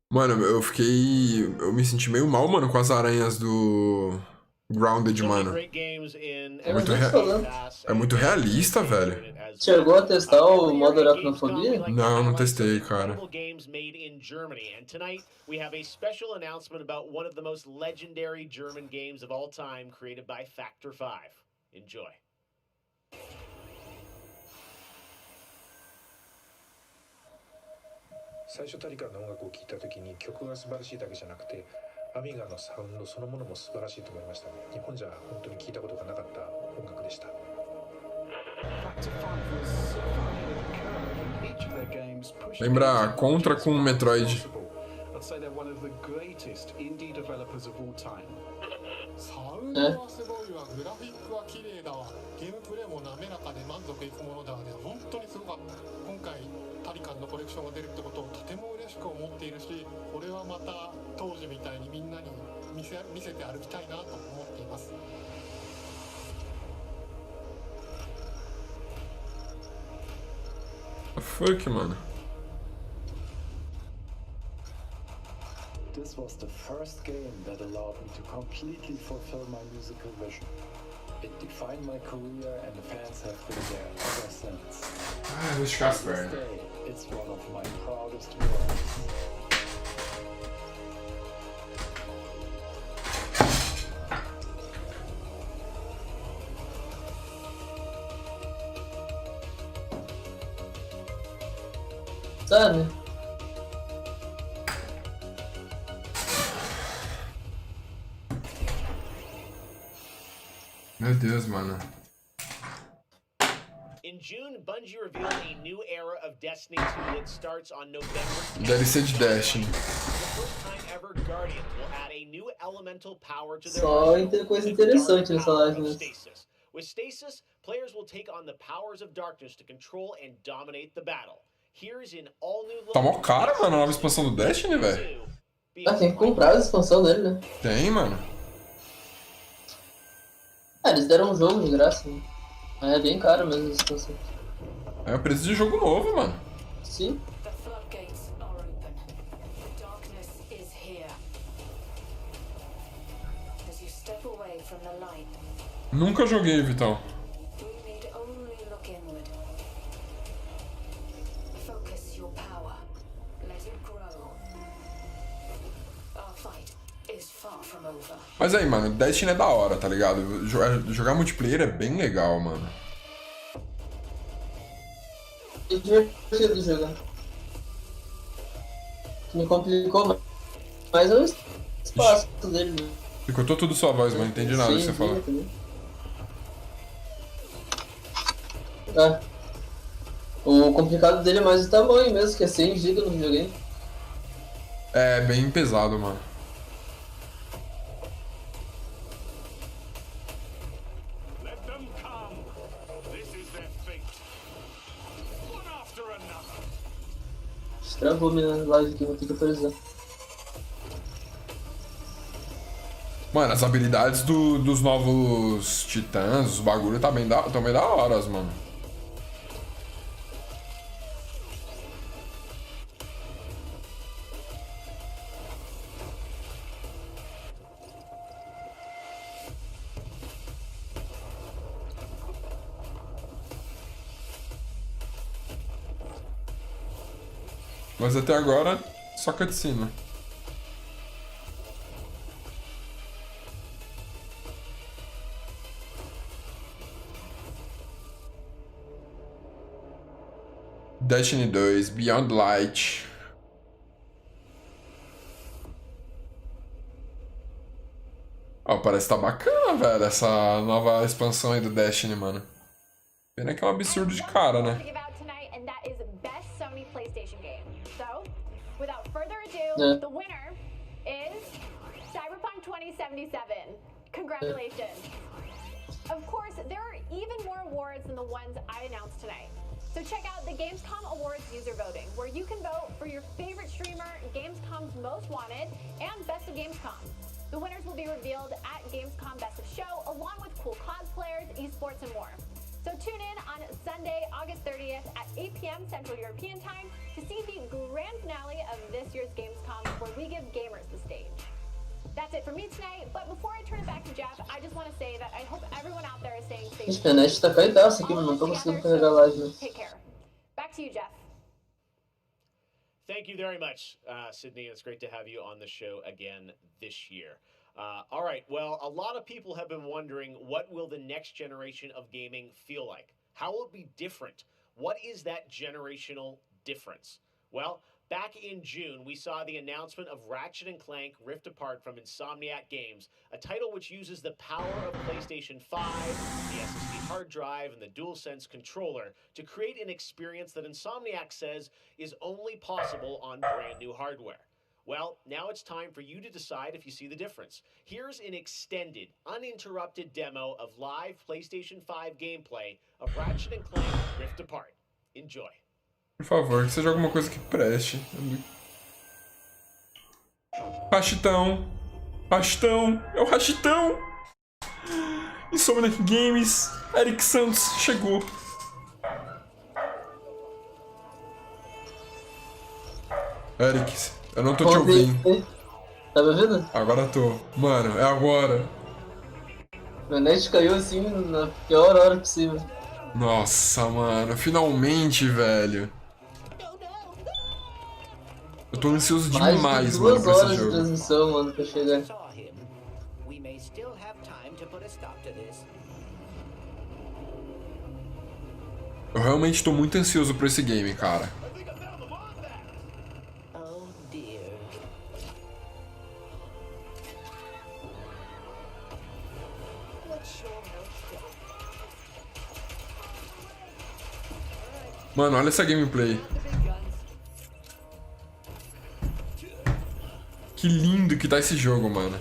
Mano, eu me senti meio mal, mano, com as aranhas do Grounded, mano. É muito realista, velho. Chegou a testar o modo aracnofobia? Não, não testei, cara. We have a special announcement about one of the most legendary German games of all time created by Factor 5. Enjoy. 最初タリカの音楽を聴いた時に曲が素晴らしいだけじゃなくてアミガのサウンドそのものも素晴らしいと思いましたね。日本じゃ本当に聴いたことがなかった音楽でした。Lembra Contra com Metroid. I'd say they're one of the greatest indie developers of all time. サウンドはすごいわ、グラフィックは綺麗だわ、ゲームプレイも滑らかで満足いくものだわで、本当にすごかった。今回タリカンのコレクションが出るってことをとても嬉しく思っているし、これはまた当時みたいにみんなに見せて歩きたいなと思っています。Fuck, mano. This was the first game that allowed me to completely fulfill my musical vision. It defined my career and the fans have been there ever since. Ah, os Casper. It's one of my proudest works. Sabe? Meu Deus, mano. In June, Bungie revealed a new era of Destiny 2 that starts on November 10th. DLC de Destiny. Só coisa interessante nessa live, né? With Stasis, players will take on the powers of darkness to control and dominate the battle. Here's an all new Tá mó cara, mano, a nova expansão do Destiny, velho. Ah, tem que comprar a expansão dele, né? Tem, mano. Ah, eles deram um jogo de graça, né? É bem caro mesmo a expansão. É o preço de jogo novo, mano. Sim. Nunca joguei, Vitão. Mas aí, mano, Destiny é da hora, tá ligado? Jogar multiplayer é bem legal, mano. É divertido de jogar. O que me complicou mais é o espaço dele, né? Cortou tudo sua voz, mas não entendi nada do que você falou. É. O complicado dele é mais o tamanho mesmo, que é 100 GB no videogame. É, bem pesado, mano. Travou minha live aqui, vou ter que atualizar. Mano, as habilidades dos novos titãs, os bagulho tão bem da horas, mano. Mas até agora, só cutscene. Destiny 2, Beyond Light. Ó, parece que tá bacana, velho, essa nova expansão aí do Destiny, mano. Pena que é um absurdo de cara, né? The winner is Cyberpunk 2077. Congratulations. Of course, there are even more awards than the ones I announced tonight. So check out the Gamescom Awards user voting, where you can vote for your favorite streamer, Gamescom's Most Wanted, and Best of Gamescom. The winners will be revealed at Gamescom Best of Show, along with cool cosplayers, esports, and more. So tune in on Sunday, August 30th at 8 p.m. Central European Time to see the grand finale of this year's Gamescom, where we give gamers the stage. That's it for me tonight, but before I turn it back to Jeff, I just want to say that I hope everyone out there is staying safe. A internet tá caidaça aqui, mano, não tô conseguindo carregar a live, né? Take care. Back to you, Jeff. Thank you very much, Sydney. It's great to have you on the show again this year. All right, well, a lot of people have been wondering, what will the next generation of gaming feel like? How will it be different? What is that generational difference? Well, back in June, we saw the announcement of Ratchet & Clank Rift Apart from Insomniac Games, a title which uses the power of PlayStation 5, the SSD hard drive, and the DualSense controller to create an experience that Insomniac says is only possible on brand new hardware. Well, now it's time for you to decide if you see the difference. Here's an extended, uninterrupted demo of live PlayStation 5 gameplay of Ratchet & Clank Rift Apart. Enjoy. Por favor, que seja alguma coisa que preste. Rachitão. Rachitão. É o Rachitão. Insomniac Games. Eric Santos chegou. Eric, eu não tô te ouvindo. Tá me ouvindo? Agora tô. Mano, é agora. Minha net caiu assim na pior hora possível. Nossa, mano. Finalmente, velho. Eu tô ansioso demais, mano, pra esse horas de jogo. transmissão, mano, pra chegar. Eu realmente tô muito ansioso por esse game, cara. Mano, olha essa gameplay. Que lindo que tá esse jogo, mano.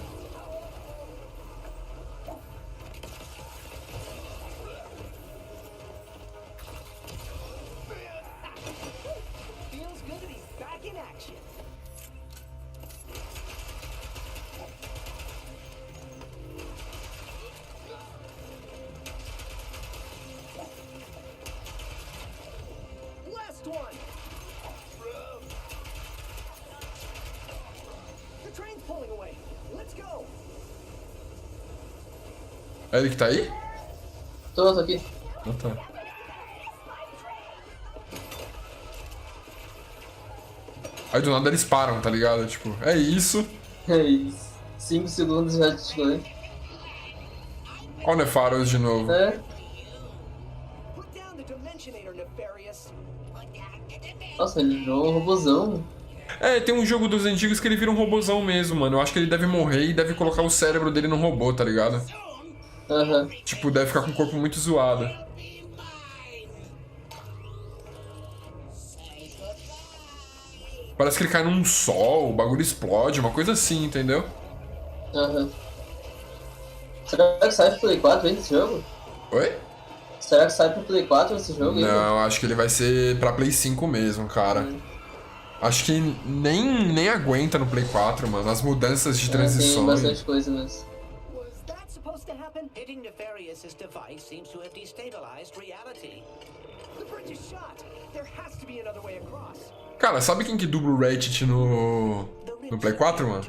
Eric tá aí? Tô aqui. Ah, tá. Aí do nada eles param, tá ligado? Tipo, é isso. É isso. 5 segundos já te ganho. Olha o Nefaros de novo. É. Nossa, ele virou um robozão. É, tem um jogo dos antigos que ele vira um robozão mesmo, mano. Eu acho que ele deve morrer e deve colocar o cérebro dele num robô, tá ligado? Aham. Tipo, deve ficar com o corpo muito zoado. Parece que ele cai num sol, o bagulho explode, uma coisa assim, entendeu? Aham. Será que sai pro Play 4 ainda esse jogo? Oi? Será que sai pro Play 4 esse jogo ainda? Não, acho que ele vai ser pra Play 5 mesmo, cara. Acho que nem aguenta no Play 4, mano. As mudanças de transições. Tem bastante coisa mesmo. Hitting Nefarious' device seems to have destabilized reality. The bridge is shot. There has to be another way across. Cara, sabe quem que dubla o Ratchet no Play 4, mano?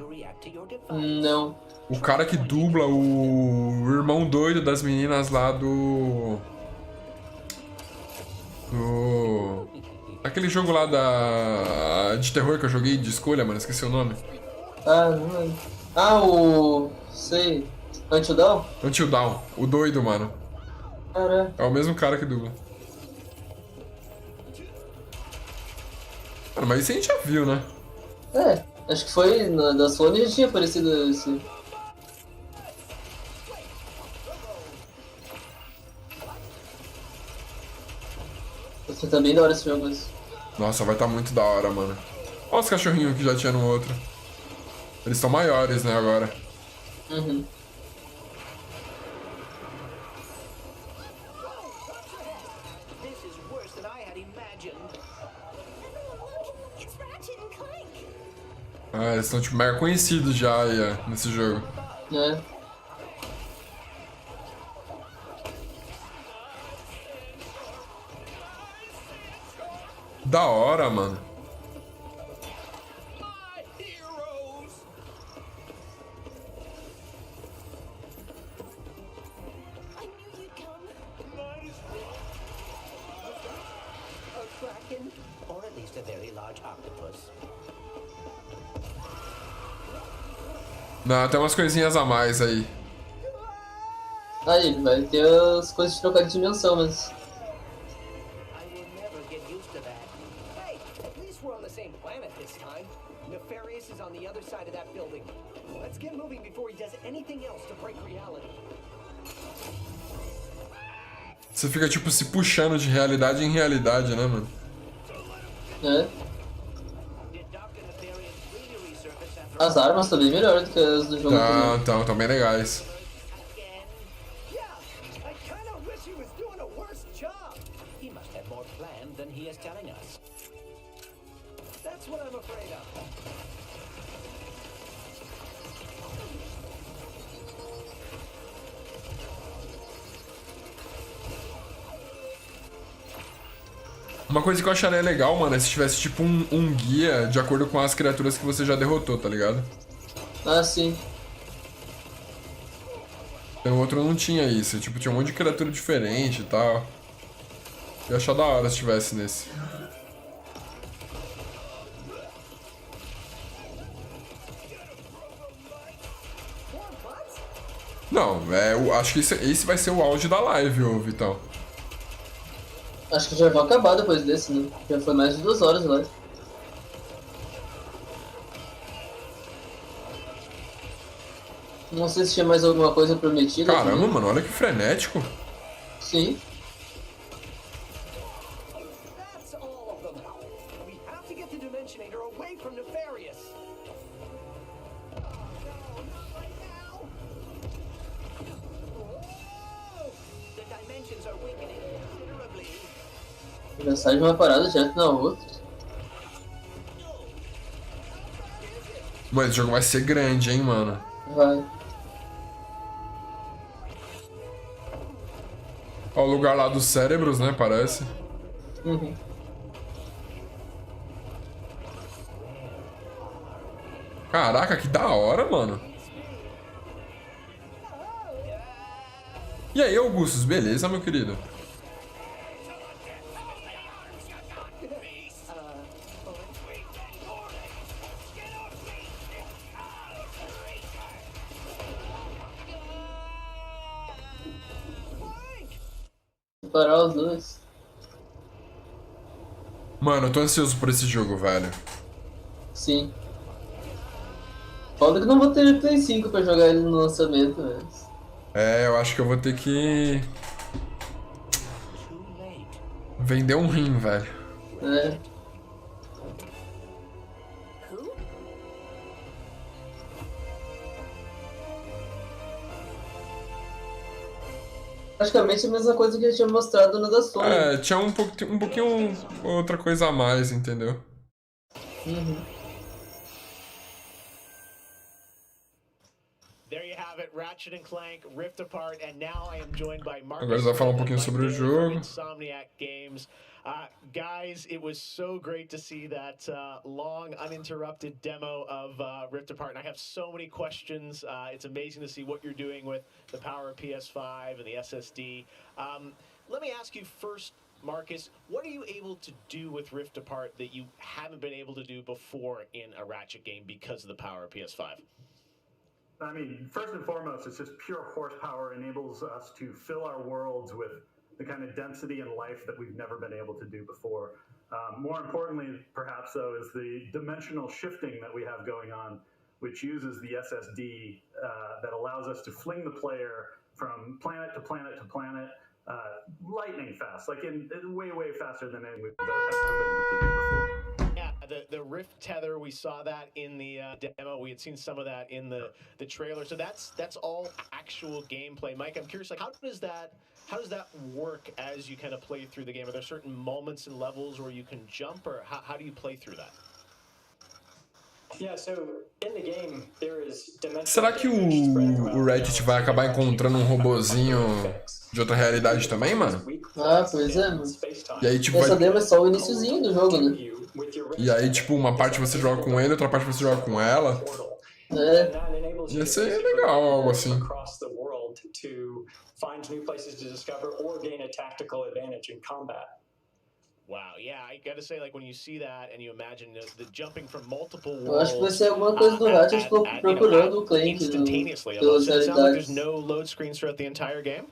Não. O cara que dubla o irmão doido das meninas lá do... Aquele jogo lá de terror que eu joguei de escolha, mano. Esqueci o nome. Ah, não lembro. Ah, o... sei... Until Dawn? Until Dawn. O doido, mano. Caraca. É o mesmo cara que dubla. Mano, mas isso a gente já viu, né? É, acho que foi da Sony já tinha aparecido esse... Foi também da hora esse jogo, mas... Nossa, vai estar muito da hora, mano. Olha os cachorrinhos que já tinha no outro. Eles estão maiores, né, agora. Uhum. Ah, eles estão tipo mega conhecidos já aí, nesse jogo. É. Da hora, mano. Não, tem umas coisinhas a mais aí. Aí, vai ter as coisas de trocar de dimensão, mas... Você fica, tipo, se puxando de realidade em realidade, né, mano? É. As armas estão bem melhores do que as do jogo. Tão bem legais. Uma coisa que eu acharia legal, mano, é se tivesse tipo um guia de acordo com as criaturas que você já derrotou, tá ligado? Ah, sim. O outro não tinha isso, tipo, tinha um monte de criatura diferente e tal. Eu ia achar da hora se tivesse nesse. Não, acho que esse vai ser o auge da live, ô Vitão. Acho que já vou acabar depois desse, né? Já foi mais de 2 horas lá. Não sei se tinha mais alguma coisa prometida. Caramba, aqui, mano, olha que frenético. Sim. Já sai de uma parada direto na outra. Mano, esse jogo vai ser grande, hein, mano. Vai. Ó, o lugar lá dos cérebros, né, parece. Uhum. Caraca, que da hora, mano. E aí, Augustus, beleza, meu querido? Parar os dois. Mano, eu tô ansioso por esse jogo, velho. Sim. Foda que não vou ter Play 5 pra jogar ele no lançamento, mas... Eu acho que eu vou ter que... vender um rim, velho. Praticamente a mesma coisa que eu tinha mostrado no da Sony. Tinha um pouquinho outra coisa a mais, entendeu? Uhum. Agora vai falar um pouquinho sobre o jogo. Guys, it was so great to see that long, uninterrupted demo of Rift Apart, and I have so many questions. It's amazing to see what you're doing with the power of PS5 and the SSD. Let me ask you first, Marcus, what are you able to do with Rift Apart that you haven't been able to do before in a Ratchet game because of the power of PS5? I mean, first and foremost, it's just pure horsepower enables us to fill our worlds with the kind of density and life that we've never been able to do before. More importantly, perhaps, though, is the dimensional shifting that we have going on, which uses the SSD that allows us to fling the player from planet to planet to planet, lightning fast, like in way, way faster than any we've ever been able to do before. The Rift tether, we saw that in the demo. We had seen some of that in the trailer. So that's all actual gameplay. Mike, I'm curious, like, how does that work as you kind of play through the game? Are there certain moments and levels where you can jump, or how do you play through that? Yeah, so in the game there is Será que o Reddit vai acabar encontrando um robozinho de outra realidade também, mano? Ah, pois é, mano. E aí, tipo, essa demo é só o iniciozinho do jogo, né? E aí, tipo, uma parte você joga com ele, outra parte você joga com ela. Ia ser legal, algo assim. Wow, yeah, I gotta say, like, when you see that and you imagine the jumping from multiple worlds, eu acho que vai ser alguma coisa do Ratchet procurando o Clank instantaneously. pelas So it sounds like there's realidades. no load screens throughout the entire game?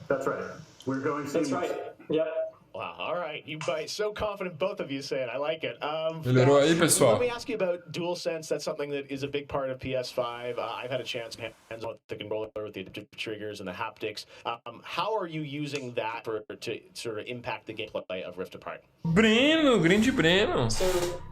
That's right. We're going seamless. That's right. Yep. Wow, all right. You so confident, both of you say it. I like it. Melhorou aí, pessoal? Let me ask you about DualSense. That's something that is a big part of PS5. I've had a chance to hands-on with the controller, with the triggers and the haptics. How are you using that to sort of impact the gameplay of Rift Apart? Breno, grande Breno. So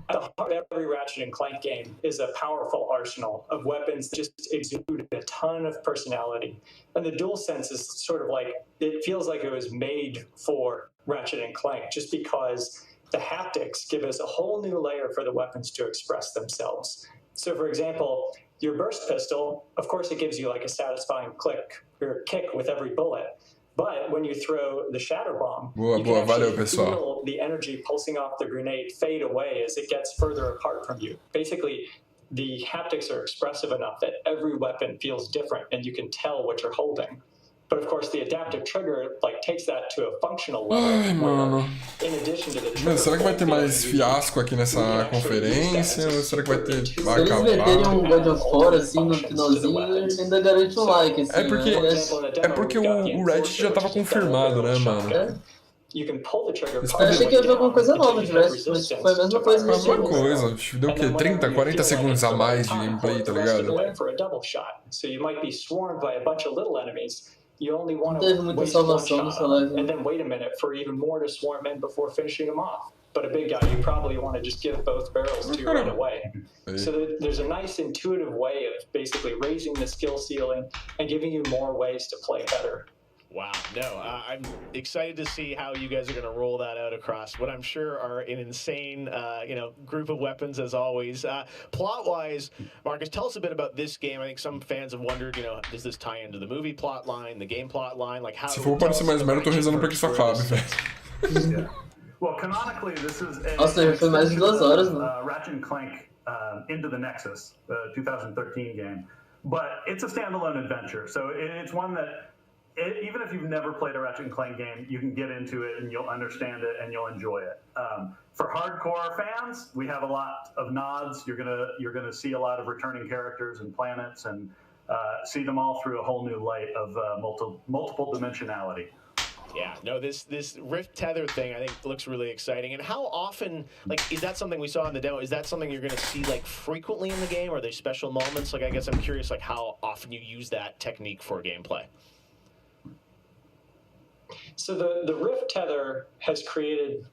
at the heart of every Ratchet and Clank game is a powerful arsenal of weapons that just exude a ton of personality. And the DualSense is sort of like, it feels like it was made for Ratchet and Clank, just because the haptics give us a whole new layer for the weapons to express themselves. So for example, your burst pistol, of course it gives you like a satisfying click or kick with every bullet, But when you throw the shatter bomb, Boa, you can boa, valeu, actually pessoal. feel the energy pulsing off the grenade fade away as it gets further apart from you. Basically, the haptics are expressive enough that every weapon feels different and you can tell what you're holding. But of course, the adaptive trigger takes that to a functional level. Ai, mano. In addition to the Meu, será que vai ter mais fiasco aqui nessa conferência? Ou será que vai ter... vai Se eles meterem acabar? God of War assim no finalzinho, ainda garante um like. Assim, É porque o Reddit já tava confirmado, né, mano? Eu achei que ia ver alguma coisa nova de Reddit, mas foi a mesma coisa. Foi a mesma coisa. Deu o quê? 30, 40 segundos a mais de gameplay, tá ligado? Não teve muita salvação nessa live. And then wait a minute for even more to swarm in before finishing them off. But a big guy, you probably want to just give both barrels to right away. So there's a nice intuitive way of basically raising the skill ceiling and giving you more ways to play better. Wow, no, I'm excited to see how you guys are going to roll that out across what I'm sure are an insane, group of weapons as always. Plot-wise, Marcus, tell us a bit about this game. I think some fans have wondered, does this tie into the movie plot line, the game plot line? Like how? Se for parecer mais merda, eu tô rezando pra que isso acabe, velho. Well, canonically, this is a Nossa, foi mais de 2 horas, mano. Ratchet & Clank Into the Nexus, 2013 game. But it's a standalone adventure, so it's one that even if you've never played a Ratchet & Clank game, you can get into it and you'll understand it and you'll enjoy it. For hardcore fans, we have a lot of nods. You're gonna see a lot of returning characters and planets and see them all through a whole new light of multiple dimensionality. Yeah, no, this Rift Tether thing I think looks really exciting. And how often, is that something we saw in the demo? Is that something you're going to see frequently in the game? Or are there special moments? I guess I'm curious how often you use that technique for gameplay. So the Rift Tether has created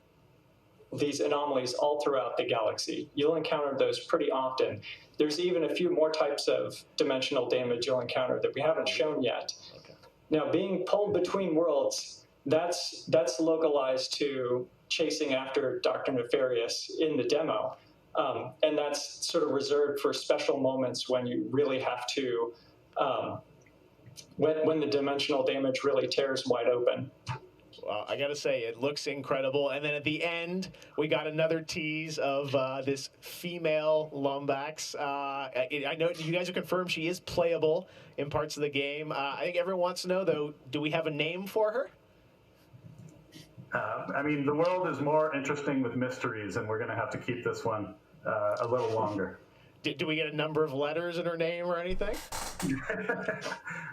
these anomalies all throughout the galaxy. You'll encounter those pretty often. There's even a few more types of dimensional damage you'll encounter that we haven't shown yet. Okay. Now, being pulled between worlds, that's localized to chasing after Dr. Nefarious in the demo. And that's sort of reserved for special moments when you really have to... when the dimensional damage really tears wide open. Well, I gotta say, it looks incredible. And then at the end, we got another tease of this female Lombax. I know you guys have confirmed she is playable in parts of the game. I think everyone wants to know, though, do we have a name for her? The world is more interesting with mysteries, and we're going to have to keep this one a little longer. Do we get a number of letters in her name or anything?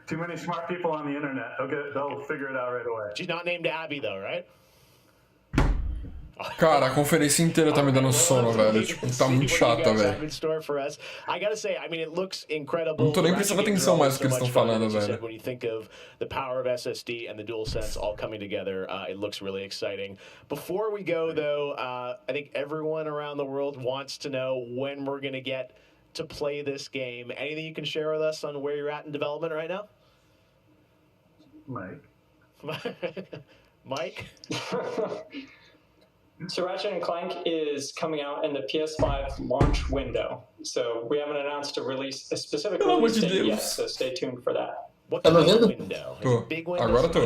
Too many smart people on the internet. They'll figure it out right away. She's not named Abby, though, right? Cara, a conferência inteira tá me dando sono, velho. Tipo, tá muito chata, velho. Não tô nem prestando atenção mais no que eles estão falando, velho. When you think of the power of SSD and the DualSense all coming together, it looks really exciting. Before we go, though, I think everyone around the world wants to know when we're going to get to play this game. Anything you can share with us on where you're at in development right now? Mike? So Ratchet & Clank is coming out in the PS5 launch window. So we haven't announced a specific release date yet, so stay tuned for that. Tá me ouvindo? Tô. Agora tô.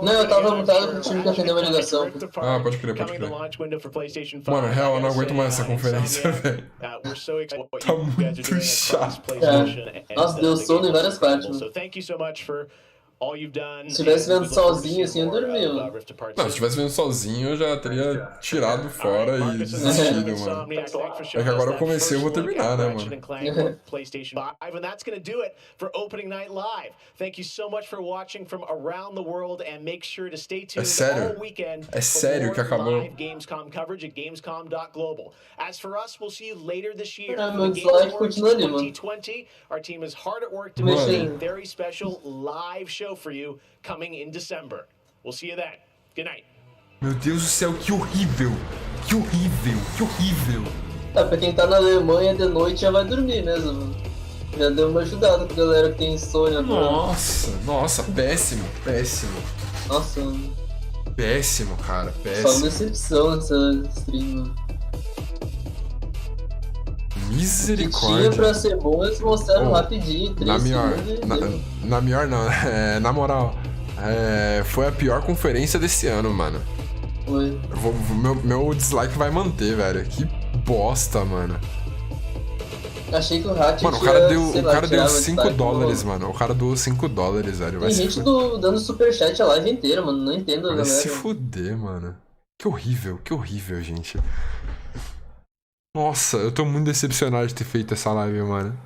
Não, eu tava mutado porque tive que atender uma ligação. Ah, pode crer. Mano, real, eu não aguento mais essa conferência, velho. Tá muito chato. Nossa, deu sono em várias partes. Se tivesse vendo sozinho assim, eu dormia, mano. Não, se tivesse vendo sozinho, eu já teria tirado fora e desistido, mano. É que agora eu comecei, eu vou terminar, né, mano? PlayStation 5, and that's going to do it for opening night live. Thank you so much for watching from around the world, and make sure to stay tuned all weekend for more live Gamescom coverage at gamescom.global. As for us, we'll see you later this year for the Game Awards 2020. Our team is hard at work to make a very special live show for you coming in December. We'll see you then. Good night. Meu Deus do céu, que horrível! Que horrível! Que horrível! Pra quem tá na Alemanha de noite já vai dormir mesmo, mano. Já deu uma ajudada pra galera que tem insônia. Nossa, péssimo. Nossa, mano. Péssimo, cara, péssimo. Só decepção nessa stream, mano. Misericórdia. Tinha pra ser bom, eles mostraram rapidinho, 3 segundos. Na moral, foi a pior conferência desse ano, mano. Foi. Meu dislike vai manter, velho. Que bosta, mano. Achei que o Hack Mano, o cara deu $5, mano. O cara doou $5, velho. Tem gente dando superchat a live inteira, mano. Não entendo, galera. Vai se fuder, mano. Que horrível, gente. Nossa, eu tô muito decepcionado de ter feito essa live, mano.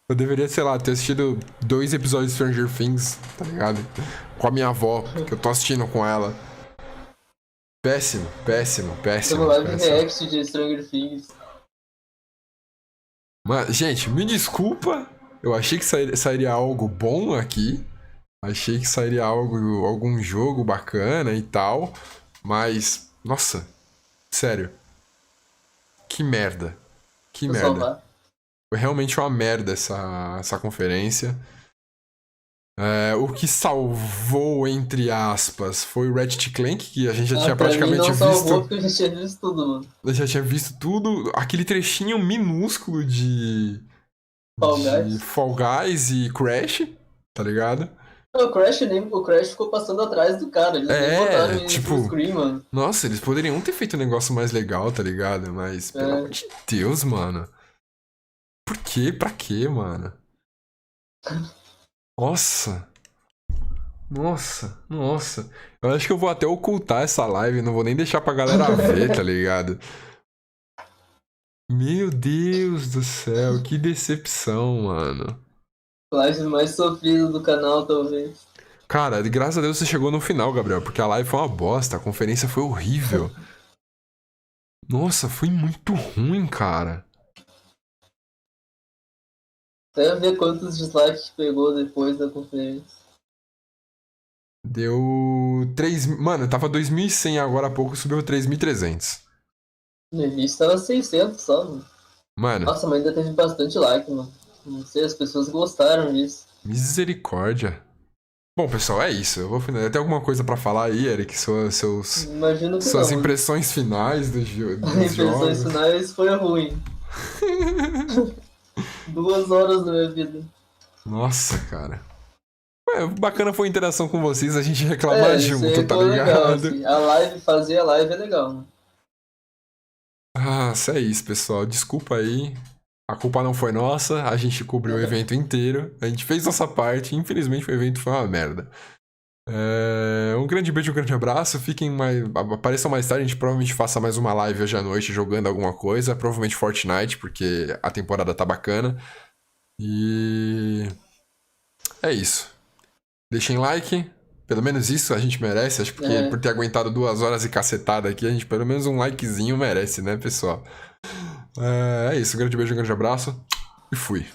Eu deveria, sei lá, ter assistido 2 episódios de Stranger Things, tá ligado? Com a minha avó, que eu tô assistindo com ela. Péssimo. Uma live react de Stranger Things. Mas, gente, me desculpa. Eu achei que sairia algo bom aqui. Achei que sairia algum jogo bacana e tal. Mas, nossa, sério. Que merda. Foi realmente uma merda essa conferência. O que salvou, entre aspas, foi o Ratchet Clank, que a gente já tinha praticamente visto. Salvou porque a gente tinha visto tudo, mano. Eu já tinha visto tudo. Aquele trechinho minúsculo de Fall Guys e Crash, tá ligado? Não, o Crash ficou passando atrás do cara. Eles nem botaram ele no screen, mano. Nossa, eles poderiam ter feito um negócio mais legal, tá ligado? Mas, pelo amor de Deus, mano. Por quê? Pra quê, mano? Nossa. Eu acho que eu vou até ocultar essa live, não vou nem deixar pra galera ver, tá ligado? Meu Deus do céu, que decepção, mano. Live mais sofrida do canal, talvez. Cara, graças a Deus você chegou no final, Gabriel, porque a live foi uma bosta, a conferência foi horrível. Nossa, foi muito ruim, cara. Até ver quantos dislikes pegou depois da conferência. Deu 3... Mano, tava 2.100 agora há pouco, subiu 3.300. No início tava 600 só, mano. Nossa, mas ainda teve bastante like, mano. Não sei, as pessoas gostaram disso. Misericórdia. Bom, pessoal, é isso. Eu vou finalizar. Tem alguma coisa pra falar aí, Eric? Suas impressões finais dos jogos. As impressões finais foi ruim. 2 horas da minha vida. Nossa, cara. Bacana foi a interação com vocês, a gente reclamar junto, tá ligado? Legal, assim. Fazer a live é legal, né? É isso, pessoal. Desculpa aí. A culpa não foi nossa, a gente cobriu o evento inteiro. A gente fez nossa parte, infelizmente o evento foi uma merda. Um grande beijo, um grande abraço. Apareçam mais tarde, a gente provavelmente faça mais uma live hoje à noite jogando alguma coisa. Provavelmente Fortnite, porque a temporada tá bacana. E é isso. Deixem like. Pelo menos isso a gente merece. Acho que por ter aguentado 2 horas e cacetada aqui, a gente pelo menos um likezinho merece, né, pessoal? É isso. Um grande beijo, um grande abraço. E fui.